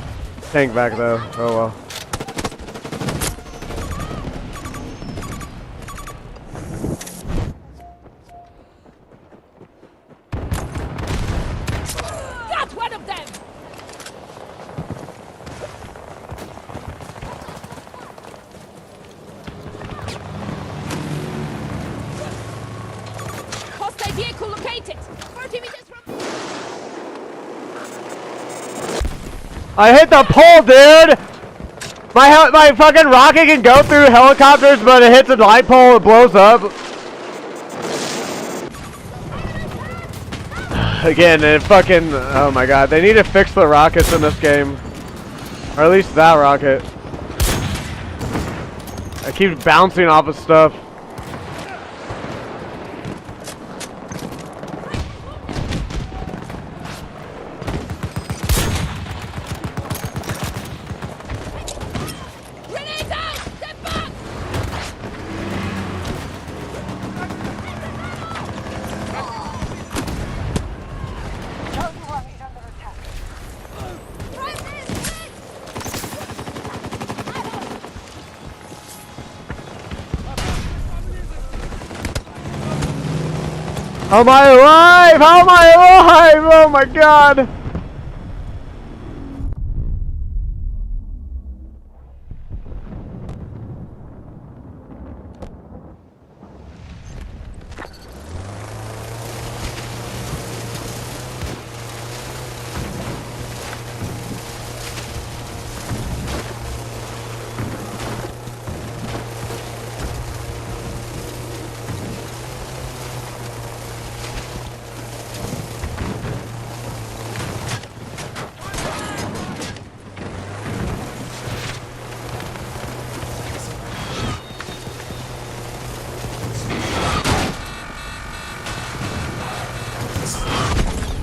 tank back though. Oh well. Got one of them! Hostile vehicle located! 30 meters from... I hit the pole, dude! My fucking rocket can go through helicopters, but it hits a light pole, it blows up. Again, it fucking... Oh my god, they need to fix the rockets in this game. Or at least that rocket. It keeps bouncing off of stuff. Grenades out! Step back! Charlie 1 is under attack. Right this! How am I alive? How am I alive? Oh my god!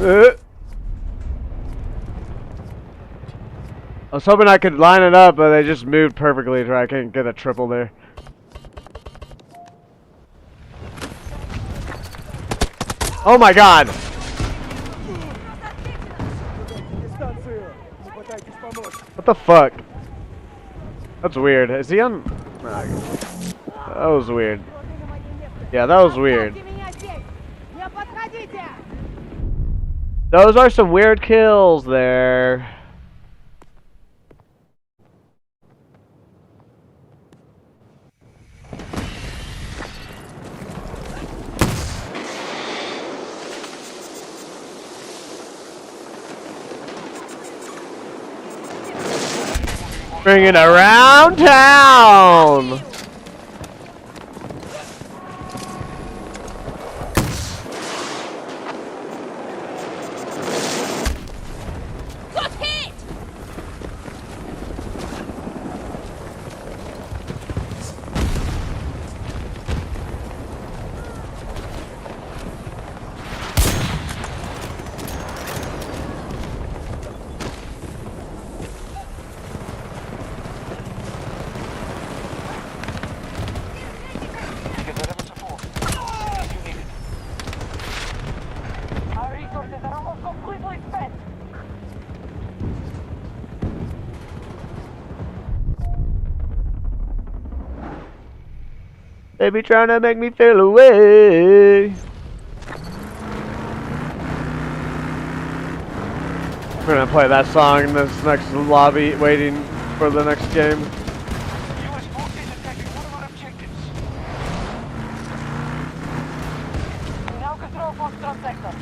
I was hoping I could line it up, but they just moved perfectly so I couldn't get a triple there. Oh my god! What the fuck? That's weird. Is he on? Nah, that was weird. Yeah, that was weird. Those are some weird kills there. Bring it around town. Got hit! Give whatever support. You need it. Our resources are almost completely spent. They be trying to make me feel away. We're gonna play that song in this next lobby, waiting for the next game. U.S. forces attacking one of our objectives. We now control Foxtrot sector.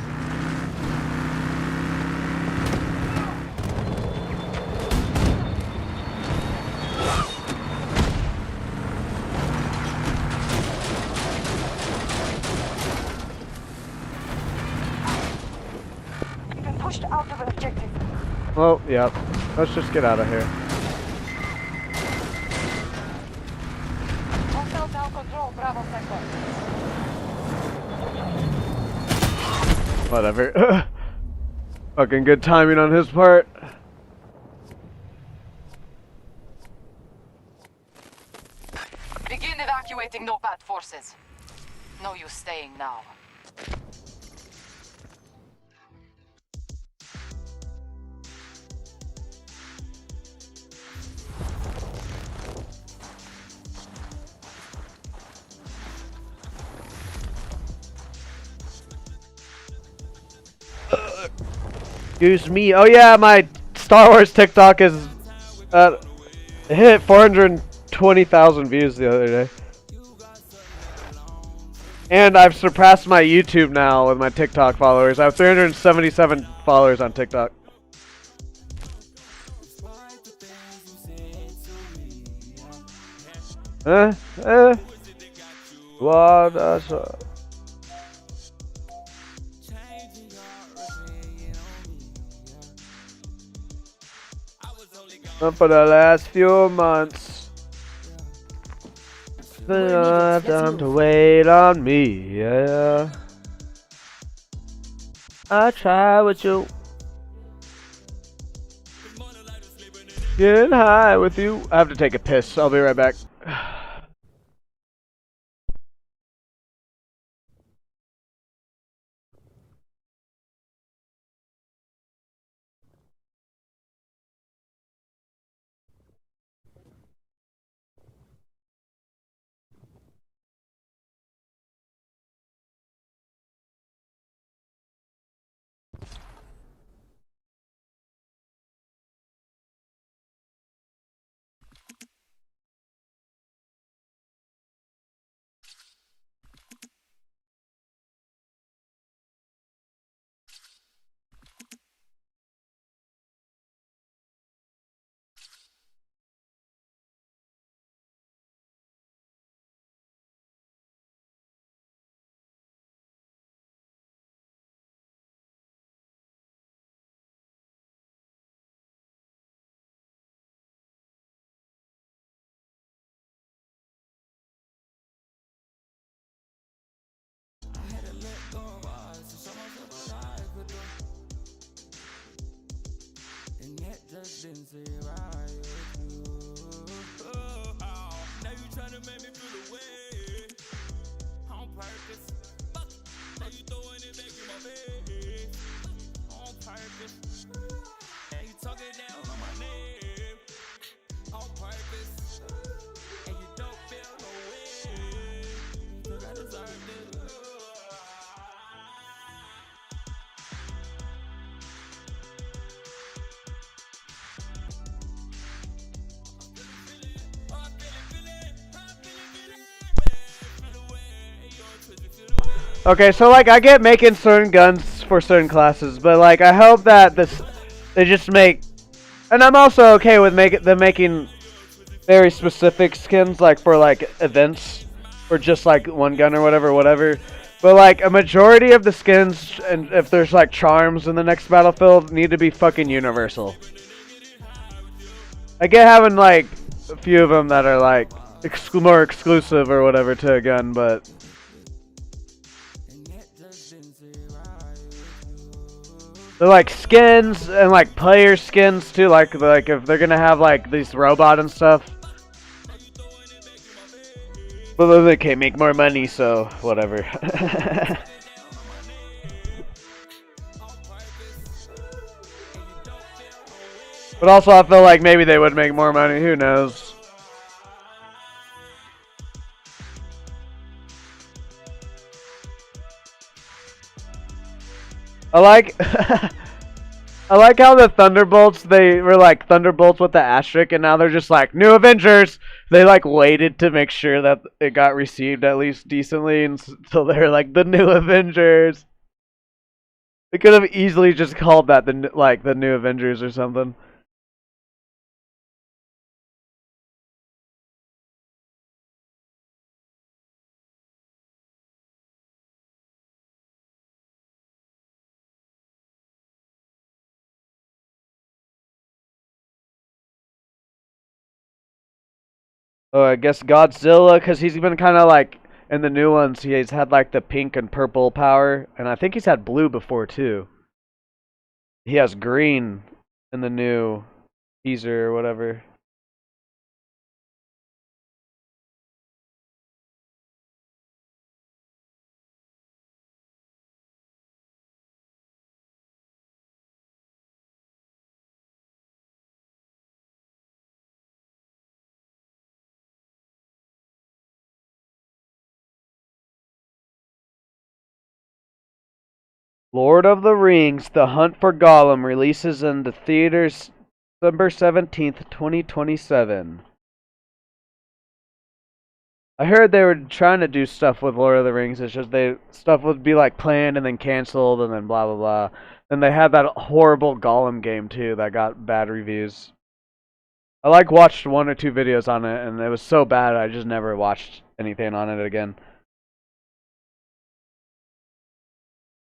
We've been pushed out of an objective. Well, yep. Let's just get out of here. Hostiles now control Bravo sector. Whatever. Fucking good timing on his part. Begin evacuating NOPAD forces. No use staying now. Excuse me. Oh yeah, my Star Wars TikTok is hit 420,000 views the other day. And I've surpassed my YouTube now with my TikTok followers. I have 377 followers on TikTok. What for the last few months, you have time to wait on me, yeah. I try with you, getting high with you. I have to take a piss. I'll be right back. Okay, so like I get making certain guns for certain classes, but like I hope that they just make, and I'm also okay with making very specific skins like for like events or just like one gun or whatever. But like a majority of the skins, and if there's like charms in the next Battlefield, need to be fucking universal. I get having like a few of them that are like more exclusive or whatever to a gun, but they're like skins and like player skins too. Like if they're gonna have like these robot and stuff, but then they can't make more money, so whatever. But also, I feel like maybe they would make more money. Who knows? I like I like how the Thunderbolts, they were like Thunderbolts with the asterisk, and now they're just like New Avengers. They like waited to make sure that it got received at least decently until they're like the New Avengers. They could have easily just called that the New Avengers or something. Oh, I guess Godzilla, because he's been kind of like, in the new ones, he's had like the pink and purple power, and I think he's had blue before too. He has green in the new teaser or whatever. Lord of the Rings, The Hunt for Gollum releases in the theaters December 17th, 2027. I heard they were trying to do stuff with Lord of the Rings. It's just stuff would be like planned and then canceled and then blah blah blah. And they had that horrible Gollum game too that got bad reviews. I like watched one or two videos on it and it was so bad I just never watched anything on it again.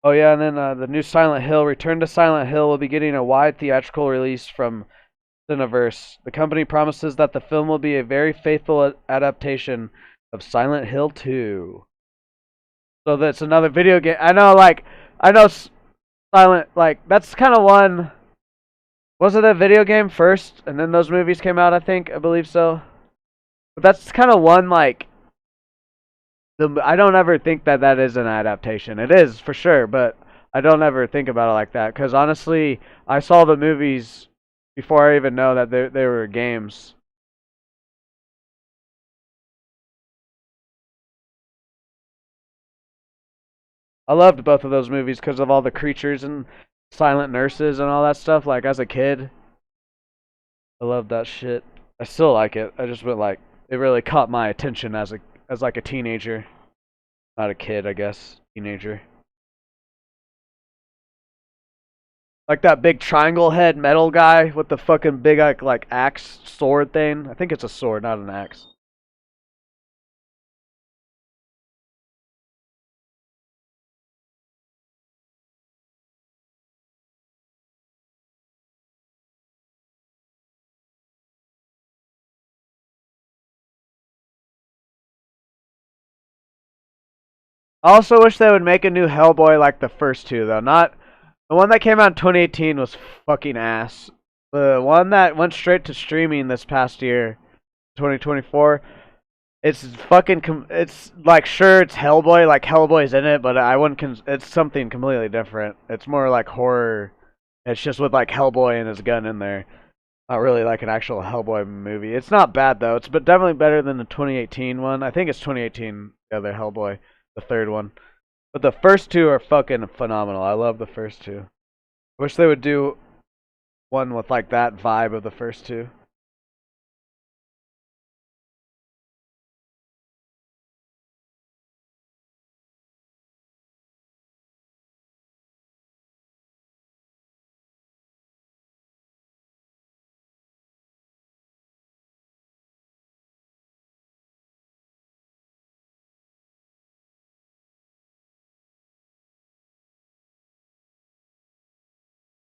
Oh yeah, and then the new Silent Hill, Return to Silent Hill, will be getting a wide theatrical release from Cineverse. The company promises that the film will be a very faithful adaptation of Silent Hill 2. So that's another video game. I know Silent, that's kind of one. Was it a video game first, and then those movies came out? I believe so. But that's kind of one I don't ever think that is an adaptation. It is for sure, but I don't ever think about it like that because honestly, I saw the movies before I even know that they were games. I loved both of those movies because of all the creatures and silent nurses and all that stuff. Like as a kid, I loved that shit. I still like it. I just went like it really caught my attention as like a teenager. Not a kid, I guess. Teenager. Like that big triangle head metal guy with the fucking big like axe sword thing. I think it's a sword, not an axe. I also wish they would make a new Hellboy like the first two though. Not the one that came out in 2018 was fucking ass. The one that went straight to streaming this past year, 2024. It's fucking. It's like sure it's Hellboy, like Hellboy's in it, but I wouldn't. It's something completely different. It's more like horror. It's just with like Hellboy and his gun in there. Not really like an actual Hellboy movie. It's not bad though. It's but definitely better than the 2018 one. I think it's 2018. The other Hellboy, the third one. But the first two are fucking phenomenal. I love the first two. Wish they would do one with like that vibe of the first two.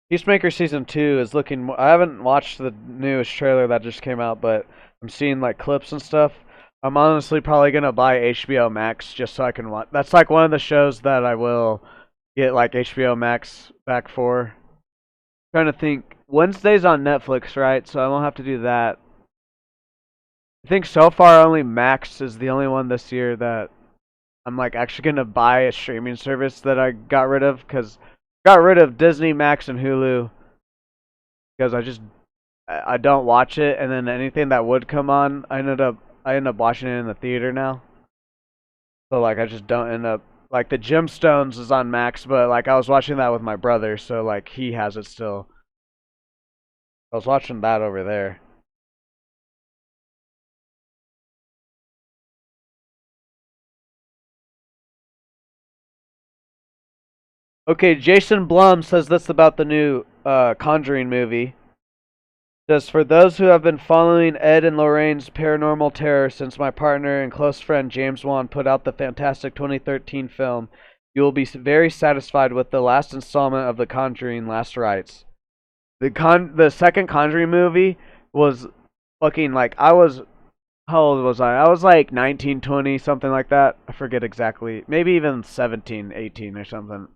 Peacemaker season 2 is looking. I haven't watched the newest trailer that just came out, but I'm seeing like clips and stuff. I'm honestly probably gonna buy HBO Max just so I can watch. That's like one of the shows that I will get like HBO Max back for. Trying to think. Wednesday's on Netflix, right? So I won't have to do that. I think so far only Max is the only one this year that I'm like actually gonna buy a streaming service that I got rid of because got rid of Disney, Max, and Hulu because I don't watch it, and then anything that would come on, I end up watching it in the theater now. So like I just don't end up like the Gemstones is on Max, but like I was watching that with my brother, so like he has it still. I was watching that over there. Okay, Jason Blum says this about the new Conjuring movie. Says, for those who have been following Ed and Lorraine's paranormal terror since my partner and close friend James Wan put out the fantastic 2013 film, you will be very satisfied with the last installment of The Conjuring: Last Rites. The second Conjuring movie was fucking like how old was I? I was like 19, 20, something like that. I forget exactly. Maybe even 17, 18 or something.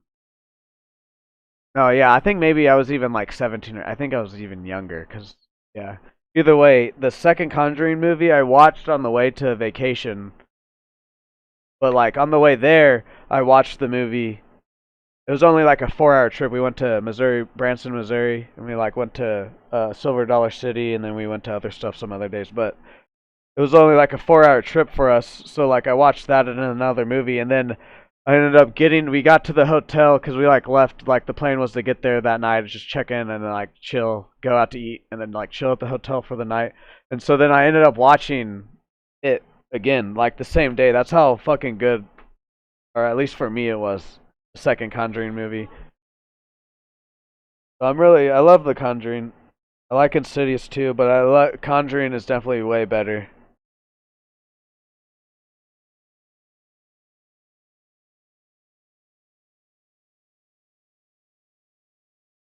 Oh yeah, I think maybe I was even like 17 or I think I was even younger cuz yeah. Either way, the second Conjuring movie I watched on the way to vacation. But like on the way there, I watched the movie. It was only like a 4-hour trip. We went to Missouri, Branson, Missouri, and we like went to Silver Dollar City, and then we went to other stuff some other days. But it was only like a 4-hour trip for us. So like I watched that in another movie, and then I ended up we got to the hotel because we like left, like the plan was to get there that night, just check in and then like chill, go out to eat, and then like chill at the hotel for the night. And so then I ended up watching it again, like the same day. That's how fucking good, or at least for me it was, the second Conjuring movie. So I love The Conjuring. I like Insidious too, but Conjuring is definitely way better.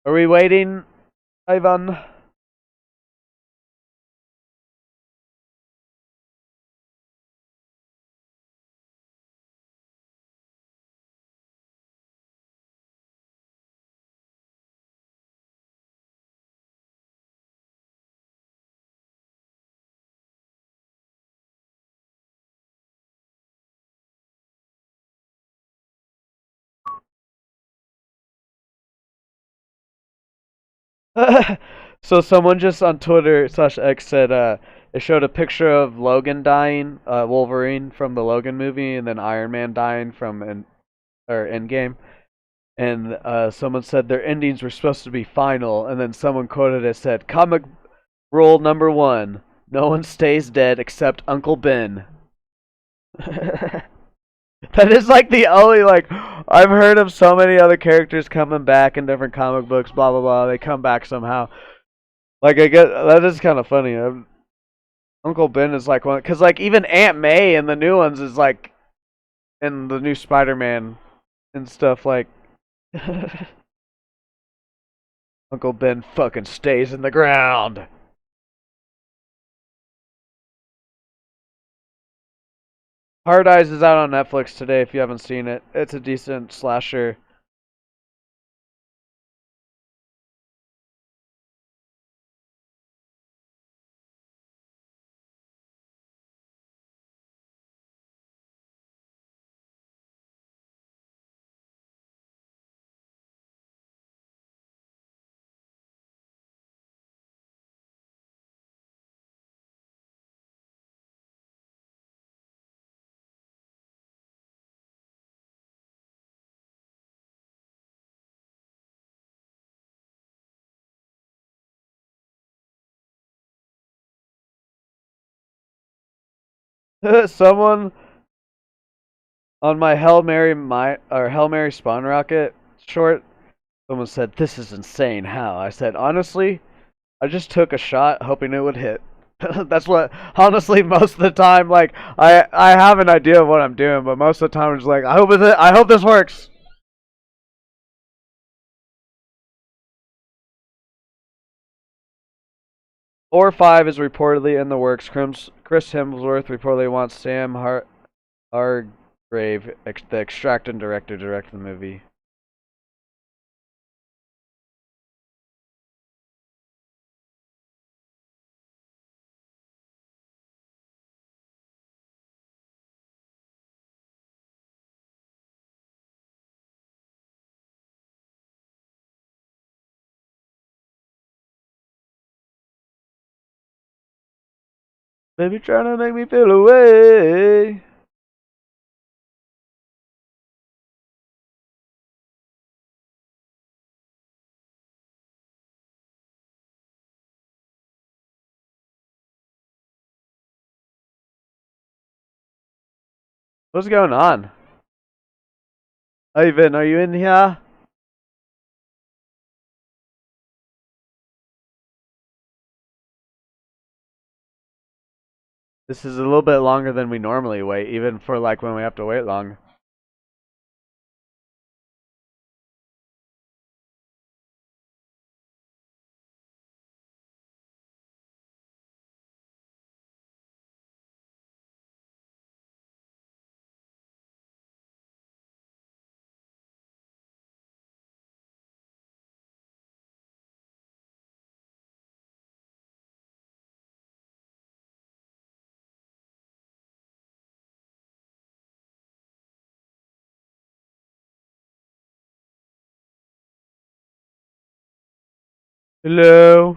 Are we waiting, Ivan? So someone just on Twitter slash X said it showed a picture of Logan dying, Wolverine from the Logan movie, and then Iron Man dying from Endgame. And someone said their endings were supposed to be final, and then someone quoted it said, "Comic rule number one: no one stays dead except Uncle Ben." That is like the only like I've heard of so many other characters coming back in different comic books, blah blah blah. They come back somehow. Like I get that is kind of funny. Uncle Ben is like one because like even Aunt May in the new ones is like in the new Spider-Man and stuff like. Uncle Ben fucking stays in the ground. Hard Eyes is out on Netflix today if you haven't seen it. It's a decent slasher. Someone on my Hail Mary spawn rocket short, someone said, "This is insane. How?" I said, "Honestly, I just took a shot hoping it would hit." That's what, honestly, most of the time, like, I have an idea of what I'm doing, but most of the time I'm just like, I hope this works. Or 5 is reportedly in the works. Chris Hemsworth reportedly wants Sam Hargrave, the Extraction director, direct the movie. Baby trying to make me feel away. What's going on? Ivan, are you in here? This is a little bit longer than we normally wait, even for like when we have to wait long. Hello?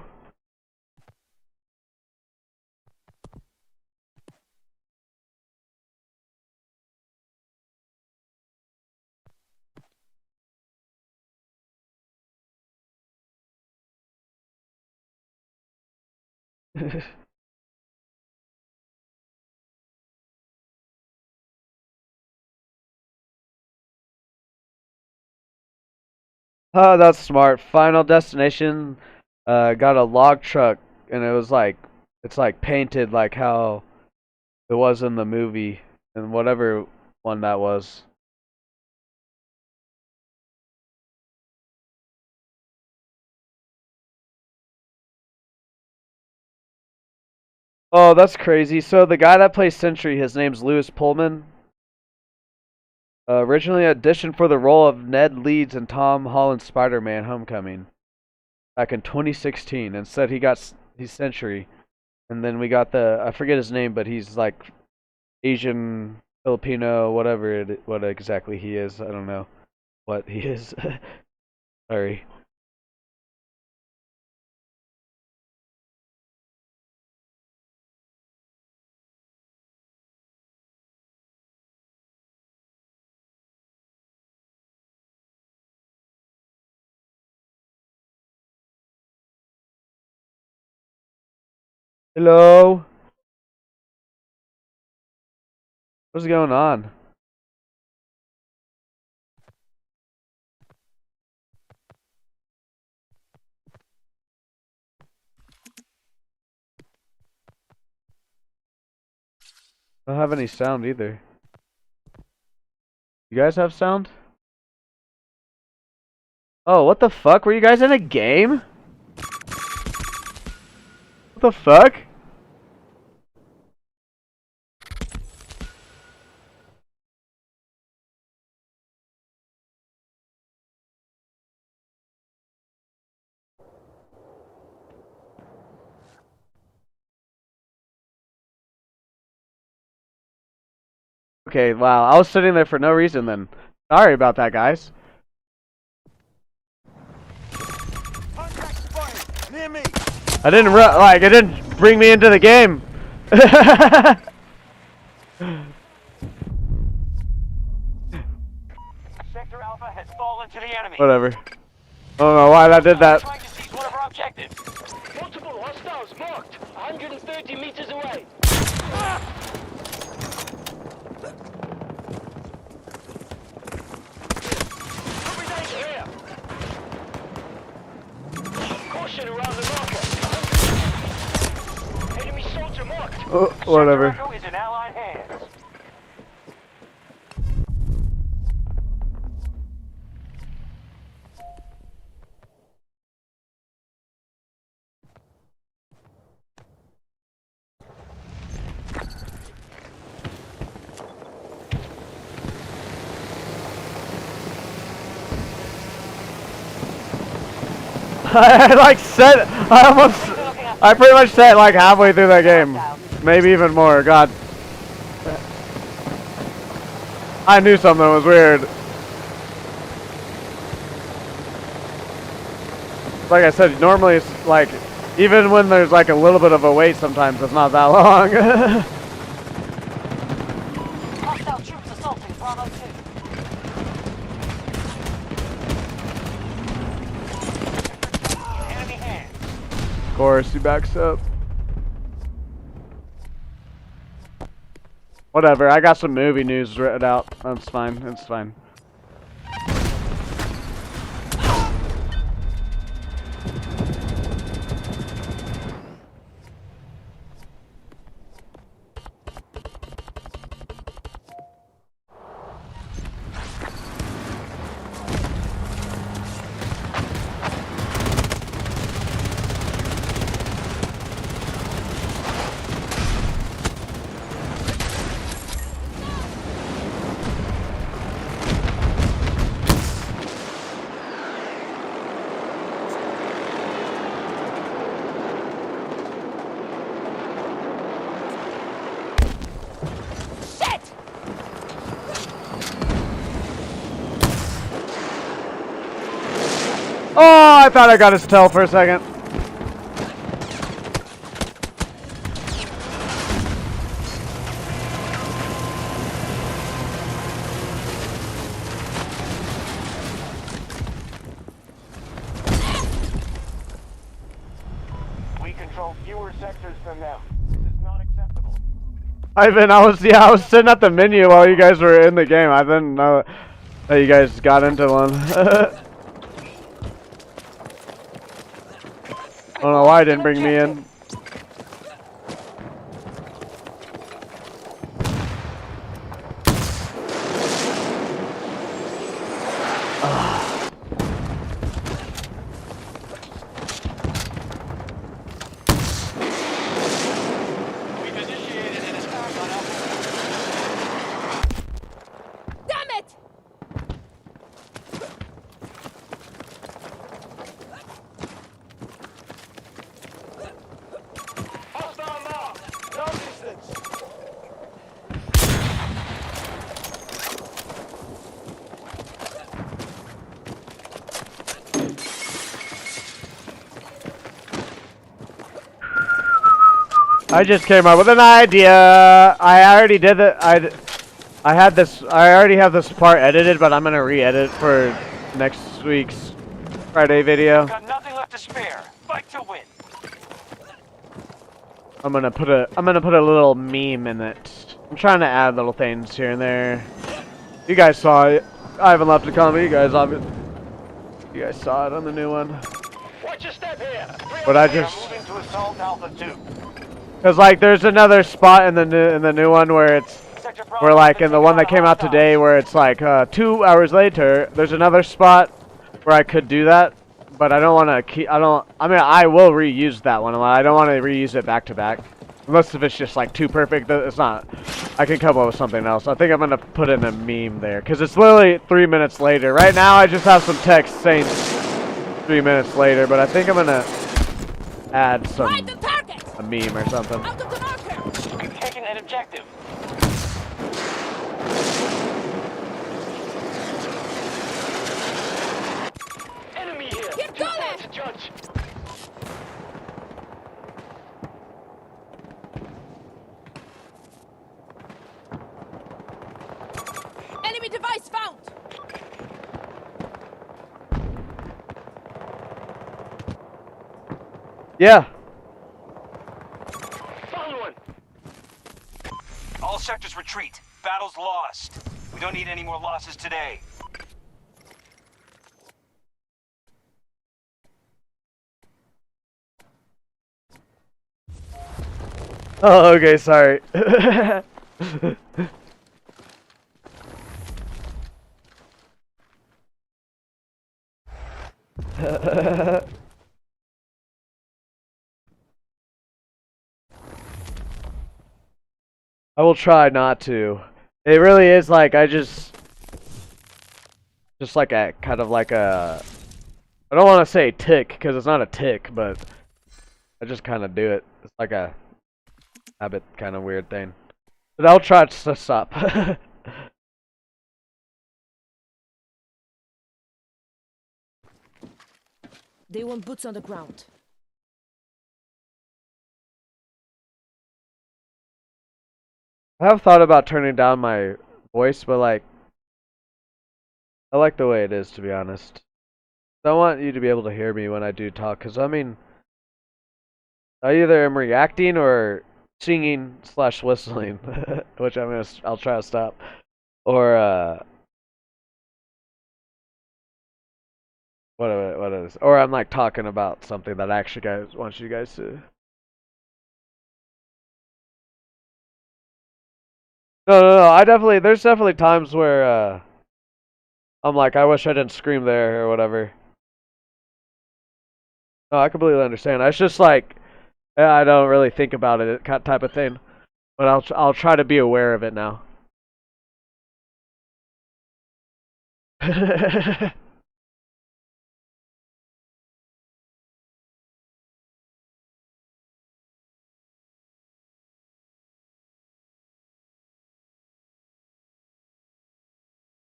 Oh, that's smart. Final Destination got a log truck, and it's like painted like how it was in the movie, and whatever one that was. Oh, that's crazy. So the guy that plays Sentry, his name's Lewis Pullman. Originally auditioned for the role of Ned Leeds in Tom Holland's Spider-Man: Homecoming back in 2016, and said he's Sentry. And then we got I forget his name, but he's like Asian, Filipino, what exactly he is. I don't know what he is. Sorry. Hello? What's going on? I don't have any sound either. You guys have sound? Oh, what the fuck? Were you guys in a game? What the fuck? Okay, wow. I was sitting there for no reason then. Sorry about that, guys. Near me. It didn't bring me into the game. Sector Alpha has fallen to the enemy. Whatever. I don't know why I did that. Trying to seize one of our objectives. Multiple hostiles marked. 130 meters away. Whatever. Sector Echo is in Allied hands. I pretty much set like halfway through that game. Maybe even more, God. I knew something was weird. Like I said, normally it's like, even when there's like a little bit of a wait, sometimes it's not that long. Hostile troops assaulting Bravo 2. Enemy hands. Of course, he backs up. Whatever, I got some movie news written out. That's fine, it's fine. Oh, I thought I got his tail for a second. We control fewer sectors than them. This is not acceptable. Ivan, I was sitting at the menu while you guys were in the game. I didn't know that you guys got into one. I don't know why it didn't bring me in. We've initiated an attack on Alpha. Damn it! Hostile mob. No distance. I just came up with an idea. I already did it. I already have this part edited, but I'm gonna re-edit for next week's Friday video. Got nothing left to spare. Fight to win. I'm gonna put a little meme in it. I'm trying to add little things here and there. You guys saw it. I haven't left a comment. You guys saw it on the new one. Watch your step here. But I We are just, moving to assault Alpha 2. cause like there's another spot in the new one where it's Sector Bravo where like has in the been one that taken came out hostile. today where it's like 2 hours later. There's another spot where I could do that, but I don't want to keep. I mean, I will reuse that one. I don't want to reuse it back to back, unless if it's just like too perfect. It's not. I can come up with something else. I think I'm gonna put in a meme there, cause it's literally 3 minutes later. Right now, I just have some text saying 3 minutes later, but I think I'm gonna add some Find the target! a meme or something. Out of the marker! We've taken an objective. Enemy here. Keep Too going. far to judge. Enemy device found! Yeah. Found one. All sectors retreat. Battle's lost. We don't need any more losses today. Oh, okay, sorry. I will try not to. It really is like I just like a kind of like a, I don't want to say tick because it's not a tick, but I just kind of do it. It's like a habit kind of weird thing. But I'll try to stop. They want boots on the ground. I have thought about turning down my voice, but like I like the way it is, to be honest. I want you to be able to hear me when I do talk, because I mean, I either am reacting or singing / whistling, which I'll try to stop, or what is, or I'm like talking about something that I actually want you guys to. No. There's definitely times where I'm like, I wish I didn't scream there or whatever. No, I completely understand. It's just like, yeah, I don't really think about it, type of thing. But I'll try to be aware of it now.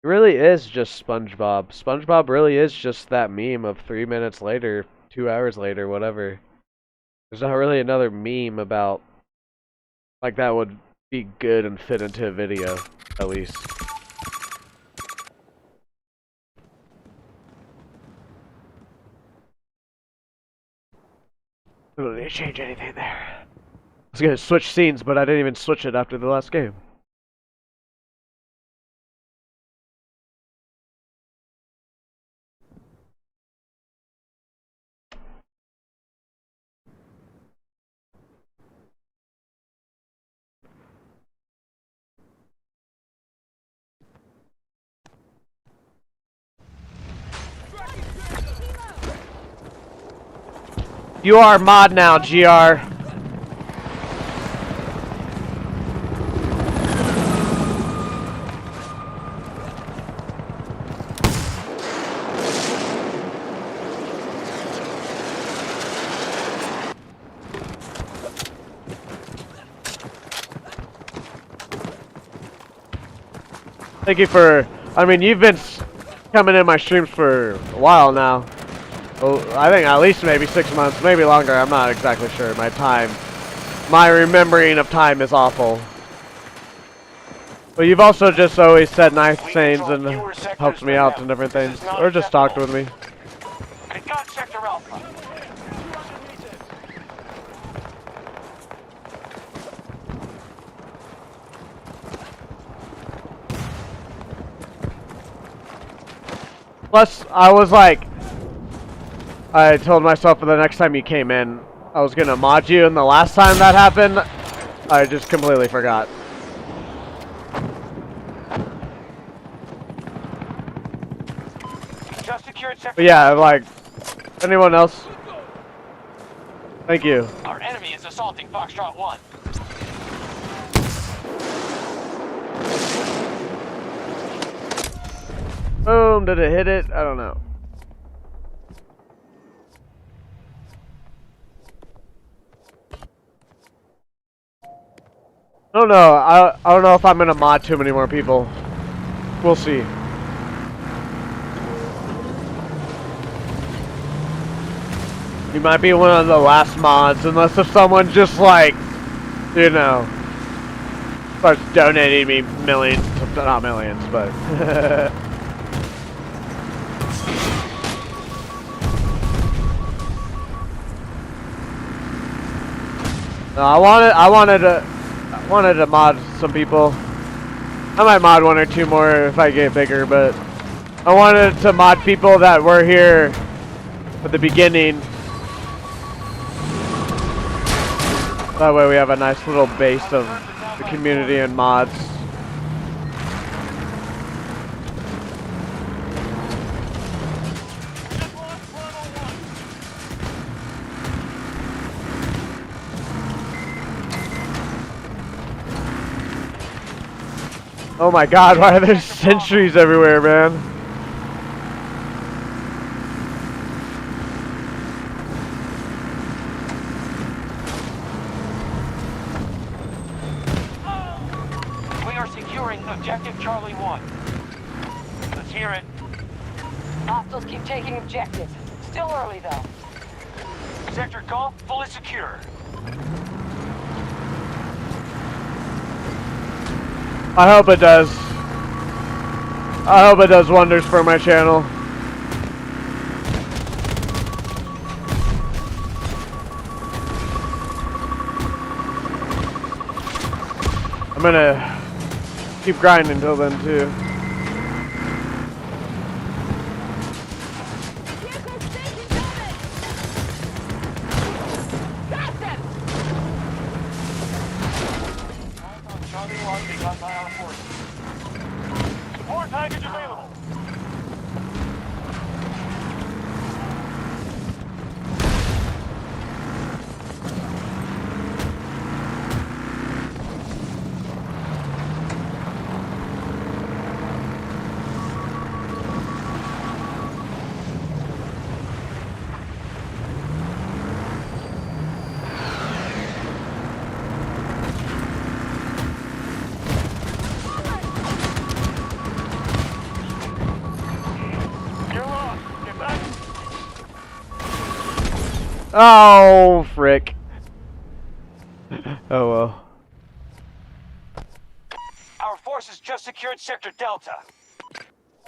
It really is just SpongeBob. SpongeBob really is just that meme of 3 minutes later, 2 hours later, whatever. There's not really another meme about like that would be good and fit into a video, at least. Ooh, they didn't change anything there. I was gonna switch scenes, but I didn't even switch it after the last game. You are mod now, GR. Thank you for, I mean, you've been coming in my streams for a while now. Well, I think at least maybe 6 months, maybe longer. I'm not exactly sure. My remembering of time is awful. But you've also just always said nice things and helped me out and different things, or just talked with me. They got Sector Alpha. Plus, I told myself for the next time you came in, I was gonna mod you, and the last time that happened, I just completely forgot. Just secured Sector. But yeah, like, anyone else? Thank you. Our enemy is assaulting Foxtrot 1. Boom, did it hit it? I don't know. I don't know. I don't know if I'm gonna mod too many more people. We'll see. You might be one of the last mods, unless if someone just like, you know, starts donating me millions, not millions, but. No, I wanted to mod some people. I might mod 1 or 2 more if I get bigger, but I wanted to mod people that were here at the beginning. That way we have a nice little base of the community and mods. Oh my god, why are there sentries everywhere, man? We are securing objective Charlie 1. Let's hear it. Hostiles keep taking objectives. Still early, though. Sector Golf fully secure. I hope it does. I hope it does wonders for my channel. I'm gonna keep grinding until then too. Charlie 1 begun by our forces. Support package available. Oh, frick. Oh well. Our forces just secured Sector Delta.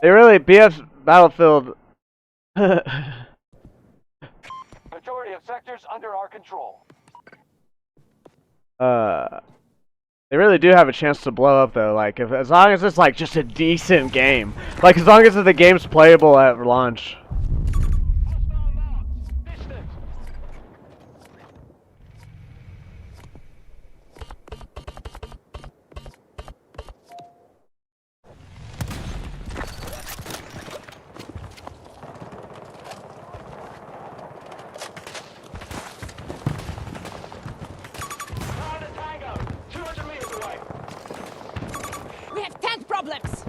They really, BF Battlefield. Majority of sectors under our control. They really do have a chance to blow up though, like, as long as it's like just a decent game. Like, as long as the game's playable at launch. We have tank problems!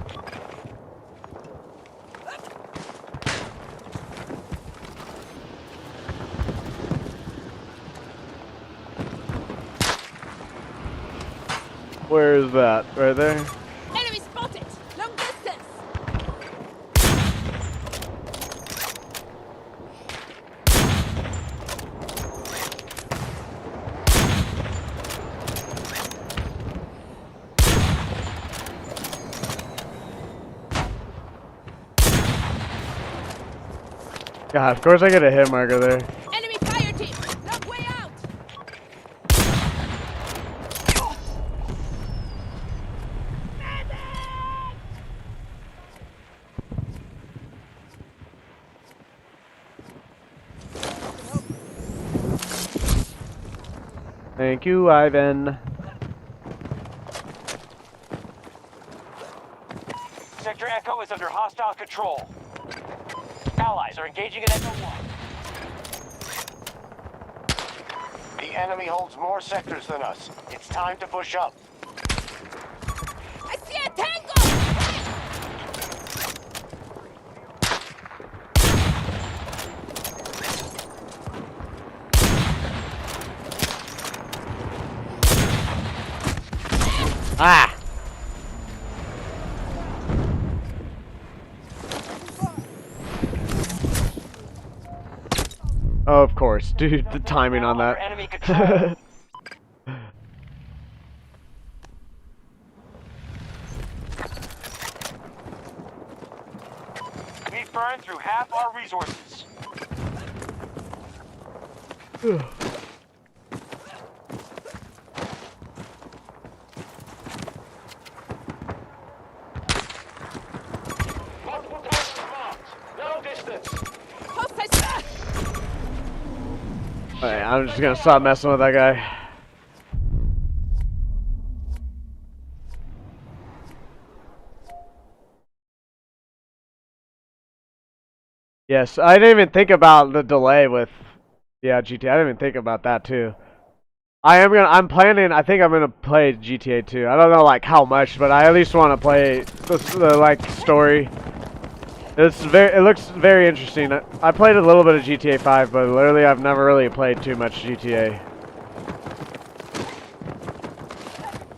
Where is that? Right there? Enemy spotted! Long distance! God, of course I get a hit marker there. Enemy fire team! Long way out! Thank you, Ivan. Sector Echo is under hostile control. Allies are engaging in Echo 1. The enemy holds more sectors than us. It's time to push up. I see a tango! Ah! Oh, of course. Dude, the timing on that. Enemy control. We've burned through half our resources. Multiple targets marked. No distance. Hostile! Alright, I'm just gonna stop messing with that guy. Yes, I didn't even think about the delay with, yeah, GTA. I didn't even think about that too. I'm planning, I think I'm gonna play GTA 2. I don't know like how much, but I at least want to play the like story. It looks very interesting. I played a little bit of GTA 5, but literally I've never really played too much GTA.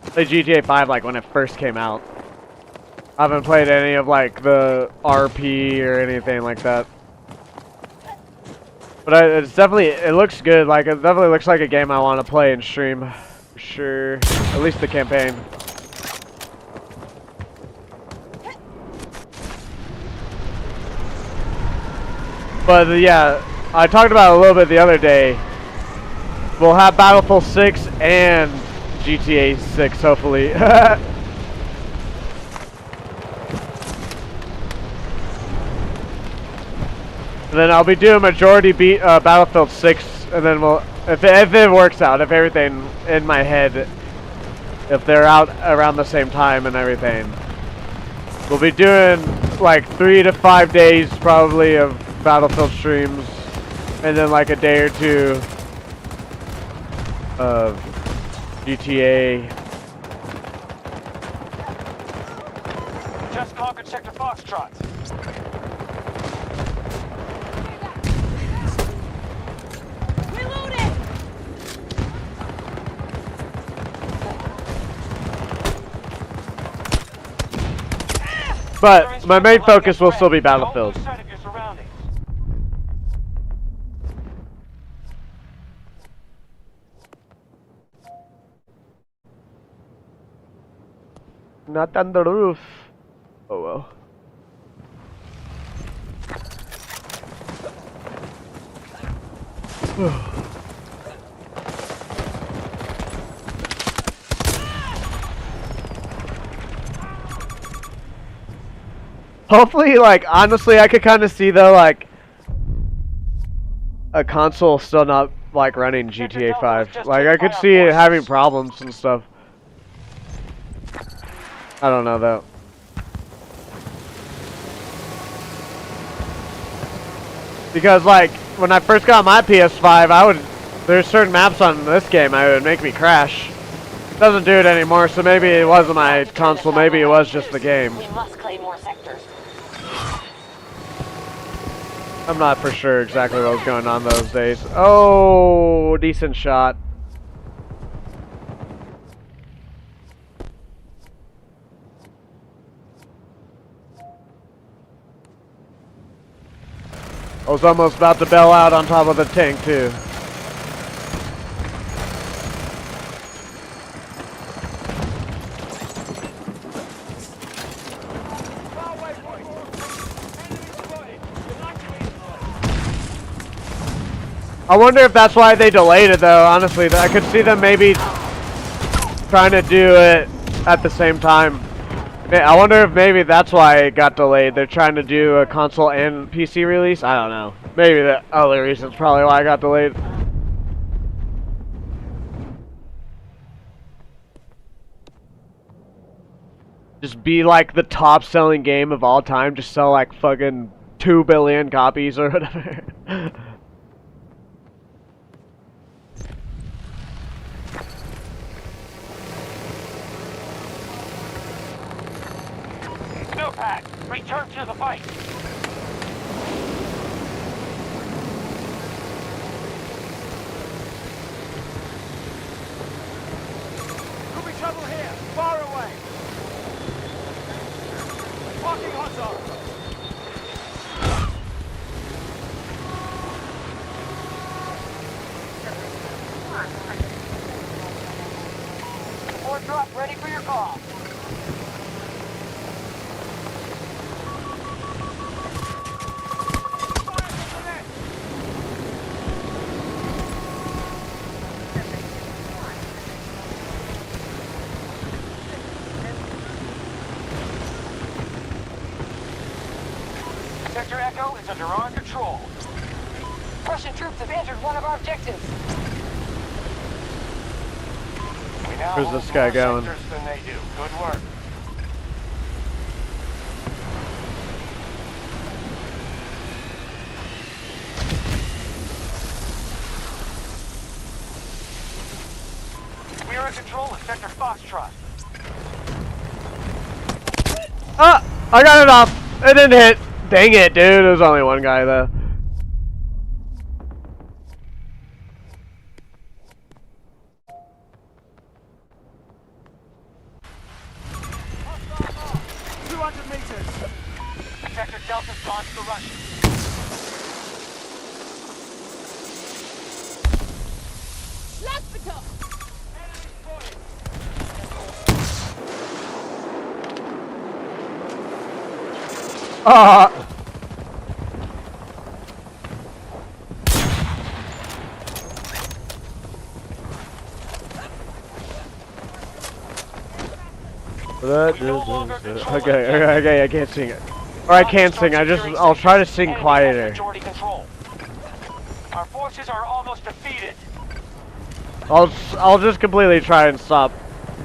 Played GTA 5 like when it first came out. I haven't played any of like the RP or anything like that. But it's definitely, it looks good. Like it definitely looks like a game I want to play and stream, for sure. At least the campaign. But yeah, I talked about it a little bit the other day. We'll have Battlefield 6 and GTA 6, hopefully. And then I'll be doing majority beat Battlefield 6, and then we'll, if it works out, if everything in my head, if they're out around the same time and everything, we'll be doing like 3 to 5 days probably of Battlefield streams, and then like a day or two of GTA. Just conquered Sector Foxtrot. But my main focus will still be Battlefield. Don't lose sight of your surroundings. Not on the roof. Oh well. Hopefully, like, honestly, I could kind of see, though, like, a console still not, like, running GTA 5. Like, I could see it having problems and stuff. I don't know, though. Because, like, when I first got my PS5, there's certain maps on this game that would make me crash. It doesn't do it anymore, so maybe it wasn't my console, maybe it was just the game. We must claim more sectors. I'm not for sure exactly what was going on those days. Oh, decent shot. I was almost about to bail out on top of the tank too. I wonder if that's why they delayed it though, honestly. I could see them maybe trying to do it at the same time. I wonder if maybe that's why it got delayed. They're trying to do a console and PC release? I don't know. Maybe the other reason's probably why it got delayed. Just be like the top selling game of all time. Just sell like fucking 2 billion copies or whatever. Snowpack, return to the fight. Could be trouble here, far away. Walking hot zone. Support drop ready for your call. Sector Echo is under our control. Russian troops have entered one of our objectives. We now Where's hold this guy more going? sectors than they do. Good work. You're in control of Sector Foxtrot. Ah! I got it off! It didn't hit! Dang it, dude. There was only one guy, though. Sector Delta's gone to the Russians. Hospital! Ah! Okay, I can't sing it. Or I can't sing, I'll try to sing quieter. Majority control. Our forces are almost defeated. I'll just completely try and stop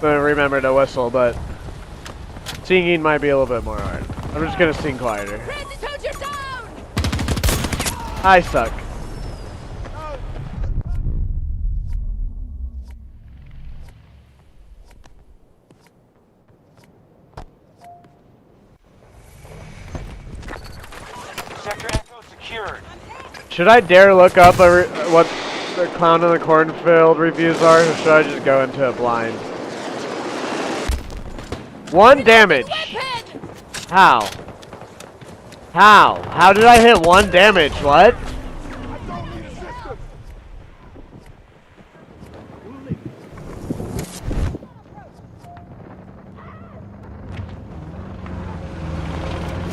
and remember to whistle, but singing might be a little bit more hard. I'm just gonna sing quieter. Soldier down! I suck. Sector Echo secured. Should I dare look up what the Clown in the Cornfield reviews are, or should I just go into it blind? 1 damage! How? How? How did I hit 1 damage? What?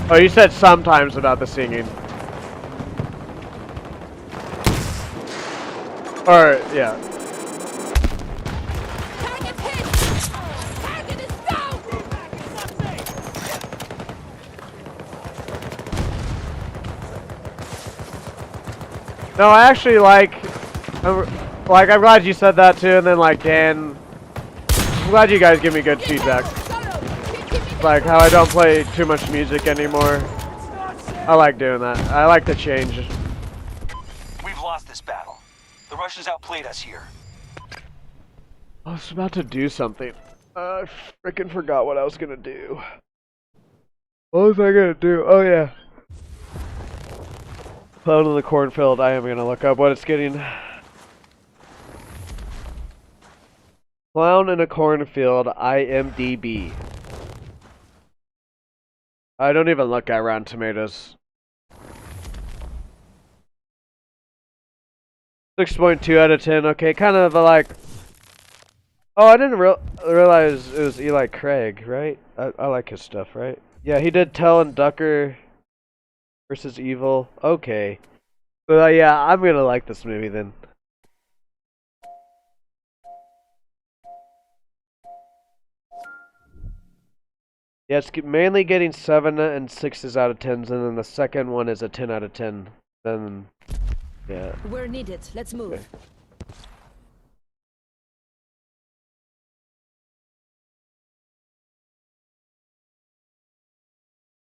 Oh, you said sometimes about the singing. Or, yeah. Target hit! Target is down! No, I actually I'm glad you said that too, and then like Dan, I'm glad you guys give me good feedback. Like how I don't play too much music anymore. I like doing that. I like the change. We've lost this battle. The Russians outplayed us here. I was about to do something. I frickin' forgot what I was gonna do. What was I gonna do? Oh yeah. Clown in the Cornfield. I am gonna look up what it's getting. Clown in a Cornfield, IMDb. I don't even look at Rotten Tomatoes. 6.2 out of 10. Okay, kind of like. Oh, I didn't realize it was Eli Craig, right? I like his stuff, right? Yeah, he did Tell and Ducker versus Evil. Okay. But yeah, I'm gonna like this movie then. Yeah, it's mainly getting 7 and 6s out of 10s, and then the second one is a 10 out of 10. Then, yeah. We're needed. Let's move. Okay.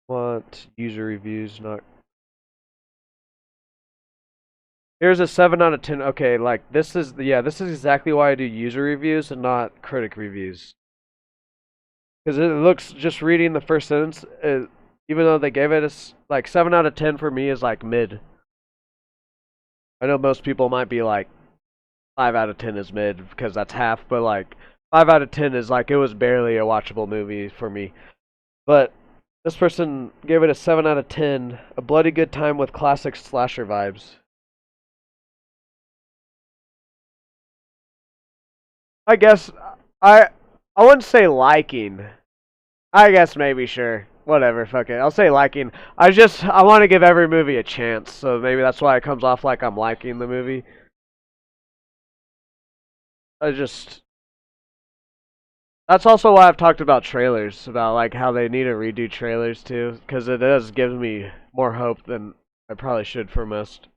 Want user reviews, not. Here's a 7 out of 10. Okay, like this is exactly why I do user reviews and not critic reviews. Because it looks, just reading the first sentence, even though they gave it like 7 out of 10 for me is like mid. I know most people might be like 5 out of 10 is mid because that's half, but like 5 out of 10 is like it was barely a watchable movie for me. But this person gave it a 7 out of 10, a bloody good time with classic slasher vibes. I guess I wouldn't say liking. I guess maybe sure. Whatever, fuck it. I'll say liking. I want to give every movie a chance, so maybe that's why it comes off like I'm liking the movie. That's also why I've talked about trailers, about like how they need to redo trailers too, because it does give me more hope than I probably should for most.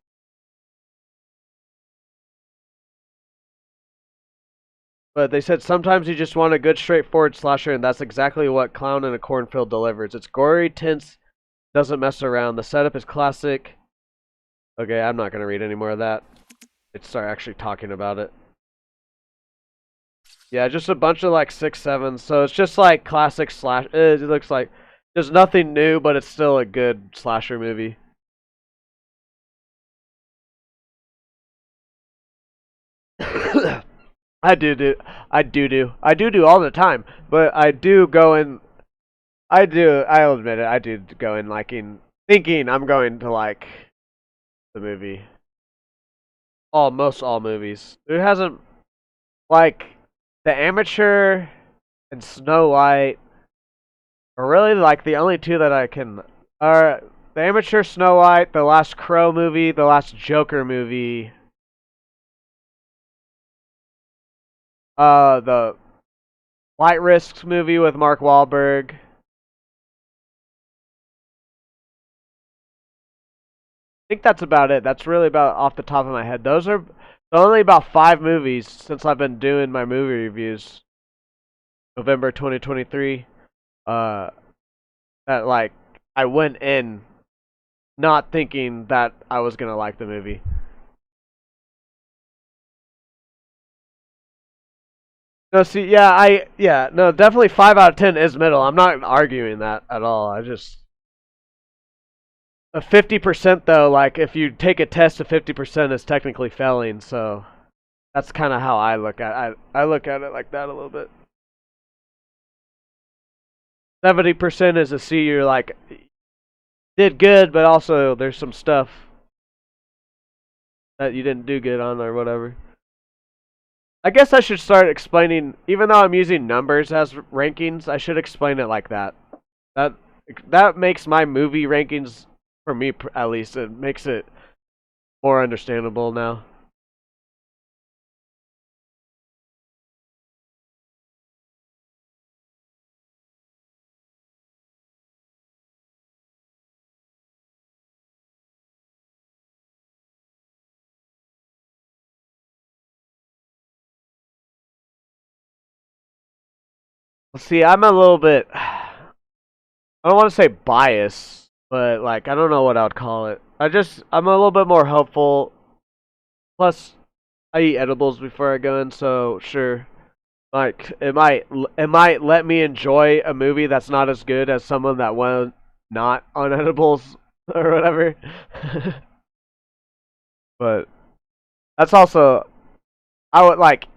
But they said sometimes you just want a good straightforward slasher, and that's exactly what Clown in a Cornfield delivers. It's gory, tense, doesn't mess around. The setup is classic. Okay, I'm not going to read any more of that. Let's start actually talking about it. Yeah, just a bunch of like 6-7s. So it's just like classic slash. It looks like there's nothing new, but it's still a good slasher movie. I do all the time, but I do go in. I'll admit it. I do go in thinking I'm going to like the movie. Almost all movies. There hasn't like The Amateur and Snow White are really like the only two that I can. Are The Amateur, Snow White, the last Crow movie, the last Joker movie. The Flight Risks movie with Mark Wahlberg. I think that's about it. That's really about off the top of my head. Those are only about 5 movies since I've been doing my movie reviews. November 2023. That like I went in not thinking that I was gonna like the movie. No, see, no, definitely 5 out of 10 is middle. I'm not arguing that at all. I just a 50% though, like if you take a test, a 50% is technically failing. So that's kind of how I look at it. I look at it like that a little bit. 70% is a C. You're like did good, but also there's some stuff that you didn't do good on or whatever. I guess I should start explaining, even though I'm using numbers as rankings, I should explain it like that. That makes my movie rankings, for me at least, it makes it more understandable now. See, I'm a little bit, I don't want to say biased, but like, I don't know what I would call it. I'm a little bit more hopeful. Plus, I eat edibles before I go in, so sure. Like it might let me enjoy a movie that's not as good as someone that went not on edibles or whatever. But that's also I would like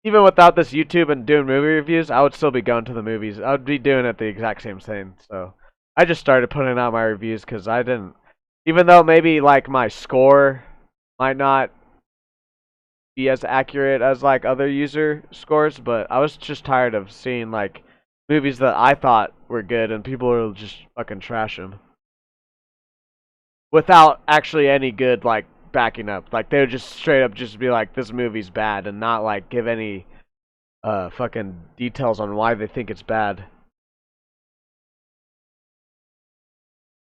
even without this YouTube and doing movie reviews, I would still be going to the movies. I would be doing it the exact same thing. So I just started putting out my reviews because I didn't, even though maybe like my score might not be as accurate as like other user scores, but I was just tired of seeing like movies that I thought were good and people were just fucking trash them without actually any good like backing up. Like they would just straight up just be like this movie's bad and not like give any fucking details on why they think it's bad.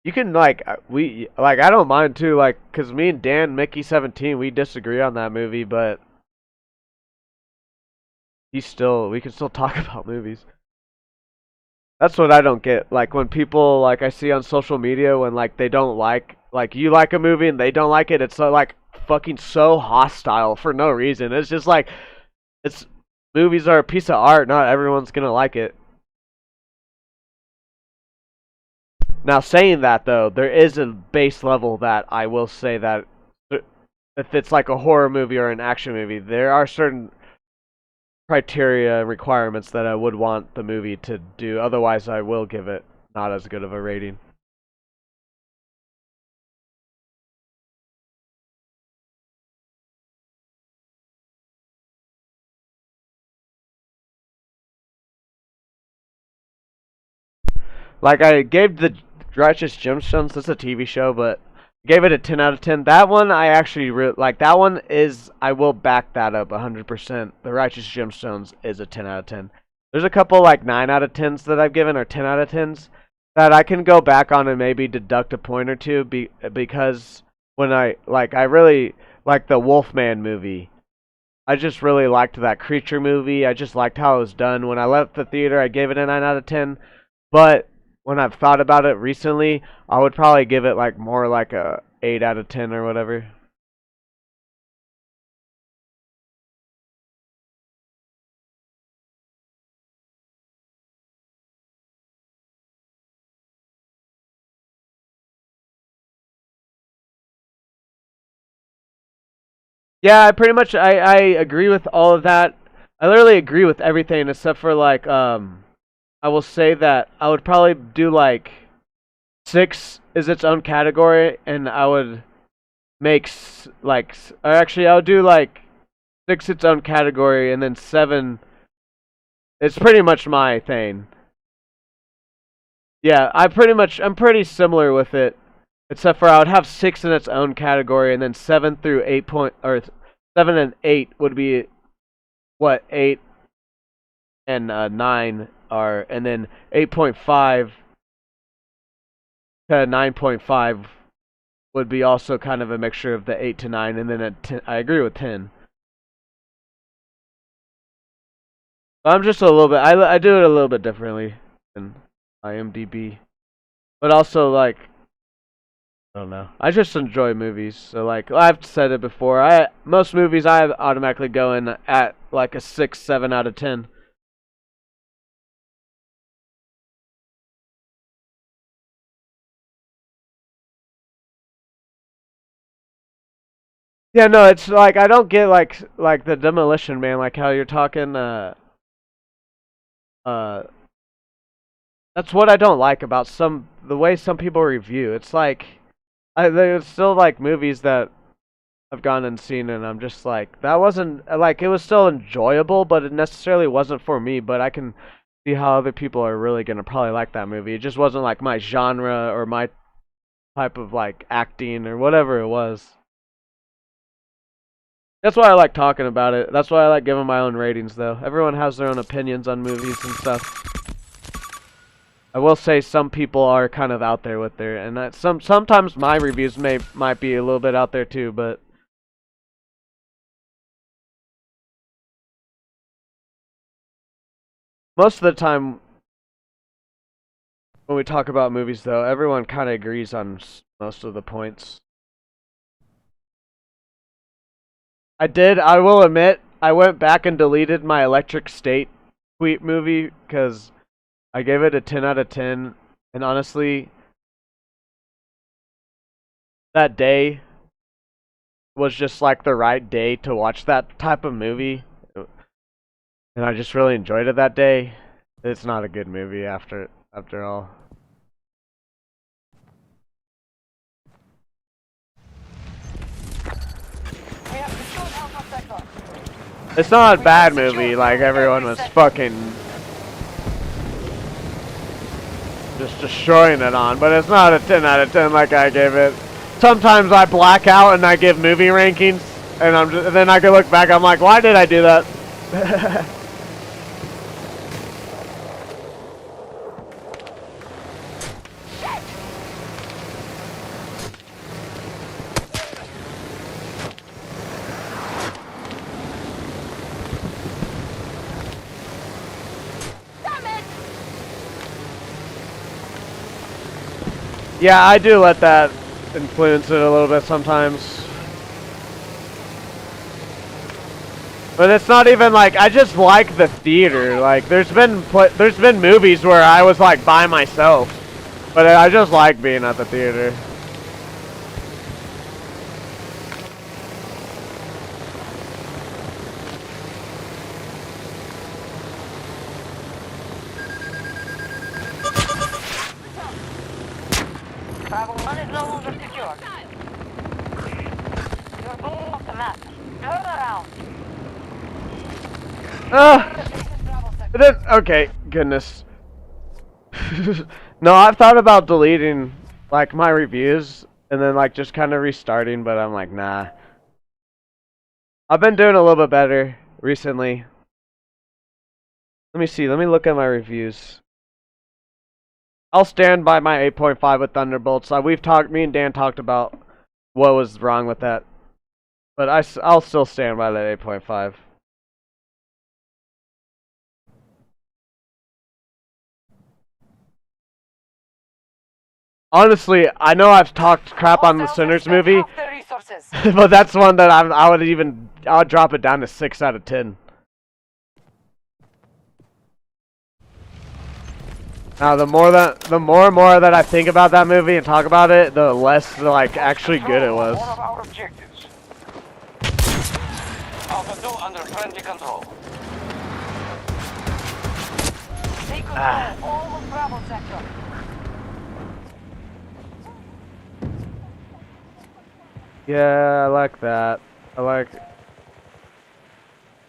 You can like we like I don't mind too like cuz me and Dan Mickey 17 we disagree on that movie, but we can still talk about movies. That's what I don't get. Like when people like I see on social media when like they don't like you like a movie and they don't like it, it's so like fucking so hostile for no reason. It's just like it's movies are a piece of art, not everyone's gonna like it. Now saying that though, there is a base level that I will say that if it's like a horror movie or an action movie, there are certain criteria requirements that I would want the movie to do. Otherwise, I will give it not as good of a rating. Like I gave the Righteous Gemstones. That's a TV show, but gave it a 10 out of 10. That one I actually like. That one is I will back that up 100%. The Righteous Gemstones is a 10 out of 10. There's a couple like 9 out of 10s that I've given or 10 out of 10s that I can go back on and maybe deduct a point or two because when I really like the Wolfman movie. I just really liked that creature movie. I just liked how it was done. When I left the theater, I gave it a 9 out of 10. But when I've thought about it recently, I would probably give it like more like a 8 out of 10 or whatever. Yeah, I pretty much I agree with all of that. I literally agree with everything except for like I will say that I would probably do like 6 is its own category, and I would make or actually I would do like 6 its own category, and then 7. It's pretty much my thing. Yeah, I'm pretty similar with it, except for I would have 6 in its own category, and then 7 through 7 and 8 would be what 8 and 9 are, and then 8.5 to 9.5 would be also kind of a mixture of the 8 to 9, and then at 10, I agree with 10. I'm just a little bit. I do it a little bit differently than IMDb, but also like I don't know. I just enjoy movies. So like I've said it before. Most movies I automatically go in at like a 6, 7 out of 10. Yeah, no, it's like I don't get like the Demolition Man, like how you're talking. That's what I don't like about the way some people review. It's like there's still like movies that I've gone and seen, and I'm just like that wasn't like it was still enjoyable, but it necessarily wasn't for me. But I can see how other people are really gonna probably like that movie. It just wasn't like my genre or my type of like acting or whatever it was. That's why I like talking about it. That's why I like giving my own ratings, though. Everyone has their own opinions on movies and stuff. I will say some people are kind of out there with their, and sometimes my reviews might be a little bit out there too, but most of the time when we talk about movies, though, everyone kind of agrees on most of the points. I will admit, I went back and deleted my Electric State tweet movie because I gave it a 10 out of 10, and honestly, that day was just like the right day to watch that type of movie, and I just really enjoyed it that day. It's not a good movie after all. It's not a bad movie, like everyone was fucking just destroying it on, but it's not a 10 out of 10 like I gave it. Sometimes I black out and I give movie rankings, and then I can look back, I'm like, why did I do that? Yeah, I do let that influence it a little bit sometimes. But it's not even like, I just like the theater. Like there's been movies where I was like by myself, but I just like being at the theater. Bravo 1 is no longer secure. You're going off the map. Turn around. Okay, goodness. No, I've thought about deleting like my reviews and then like just kind of restarting, but I'm like, nah. I've been doing a little bit better recently. Let me see. Let me look at my reviews. I'll stand by my 8.5 with Thunderbolts. Me and Dan talked about what was wrong with that, but I'll still stand by that 8.5. Honestly, I know I've talked crap on the Sinners movie, but that's one that I would drop it down to 6 out of 10. Now, the more and more that I think about that movie and talk about it, the less like actually good it was. One of our objectives. Alpha 2 under friendly control. Take control all of Bravo sector. Yeah, I like that.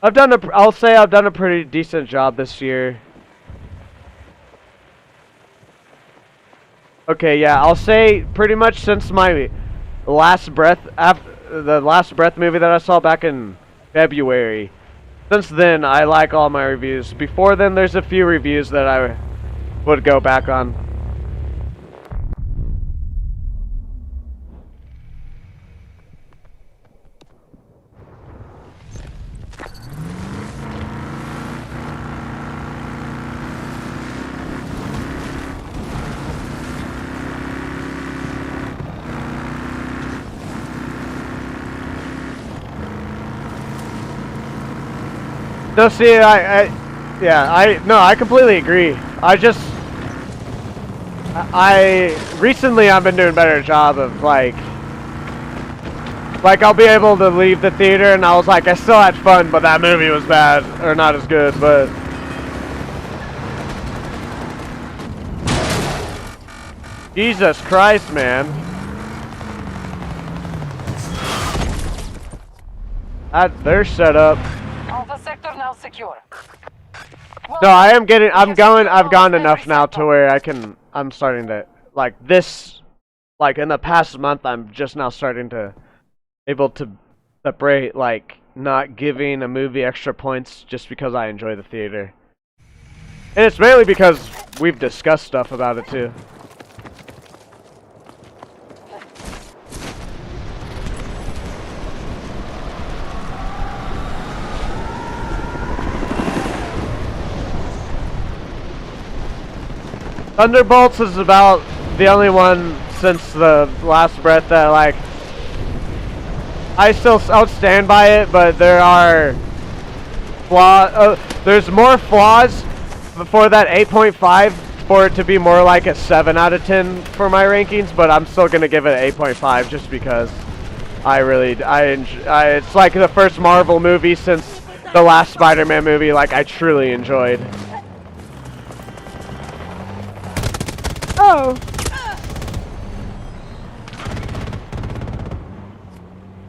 I'll say I've done a pretty decent job this year. Okay, yeah, I'll say pretty much since my last breath, after the last breath movie that I saw back in February. Since then, I like all my reviews. Before then, there's a few reviews that I would go back on. No, see, I completely agree. Recently I've been doing a better job of like I'll be able to leave the theater and I was like, I still had fun, but that movie was bad, or not as good, but... Jesus Christ, man. They're set up. Alpha sector now secure. No, I've gone enough now to where I'm starting to, like in the past month, I'm just now starting to, able to separate, like, not giving a movie extra points just because I enjoy the theater. And it's mainly because we've discussed stuff about it too. Thunderbolts is about the only one since the last breath that, like, I'll stand by it, but there are there's more flaws before that 8.5 for it to be more like a 7 out of 10 for my rankings, but I'm still gonna give it an 8.5 just because it's like the first Marvel movie since the last Spider-Man movie, like, I truly enjoyed. Oh.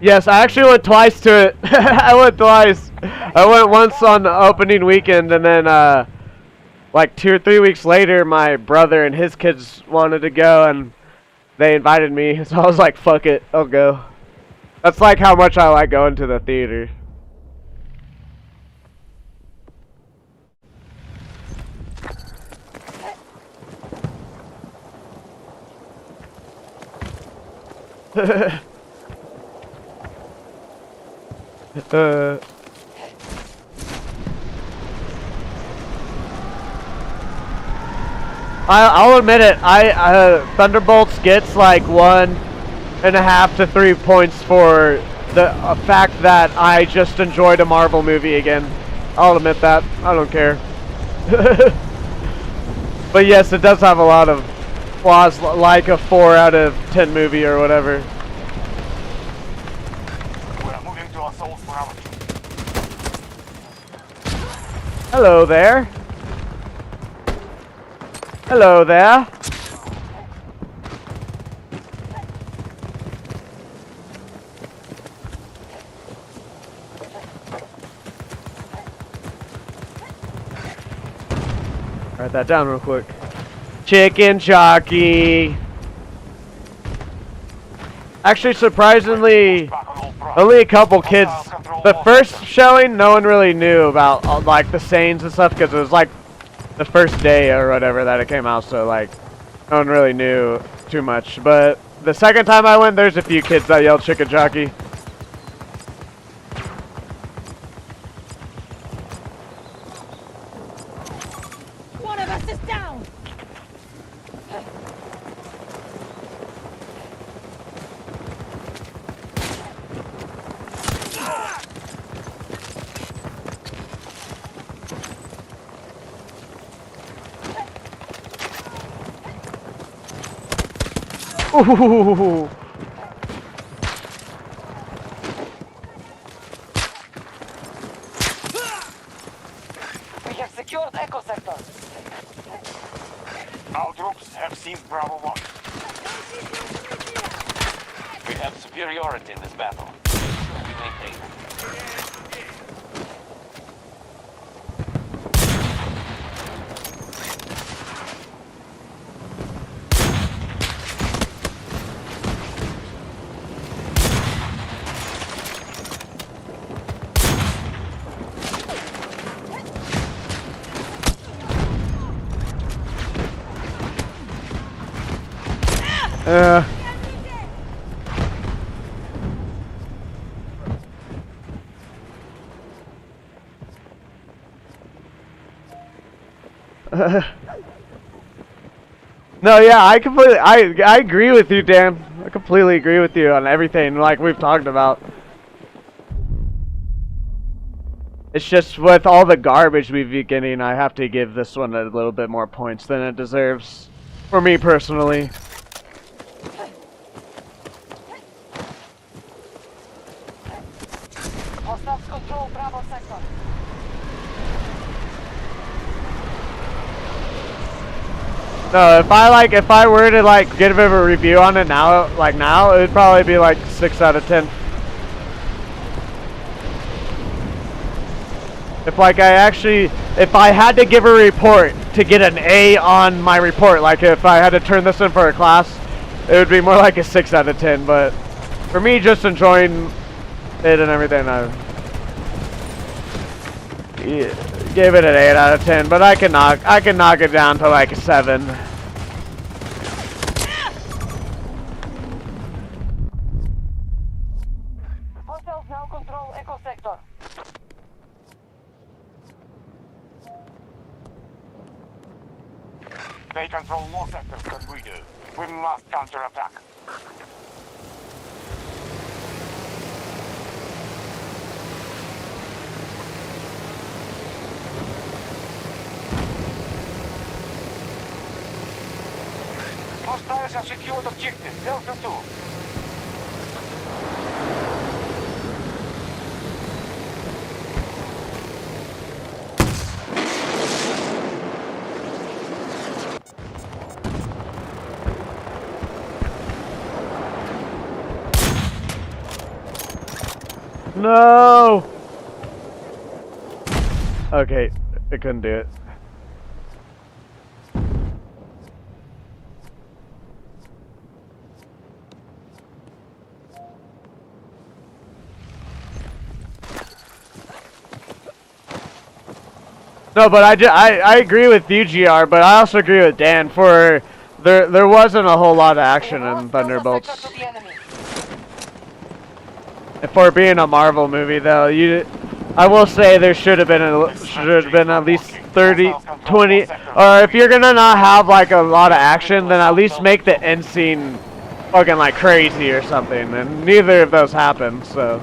Yes, I actually went twice to it. I went twice. I went once on the opening weekend, and then like 2 or 3 weeks later, my brother and his kids wanted to go, and they invited me. So I was like, "Fuck it, I'll go." That's like how much I like going to the theater. I'll admit it. Thunderbolts gets like 1.5 to 3 points for the fact that I just enjoyed a Marvel movie again. I'll admit that. I don't care. But yes, it does have a lot of flaws, like a 4 out of 10 movie or whatever. We're moving to assault Bravo. Hello there. Hello there. Write that down real quick. Chicken jockey. Actually, surprisingly, only a couple kids. The first showing, no one really knew about like the sayings and stuff because it was like the first day or whatever that it came out, so like no one really knew too much. But the second time I went, there's a few kids that yelled chicken jockey. One of us is down. Ooh. Bravo 1. We have superiority in this battle. We maintain it. No, yeah, I agree with you, Dan. I completely agree with you on everything like we've talked about. It's just with all the garbage we've been getting, I have to give this one a little bit more points than it deserves. For me personally. Hostiles control Bravo sector. No, if I were to like give a review on it now, it would probably be like 6 out of 10. If I had to give a report to get an A on my report, like if I had to turn this in for a class, it would be more like a 6 out of 10. But for me, just enjoying it and everything, I gave it an 8 out of 10. But I can knock it down to like a 7. Hostiles now control Echo sector. They control more sectors than we do. We must counterattack. Hostiles have secured objective Delta 2. No! Okay, I couldn't do it. No, but I agree with you, GR, but I also agree with Dan. There wasn't a whole lot of action in Thunderbolts. And for being a Marvel movie, though, I will say there should have been at least 30, 20, or if you're gonna not have like a lot of action, then at least make the end scene fucking like crazy or something. And neither of those happened, so.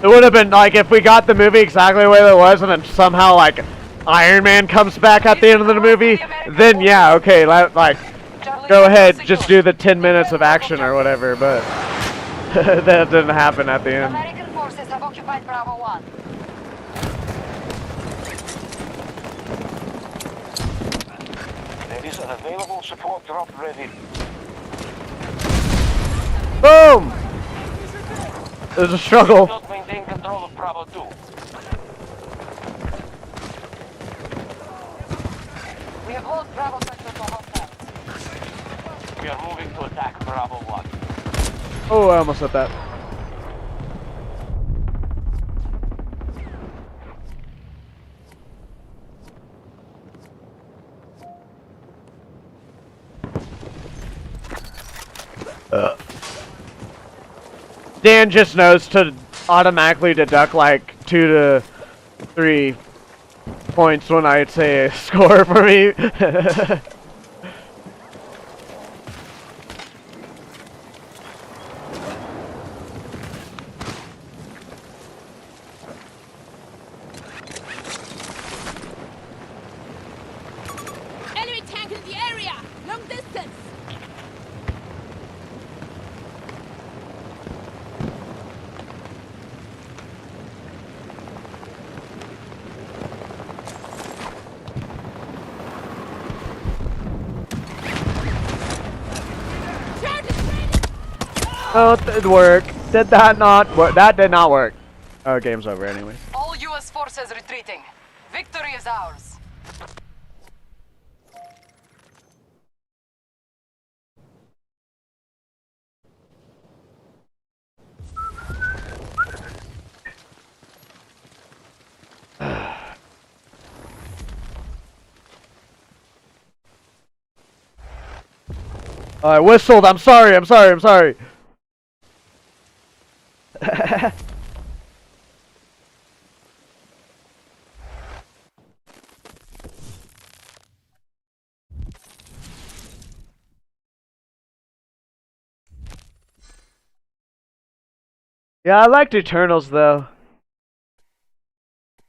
It would have been like if we got the movie exactly the way it was, and then somehow like Iron Man comes back at the end of the movie. Then yeah, okay, like go ahead, just do the 10 minutes of action or whatever. But that didn't happen at the end. American forces have occupied Bravo 1. There is an available support drop ready. Boom! There's a struggle. Not maintain control of Bravo 2. We have lost Bravo sector to hostiles. We are moving to attack Bravo 1. Oh, I almost hit that. Dan just knows to automatically deduct like 2 to 3 points when I'd say a score for me. Enemy tank in the area! Long distance! Oh, it did work. Did that not work? That did not work. Oh, game's over anyway. All U.S. forces retreating. Victory is ours. Oh, I whistled. I'm sorry. I'm sorry. I'm sorry. Yeah, I liked Eternals though.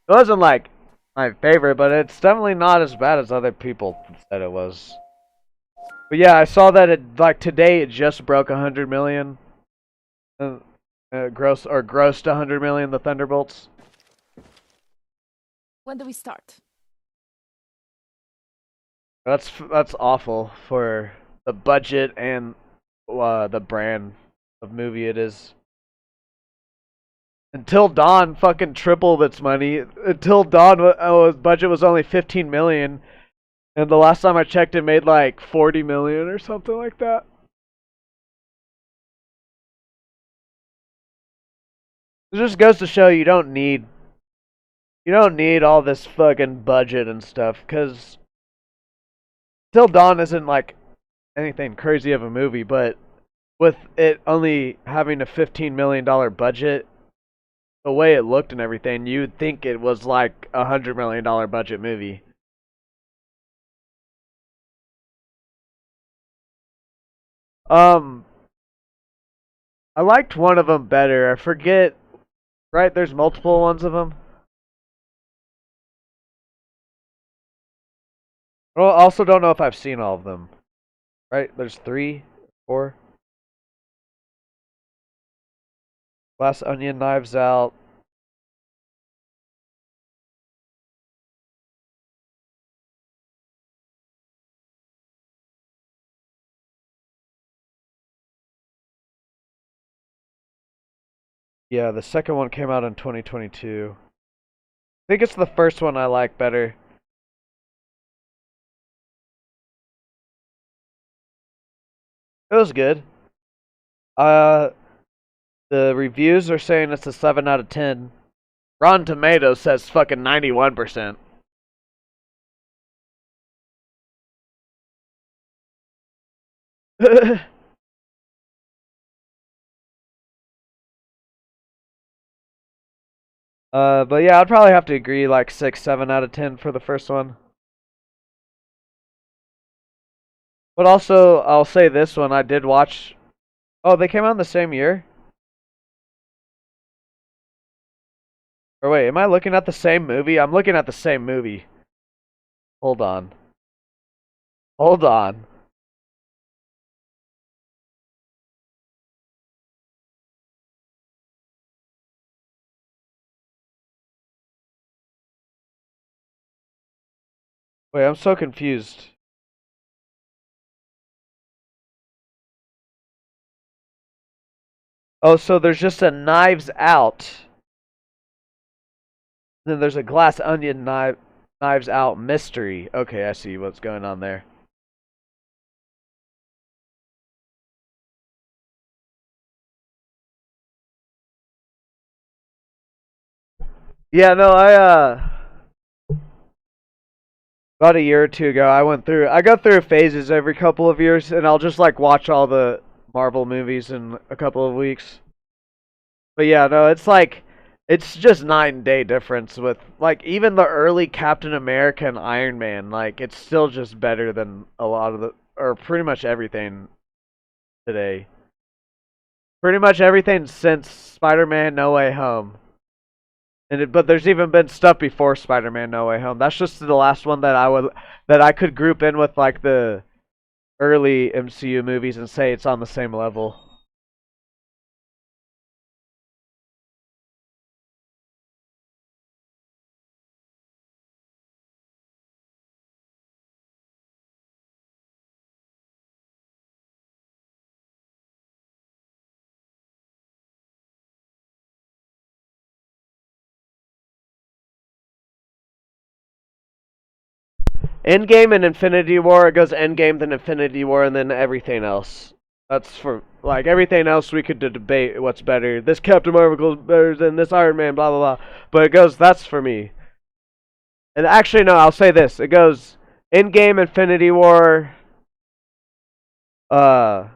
It wasn't like my favorite, but it's definitely not as bad as other people said it was. But yeah, I saw that it like today it just broke 100 million. Grossed 100 million. The Thunderbolts. When do we start? That's awful for the budget and the brand of movie it is. Until Dawn fucking tripled its money. Until Dawn, its budget was only 15 million, and the last time I checked, it made like 40 million or something like that. It just goes to show you don't need all this fucking budget and stuff, because Till Dawn isn't like anything crazy of a movie, but with it only having a $15 million budget, the way it looked and everything, you'd think it was like $100 million budget movie. Um, I liked one of them better. I forget. Right? There's multiple ones of them. Well, I also don't know if I've seen all of them. Right? There's 3, 4. Glass Onion, Knives Out. Yeah, the second one came out in 2022. I think it's the first one I like better. It was good. Uh, the reviews are saying it's a 7 out of 10. Rotten Tomatoes says fucking 91%. But yeah, I'd probably have to agree like 6, 7 out of 10 for the first one. But also, I'll say this one, I did watch. Oh, they came out in the same year? Or wait, am I looking at the same movie? I'm looking at the same movie. Hold on. Hold on. Wait, I'm so confused. Oh, so there's just a Knives Out. Then there's a Glass Onion Knives Out mystery. Okay, I see what's going on there. Yeah, no, about a year or two ago, I go through phases every couple of years, and I'll just like watch all the Marvel movies in a couple of weeks. But yeah, no, it's just night and day difference with like even the early Captain America and Iron Man. Like it's still just better than a lot of the or pretty much everything today. Pretty much everything since Spider-Man No Way Home. But there's even been stuff before Spider-Man No Way Home. That's just the last one that I could group in with like the early MCU movies and say it's on the same level. Endgame and Infinity War. It goes Endgame, then Infinity War, and then everything else. That's for, like, everything else we could debate what's better. This Captain Marvel is better than this Iron Man, blah, blah, blah. But it goes, that's for me. And actually, no, I'll say this. It goes Endgame, Infinity War, the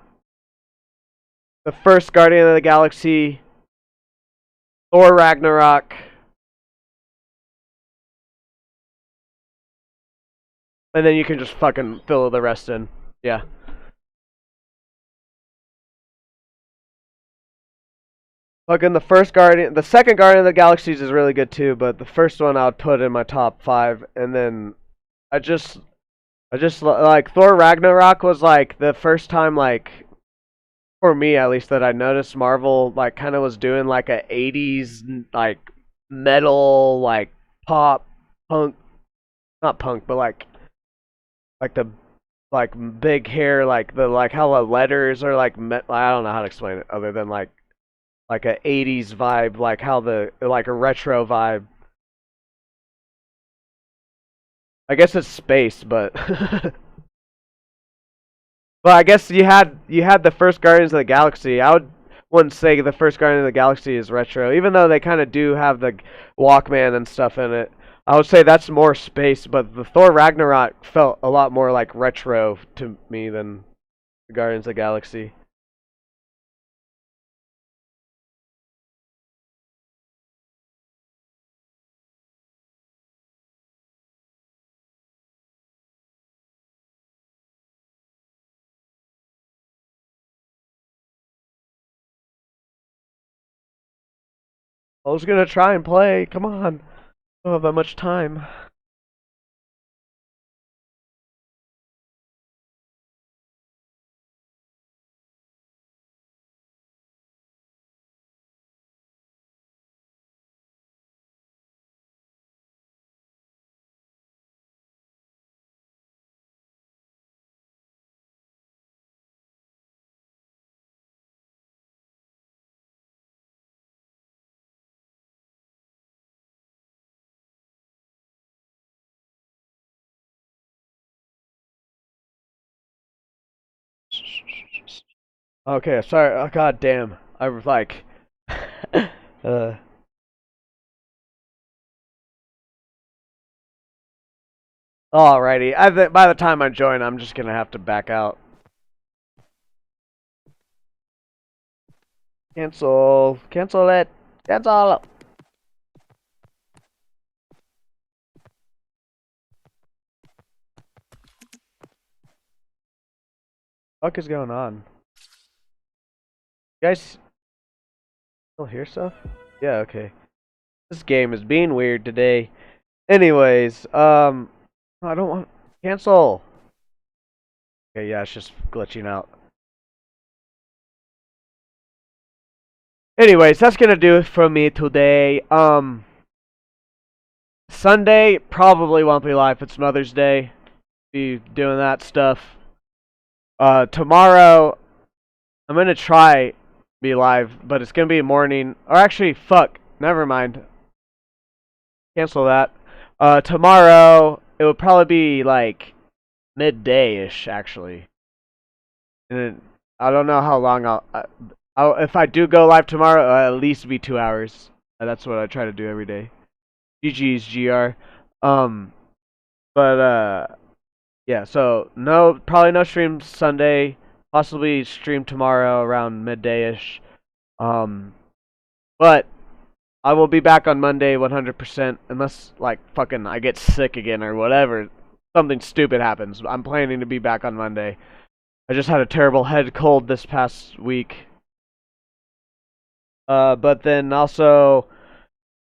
first Guardian of the Galaxy, Thor Ragnarok, and then you can just fucking fill the rest in. Yeah. Fucking the second Guardian of the Galaxies is really good too, but the first one I would put in my top 5, and then I just like Thor Ragnarok was like the first time, like, for me at least, that I noticed Marvel like kind of was doing like a 80s like metal, like pop punk, not punk, but like the like big hair, like the, like how the letters are like I don't know how to explain it other than like a 80s vibe, like how the, like a retro vibe. I guess it's space, but well, I guess you had the first Guardians of the Galaxy. Wouldn't say the first Guardian of the Galaxy is retro, even though they kind of do have the Walkman and stuff in it. I would say that's more space, but the Thor Ragnarok felt a lot more like retro to me than the Guardians of the Galaxy. I was gonna try and play. Come on. I don't have that much time. Okay, sorry. Oh, god damn. I was like, alrighty. By the time I join, I'm just gonna have to back out. Cancel. Cancel it. Cancel. What is going on? You guys still hear stuff? Yeah, okay. This game is being weird today. Anyways, I don't want cancel. Okay, yeah, it's just glitching out. Anyways, that's gonna do it from me today. Sunday probably won't be live. It's Mother's Day. Be doing that stuff. Tomorrow I'm gonna try be live, but it's gonna be morning. Or actually, fuck, never mind. Cancel that. Tomorrow it would probably be like midday-ish, actually. And I don't know how long if I do go live tomorrow, it'll at least be 2 hours. That's what I try to do every day. GG's GR. But yeah. So probably no stream Sunday. Possibly stream tomorrow around midday-ish. But I will be back on Monday 100%, unless like fucking I get sick again or whatever. Something stupid happens. I'm planning to be back on Monday. I just had a terrible head cold this past week. But then also,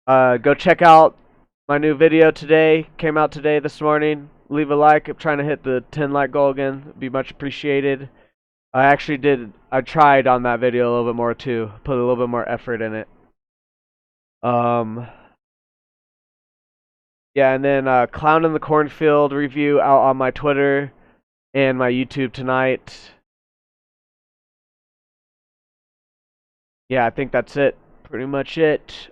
go check out my new video today. Came out today this morning. Leave a like. I'm trying to hit the 10 like goal again. It'd be much appreciated. I tried on that video a little bit more too. Put a little bit more effort in it. Yeah, and then Clown in the Cornfield review out on my Twitter and my YouTube tonight. Yeah, I think that's it. Pretty much it.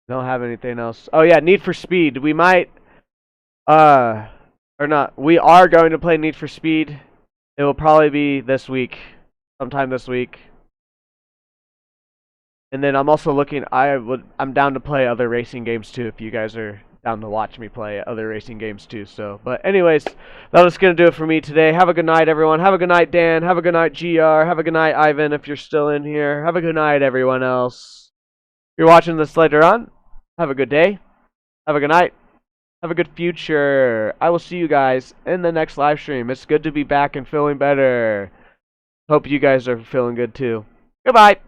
Don't have anything else. Oh yeah, Need for Speed. We might or not. We are going to play Need for Speed. It will probably be this week, sometime this week. And then I'm also looking. I'm down to play other racing games too. If you guys are down to watch me play other racing games too. So, but anyways, that was gonna do it for me today. Have a good night, everyone. Have a good night, Dan. Have a good night, GR. Have a good night, Ivan, if you're still in here. Have a good night, everyone else. If you're watching this later on, have a good day. Have a good night. Have a good future. I will see you guys in the next live stream. It's good to be back and feeling better. Hope you guys are feeling good too. Goodbye.